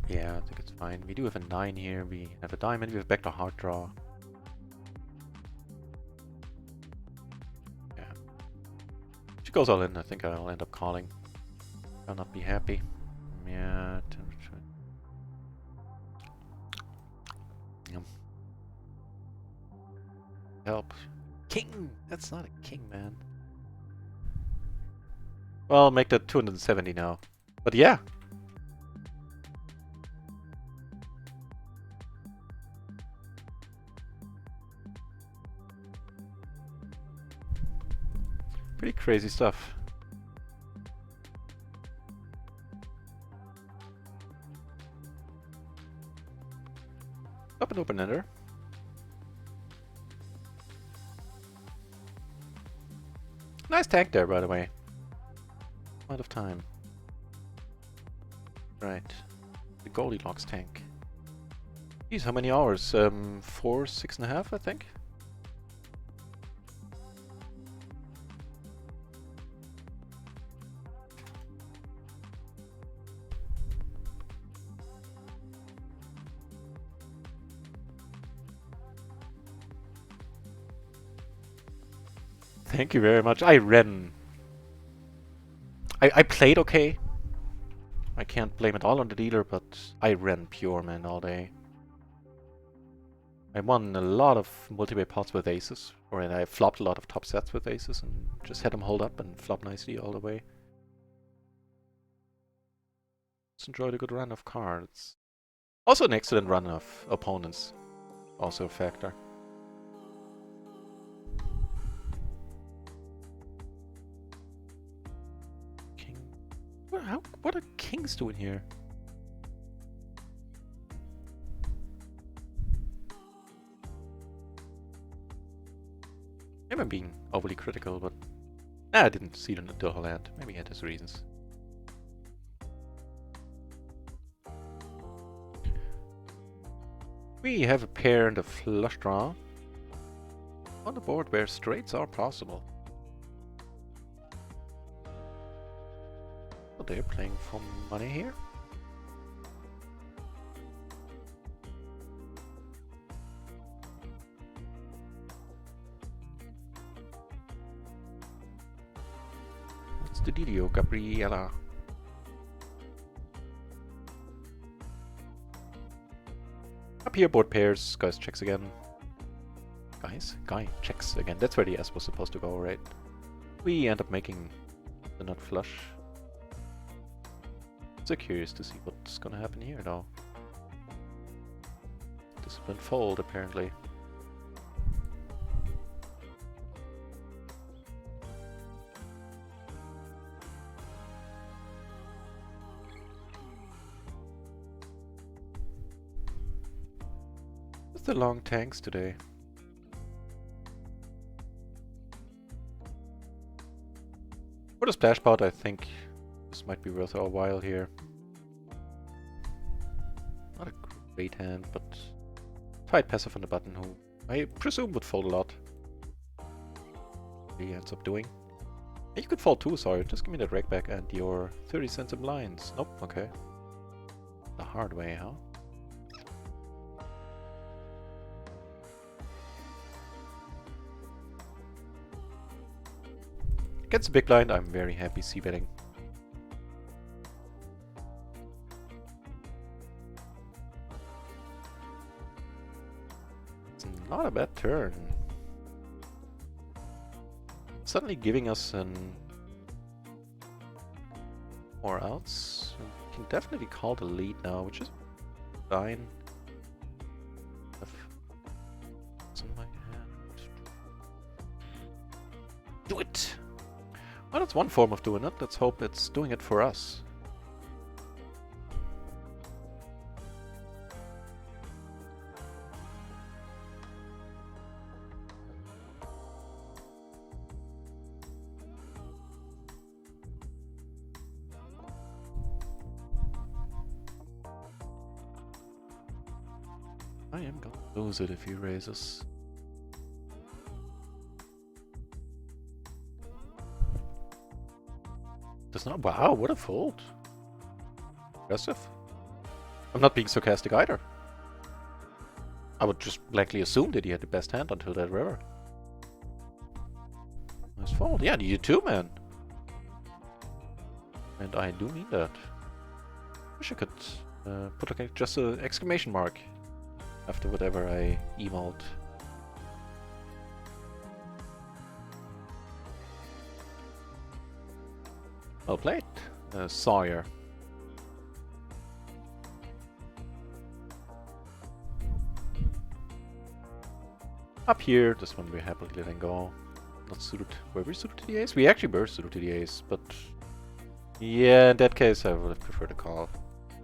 Yeah, I think it's fine. We do have a 9 here, we have a diamond, we have back to hard draw. Yeah. If she goes all in, I think I'll end up calling. I'll not be happy. Yeah, help. King! That's not a king, man. Well, I'll make that 270 now. But yeah. Pretty crazy stuff. Up and open ender. Nice tank there, by the way. Out of time. Right. The Goldilocks tank. Geez, how many hours? 4, 6.5, I think? Thank you very much. I ran. I played okay. I can't blame it all on the dealer, but I ran pure, man, all day. I won a lot of multi-way pots with aces, or I flopped a lot of top sets with aces, and just had them hold up and flop nicely all the way. Just enjoyed a good run of cards. Also an excellent run of opponents. Also a factor. King. What are kings doing here? Maybe I'm being overly critical, but I didn't see the whole hand. Maybe he had his reasons. We have a pair and a flush draw on the board where straights are possible. So they're playing for money here. What's the dealio, Gabriella? Up here, board pairs. Guys checks again. Guy checks again. That's where the S was supposed to go, right? We end up making the nut flush. So curious to see what's gonna happen here, though. Disciplined fold, apparently. What's the long tanks today? For the splash pot, I think this might be worth our while here. Not a great hand, but tight passive on the button, who I presume would fold a lot. He ends up doing. You could fold too, sorry. Just give me that rake back and your 30 cents in blinds. Nope, okay. The hard way, huh? Gets a big blind, I'm very happy c-betting. It's not a bad turn. Suddenly giving us an more outs. We can definitely call the lead now, which is fine. Do it! Well, that's one form of doing it. Let's hope it's doing it for us. I am gonna lose it if he raises. Does not. Wow, what a fold. Impressive. I'm not being sarcastic either. I would just blankly assume that he had the best hand until that river. Nice fold. Yeah, you too, man. And I do mean that. Wish I could put like just an exclamation mark after whatever I emailed. Well played, Sawyer. Up here, this one we're happily letting go. Not suited. Were we suited to the ace? We actually were suited to the ace, but yeah, in that case I would have preferred a call.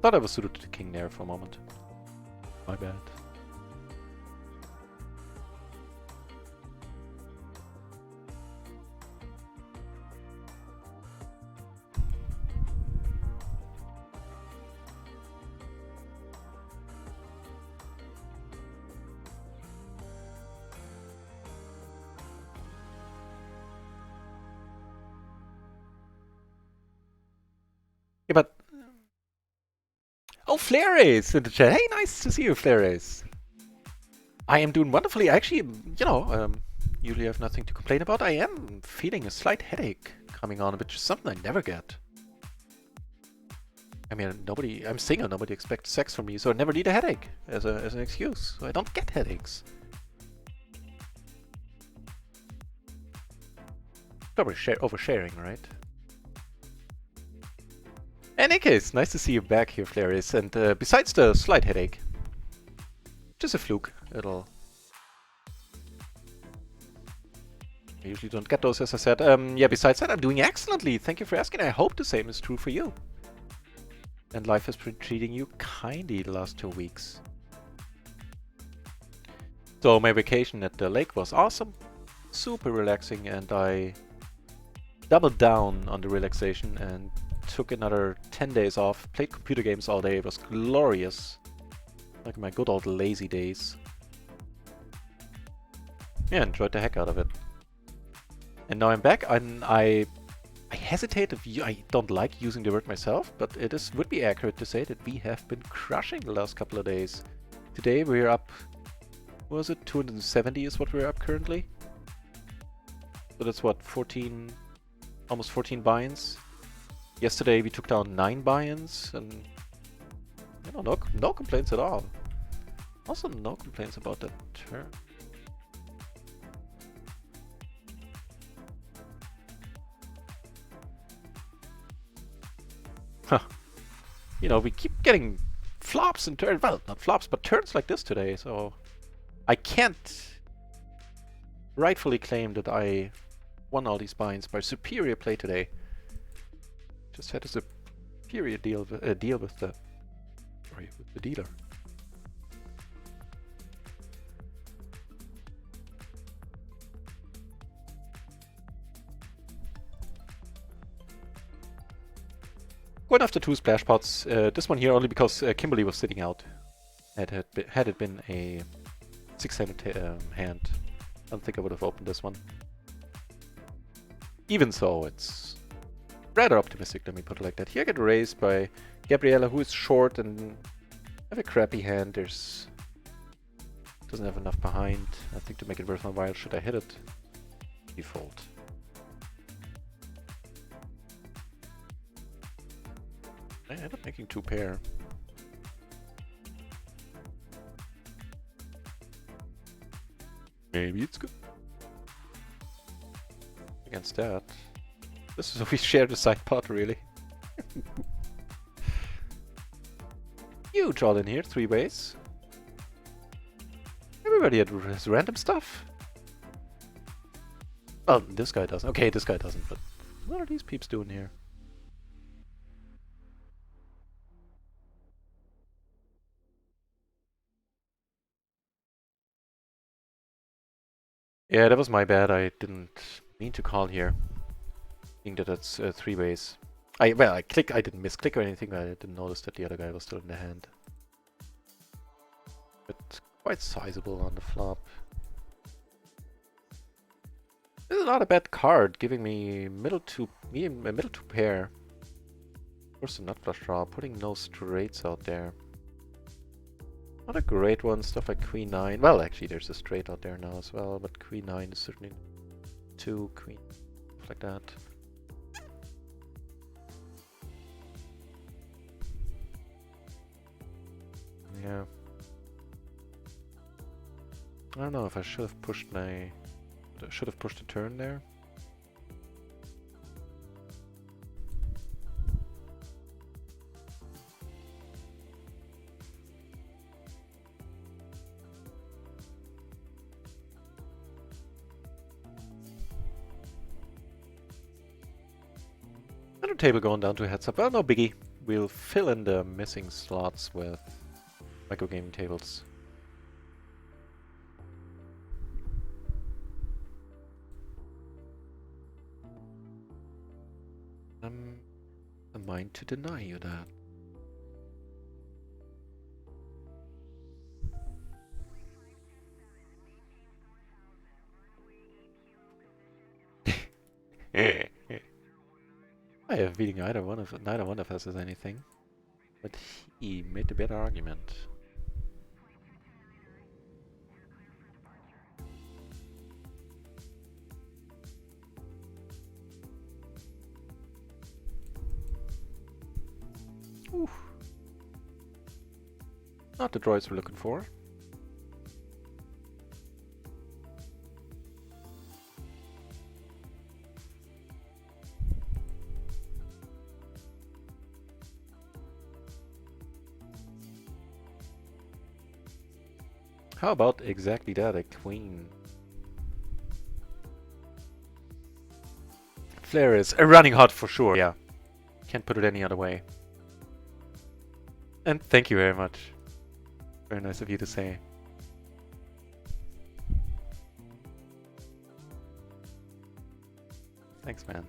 Thought I was suited to the king there for a moment. My bad. Yeah, but... Oh, Flare Ace in the chat. Hey, nice to see you, Flare Ace. I am doing wonderfully. Actually, you know, usually I have nothing to complain about. I am feeling a slight headache coming on, which is something I never get. I mean, I'm single, nobody expects sex from me, so I never need a headache as an excuse. So I don't get headaches. Probably oversharing, right? In any case, nice to see you back here, Flaris. And besides the slight headache, just a fluke. I usually don't get those, as I said. Yeah, besides that, I'm doing excellently. Thank you for asking. I hope the same is true for you. And life has been treating you kindly the last 2 weeks. So my vacation at the lake was awesome, super relaxing, and I doubled down on the relaxation and took another 10 days off, played computer games all day. It was glorious, like my good old lazy days. Yeah, enjoyed the heck out of it. And now I'm back, and I hesitate if I don't like using the word myself, but would be accurate to say that we have been crushing the last couple of days. Today we're up, what was it, 270 is what we're up currently. So that's what, 14, almost 14 buy-ins. Yesterday we took down 9 buy-ins, and you know, no complaints at all. Also no complaints about that turn. Huh. You know, we keep getting flops and turns. Well, not flops, but turns like this today, so I can't rightfully claim that I won all these buy-ins by superior play today. Just had a superior deal with the dealer. Going after 2 splash pots. This one here only because Kimberly was sitting out. Had it been a 6-handed hand, I don't think I would have opened this one. Even so, it's rather optimistic, let me put it like that. Here I get raised by Gabriella, who is short and have a crappy hand. Doesn't have enough behind, I think, to make it worth my while. Should I hit it? Default. I end up making 2 pair. Maybe it's good. Against that. This is, we share the side pot, really. Huge all in here, 3 ways. Everybody has random stuff. Well, this guy doesn't. Okay, this guy doesn't, but what are these peeps doing here? Yeah, that was my bad. I didn't mean to call here. I think that that's three ways. I didn't misclick or anything, but I didn't notice that the other guy was still in the hand. But quite sizable on the flop. This is not a bad card, giving me middle two pair. Of course, a nut flush draw, putting no straights out there. Not a great one, stuff like queen 9. Well, actually, there's a straight out there now as well, but queen 9 is certainly 2, queen, stuff like that. Yeah. I don't know if I should have pushed my... should have pushed the turn there. Another table going down to a heads up. Well, no biggie. We'll fill in the missing slots with micro gaming tables. I'm a mind to deny you that. I have a feeling neither one of us has anything, but he made the better argument. Oof. Not the droids we're looking for. How about exactly that, a queen? Flare is running hot for sure. Yeah, can't put it any other way. And thank you very much. Very nice of you to say. Thanks, man.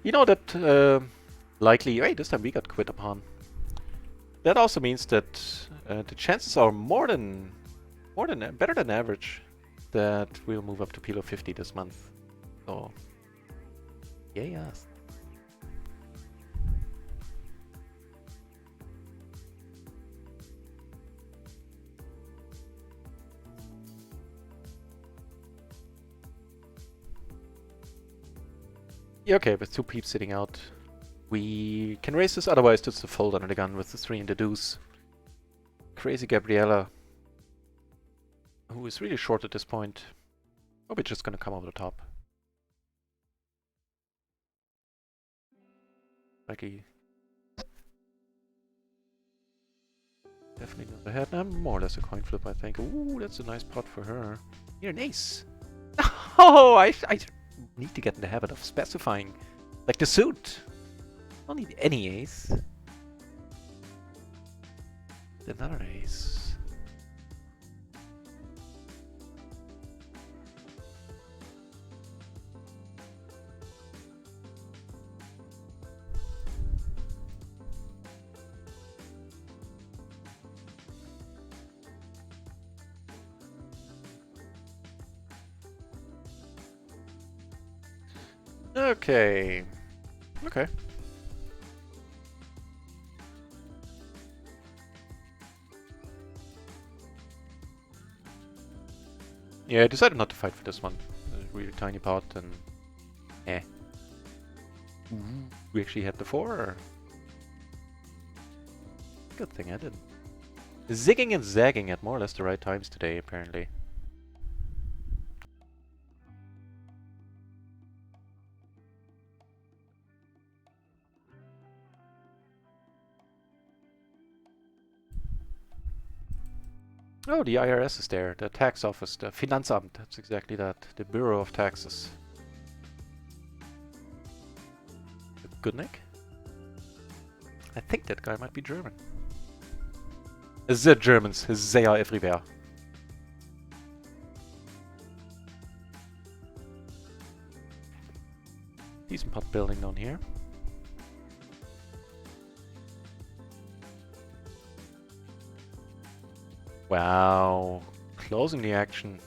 You know that likely... Hey, this time we got quit upon. That also means that the chances are better than average that we'll move up to PLO 50 this month. So, yes. Yeah, okay, with two peeps sitting out, we can raise this, otherwise just a fold under the gun with the 3 and the deuce. Crazy Gabriella, who is really short at this point. Probably just gonna come over the top. Like definitely not ahead. More or less a coin flip, I think. Ooh, that's a nice pot for her. You're an ace. Oh, I need to get in the habit of specifying. Like the suit. I don't need any ace. Another ace. Okay. Okay. Yeah, I decided not to fight for this one. A really tiny pot and... eh. We actually had the 4? Or? Good thing I didn't. Zigging and zagging at more or less the right times today, apparently. Oh, the IRS is there. The tax office, the Finanzamt. That's exactly that. The Bureau of Taxes. Goodnick? I think that guy might be German. The Germans. They are everywhere. Decent pot building down here. Wow. Closing the action.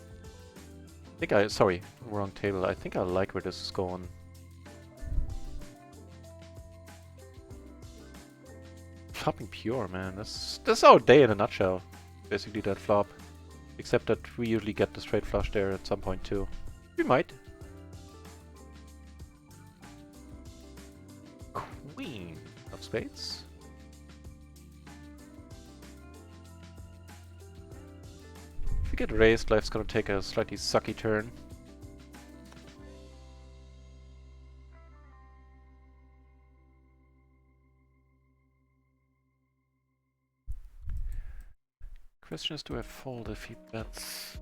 I think sorry, wrong table. I think I like where this is going. Flopping pure, man. That's our day in a nutshell. Basically that flop. Except that we usually get the straight flush there at some point too. We might. Queen of spades. If we get raised, life's gonna take a slightly sucky turn. Question is, do I fold if he bets?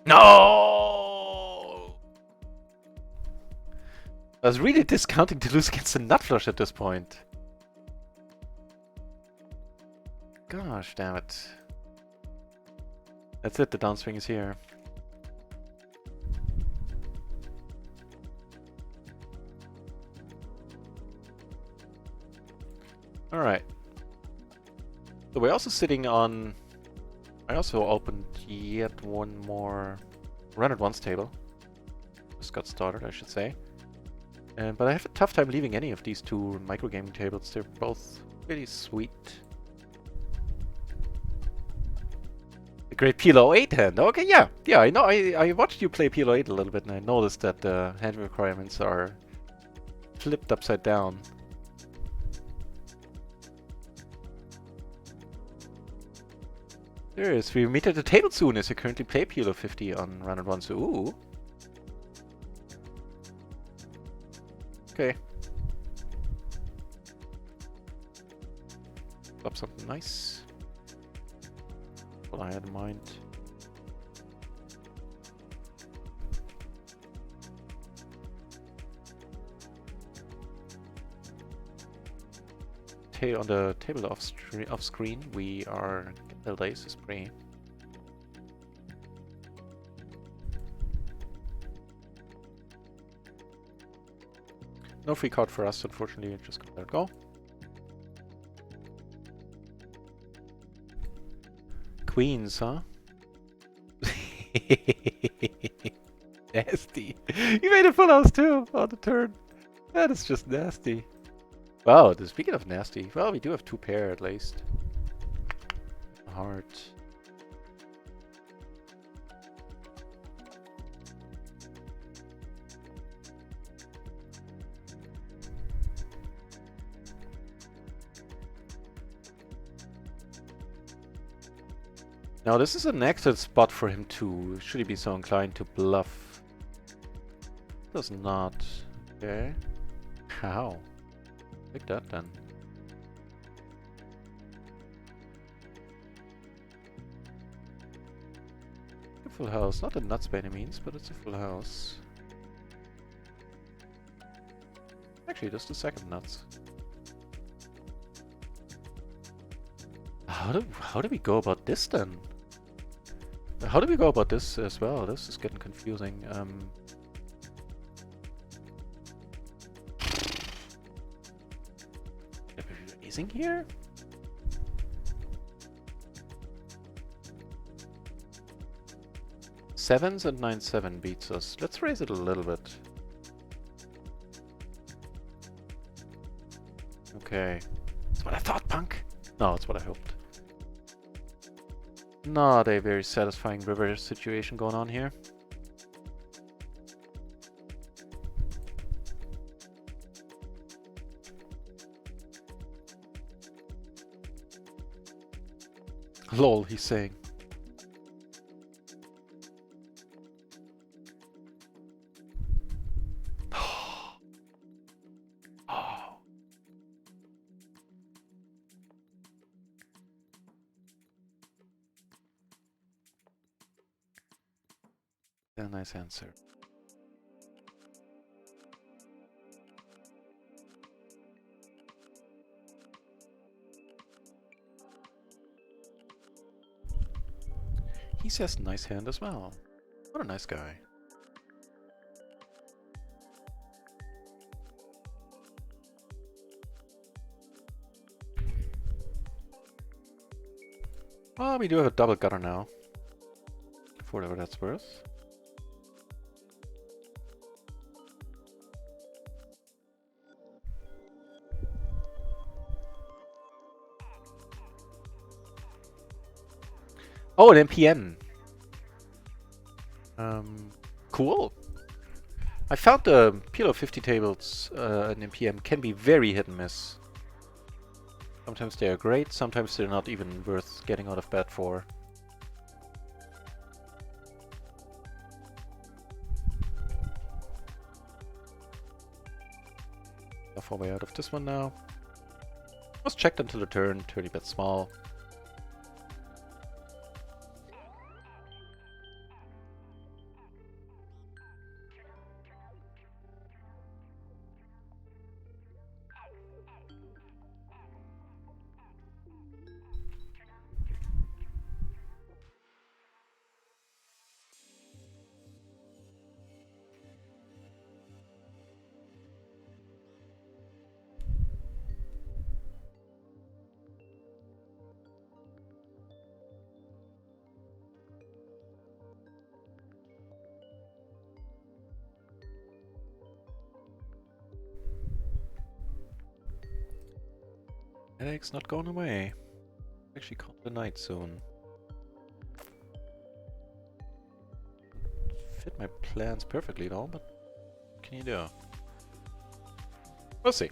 No! I was really discounting to lose against the nut flush at this point. Gosh, damn it. That's it, the downswing is here. Alright. So we're also sitting on... I also opened yet one more run at once table. Just got started, I should say. But I have a tough time leaving any of these two microgaming tables. They're both really sweet. The great PLO 8 hand. Okay, yeah. Yeah, I know. I watched you play PLO 8 a little bit and I noticed that the hand requirements are flipped upside down. There is. We meet at the table soon as you currently play PLO 50 on run at once. Ooh. Okay. Flop something nice. What I had in mind. On the table off screen, we are the lace is pretty. No free card for us, unfortunately. Just gonna let it go. Queens, huh? Nasty. You made a full house too on the turn. That is just nasty. Wow, speaking of nasty, well, we do have two pair at least. Heart. Now this is an excellent spot for him to, should he be so inclined to bluff. Does not. Okay. How? Take that then. A full house, not a nuts by any means, but it's a full house. Actually, just the second nuts. How do we go about this then? How do we go about this as well? This is getting confusing. Raising here? Sevens and 9-7 beats us. Let's raise it a little bit. Okay. That's what I thought, punk! No, that's what I hoped. Not a very satisfying river situation going on here. Lol, he's saying. Oh. A nice answer. He says nice hand as well. What a nice guy. Oh, we do have a double gutter now. For whatever that's worth. Oh, an MPN. Cool. I found the PLO 50 tables in MPN can be very hit and miss. Sometimes they are great, sometimes they're not even worth getting out of bed for. How far way out of this one now? Was checked until the turn, 30 bet small. Headache's not going away. Actually call the night soon. Fit my plans perfectly though, but what can you do? We'll see.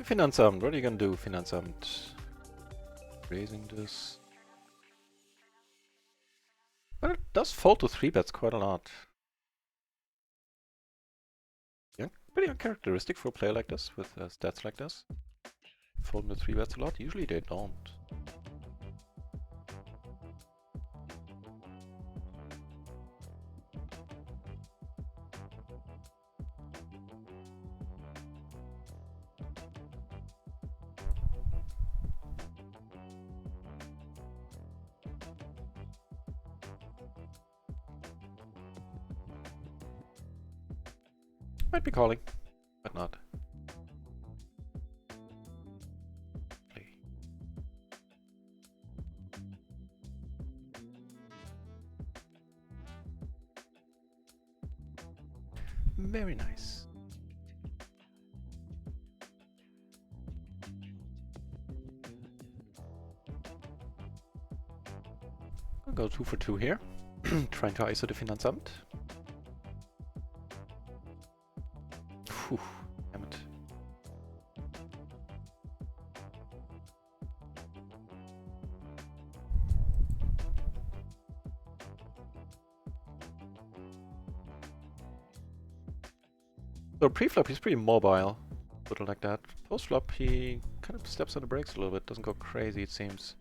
Finanzamt, what are you gonna do, Finanzamt? Raising this. But it does fold to 3 bets quite a lot. Yeah, pretty uncharacteristic for a player like this, with stats like this. Folding to 3 bets a lot, usually they don't. Might be calling, but not. Play. Very nice. I'll go 2 for 2 here. Trying to ISO the Finanzamt. Phew, damn it. So pre-flop he's pretty mobile, put it like that. Post-flop he kind of steps on the brakes a little bit, doesn't go crazy it seems.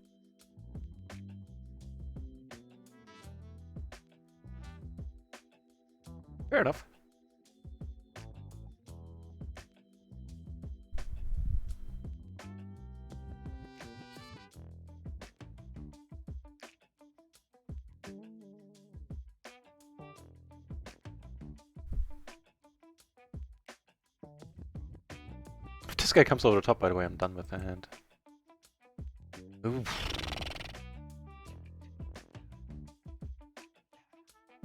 Fair enough. If this guy comes over the top, by the way, I'm done with the hand. Ooh.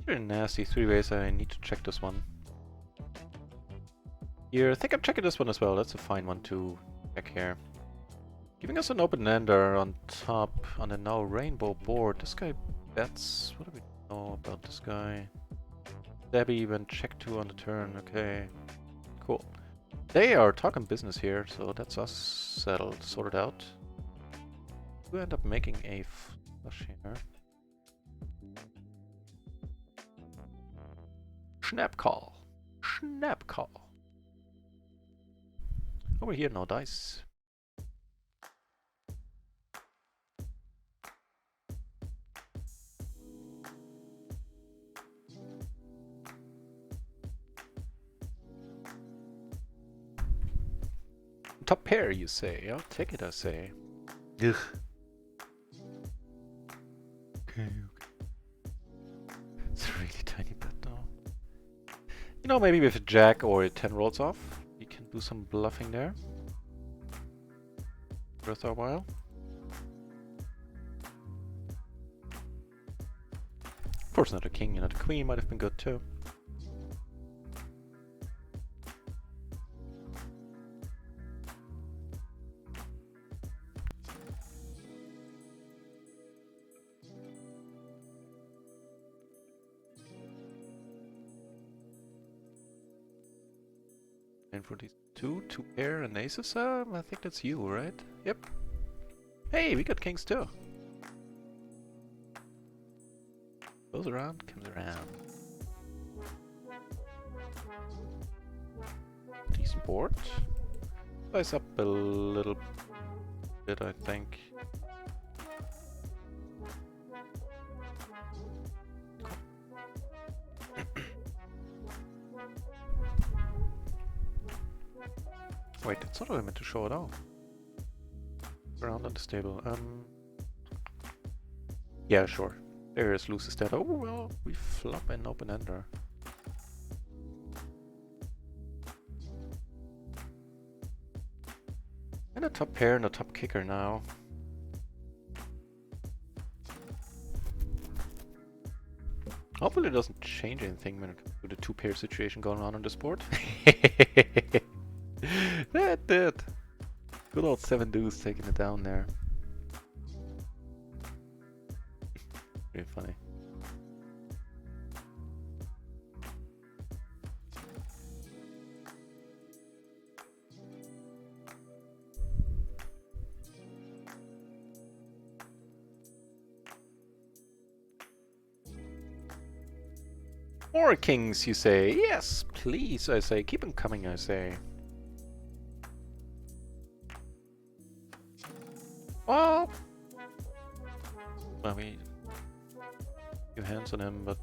Very nasty three ways. I need to check this one. Here, I think I'm checking this one as well. That's a fine one to check here. Giving us an open-ender on top on a now rainbow board. This guy bets. What do we know about this guy? Debbie went check 2 on the turn. Okay, cool. They are talking business here, so that's us settled, sorted out. We end up making a flush here. Snap call. Snap call. Over here, no dice. Top pair, you say? I'll take it, I say. Ugh. Okay. It's a really tiny bet, though. You know, maybe with a jack or a 10 rolls off, we can do some bluffing there. Worth our while. Of course, not a king and not a queen might have been good too. And for these two pair and aces, I think that's you, right? Yep. Hey, we got kings too. Goes around, comes around. Decent board. Slice up a little bit, I think. Wait, that's not what I meant to show it off. Around on this table. Yeah, sure. There is loose instead. Oh well, we flop an open ender. And a top pair and a top kicker now. Hopefully it doesn't change anything when it comes to the two pair situation going on this board. That did. Good old 7 deuce taking it down there. Pretty funny. More kings, you say? Yes, please, I say. Keep them coming, I say. Well, we few hands on him, but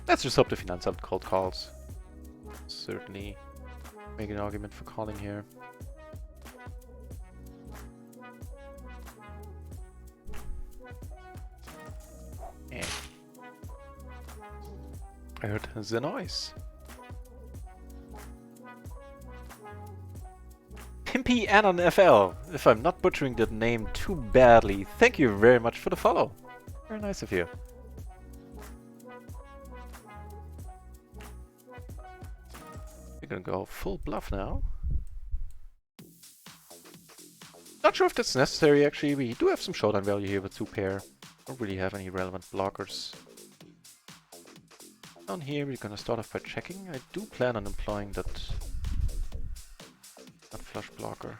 let's just hope the Finanzamt cold calls. Certainly make an argument for calling here. Yeah. I heard the noise. Pimpy Anon FL, if I'm not butchering that name too badly, thank you very much for the follow. Very nice of you. We're gonna go full bluff now. Not sure if that's necessary actually, we do have some showdown value here with 2 pair. Don't really have any relevant blockers. Down here we're gonna start off by checking. I do plan on employing that flush blocker.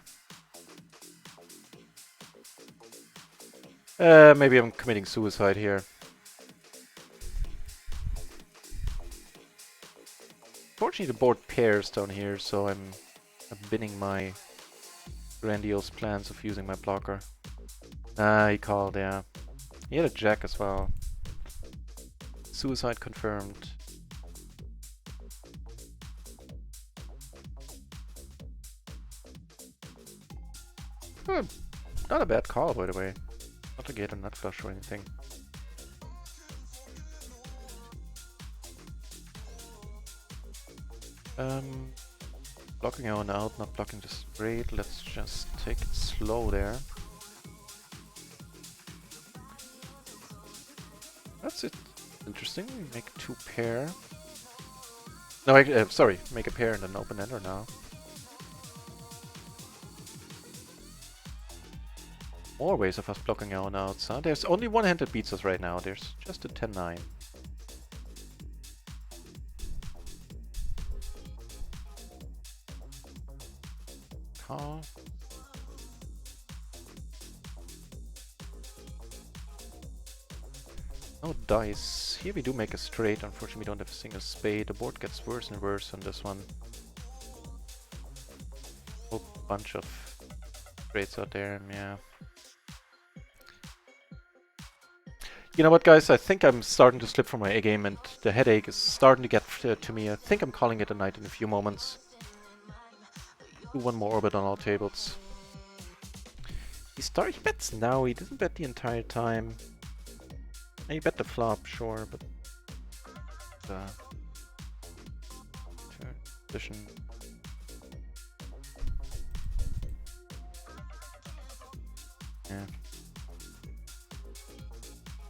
Maybe I'm committing suicide here. Fortunately the board pairs down here, so I'm abandoning my grandiose plans of using my blocker. Ah, he called, yeah. He had a jack as well. Suicide confirmed. Not a bad call, by the way. Not a gate or nut flush or anything. Blocking on out, not blocking the straight. Let's just take it slow there. That's it. Interesting. We make 2 pair. No, sorry. Make a pair and an open ender now. More ways of us blocking our outs, huh? There's only one hand that beats us right now. There's just a 10-9. Call. No dice. Here we do make a straight. Unfortunately, we don't have a single spade. The board gets worse and worse on this one. Whole bunch of straights out there, yeah. You know what, guys? I think I'm starting to slip from my A game, and the headache is starting to get to me. I think I'm calling it a night in a few moments. Do one more orbit on all tables. He bets now. He doesn't bet the entire time. He bet the flop, sure, but turn position. Yeah.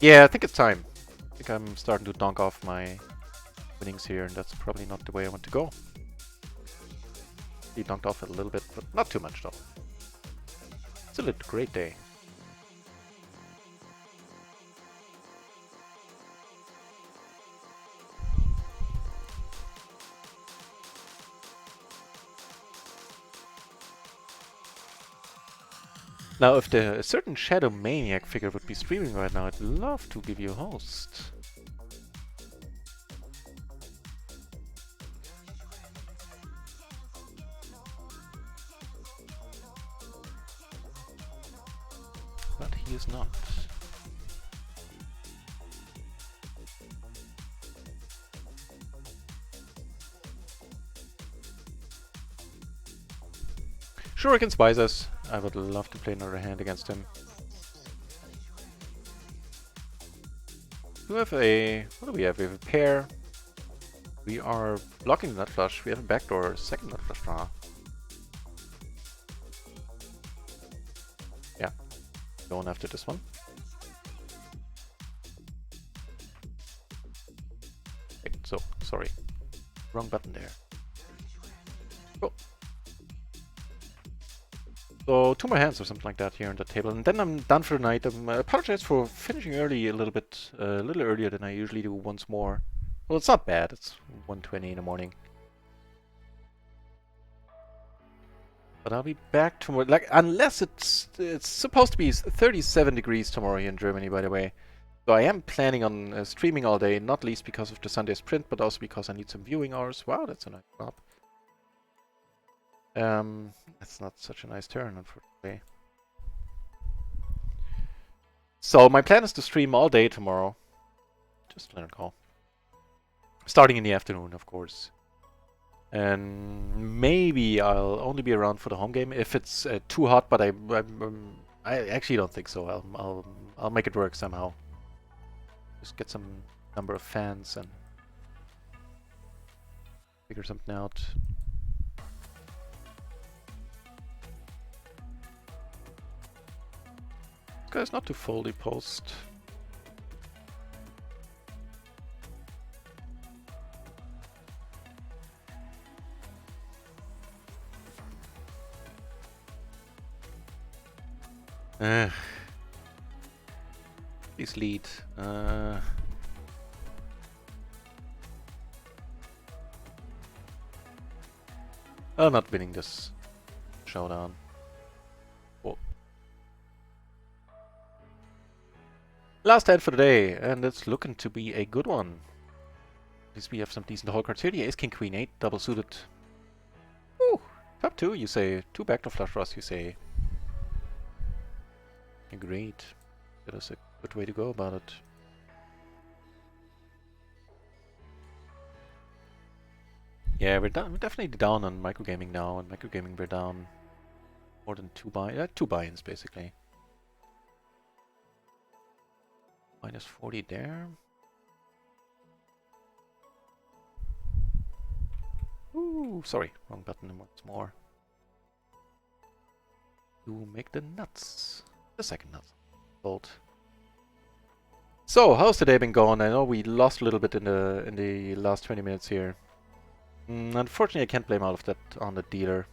Yeah, I think it's time. I think I'm starting to donk off my winnings here, and that's probably not the way I want to go. He donked off it a little bit, but not too much though. Still a great day. Now, if a certain Shadow Maniac figure would be streaming right now, I'd love to give you a host. But he is not. Sure, against Bizas. I would love to play another hand against him. We have a... what do we have? We have a pair. We are blocking the nut flush. We have a backdoor second nut flush draw. Yeah. Going after this one. Okay, so, sorry. Wrong button there. Cool. So 2 more hands or something like that here on the table, and then I'm done for the night. I apologize for finishing early a little bit, a little earlier than I usually do once more. Well, it's not bad. It's 1:20 in the morning. But I'll be back tomorrow, like, unless it's supposed to be 37 degrees tomorrow here in Germany, by the way. So I am planning on streaming all day, not least because of the Sunday sprint, but also because I need some viewing hours. Wow, that's a nice drop. That's not such a nice turn, unfortunately. So my plan is to stream all day tomorrow. Just let it go. Starting in the afternoon, of course. And maybe I'll only be around for the home game if it's too hot. But I actually don't think so. I'll make it work somehow. Just get some number of fans and figure something out. This guy's not too foldy post. Please lead. I'm not winning this showdown. Oh. Last hand for the day, and it's looking to be a good one. At least we have some decent hole cards here. The Ace, King, Queen, 8, double suited. Ooh, top 2, you say. 2 backdoor flush draws, you say. Great. That is a good way to go about it. Yeah, we're definitely down on microgaming now. On microgaming, we're down more than 2 buy-ins, basically. Minus 40 there. Ooh, sorry, wrong button once more. To make the nuts. The second nut. Fold. So, how's the day been going? I know we lost a little bit in the last 20 minutes here. Unfortunately, I can't blame all of that on the dealer.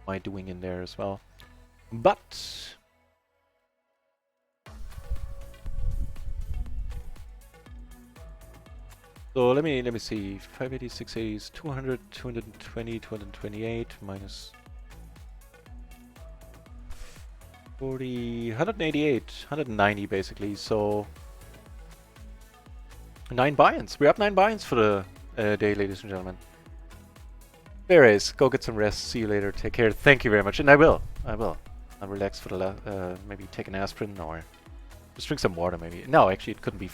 My doing in there as well. But so let me see. 580, 680 is 200, 220, 228 minus 40, 188, 190 basically. So 9 buy-ins. We're up 9 buy-ins for the day, ladies and gentlemen. There is. Go get some rest. See you later. Take care. Thank you very much. And I will. I'll relax for the maybe take an aspirin or just drink some water maybe. No, actually it couldn't be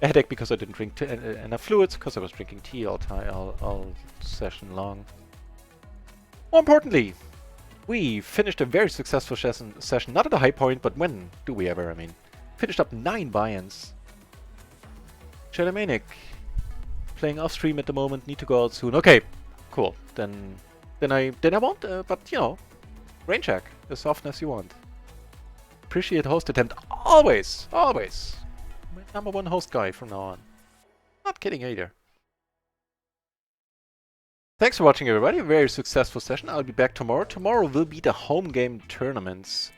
a headache because I didn't drink enough fluids because I was drinking tea all session long. More importantly, we finished a very successful session. Not at a high point, but when do we ever? I mean, finished up 9 buy-ins. Shadomanic playing off stream at the moment. Need to go out soon. Okay, cool. Then I won't. But you know, rain check as often as you want. Appreciate host attempt always. My #1 host guy from now on. Not kidding either. Thanks for watching, everybody. A very successful session. I'll be back tomorrow. Tomorrow will be the home game tournaments,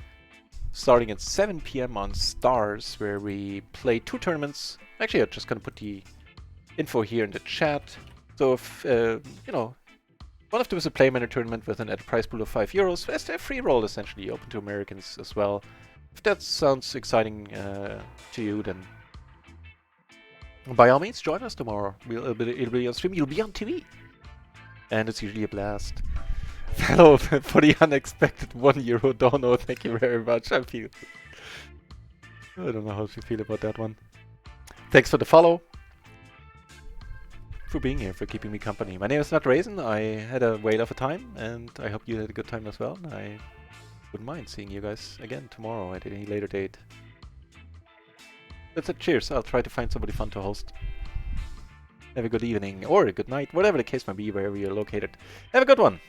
starting at 7 PM on Stars, where we play 2 tournaments. Actually, I'm just gonna put the info here in the chat. So if you know, one of them is a Play Manager tournament with an prize pool of €5. It's a free roll essentially, open to Americans as well. If that sounds exciting to you, then by all means join us tomorrow. It'll be on stream. You'll be on TV, and it's usually a blast. Hello for the unexpected €1 dono. Thank you very much. I don't know how to feel about that one. Thanks for the follow. For being here, for keeping me company. My name is Not Raisin. I had a whale of a time, and I hope you had a good time as well. I wouldn't mind seeing you guys again tomorrow at any later date. That's it. Cheers. I'll try to find somebody fun to host. Have a good evening, or a good night, whatever the case may be, wherever you're located. Have a good one.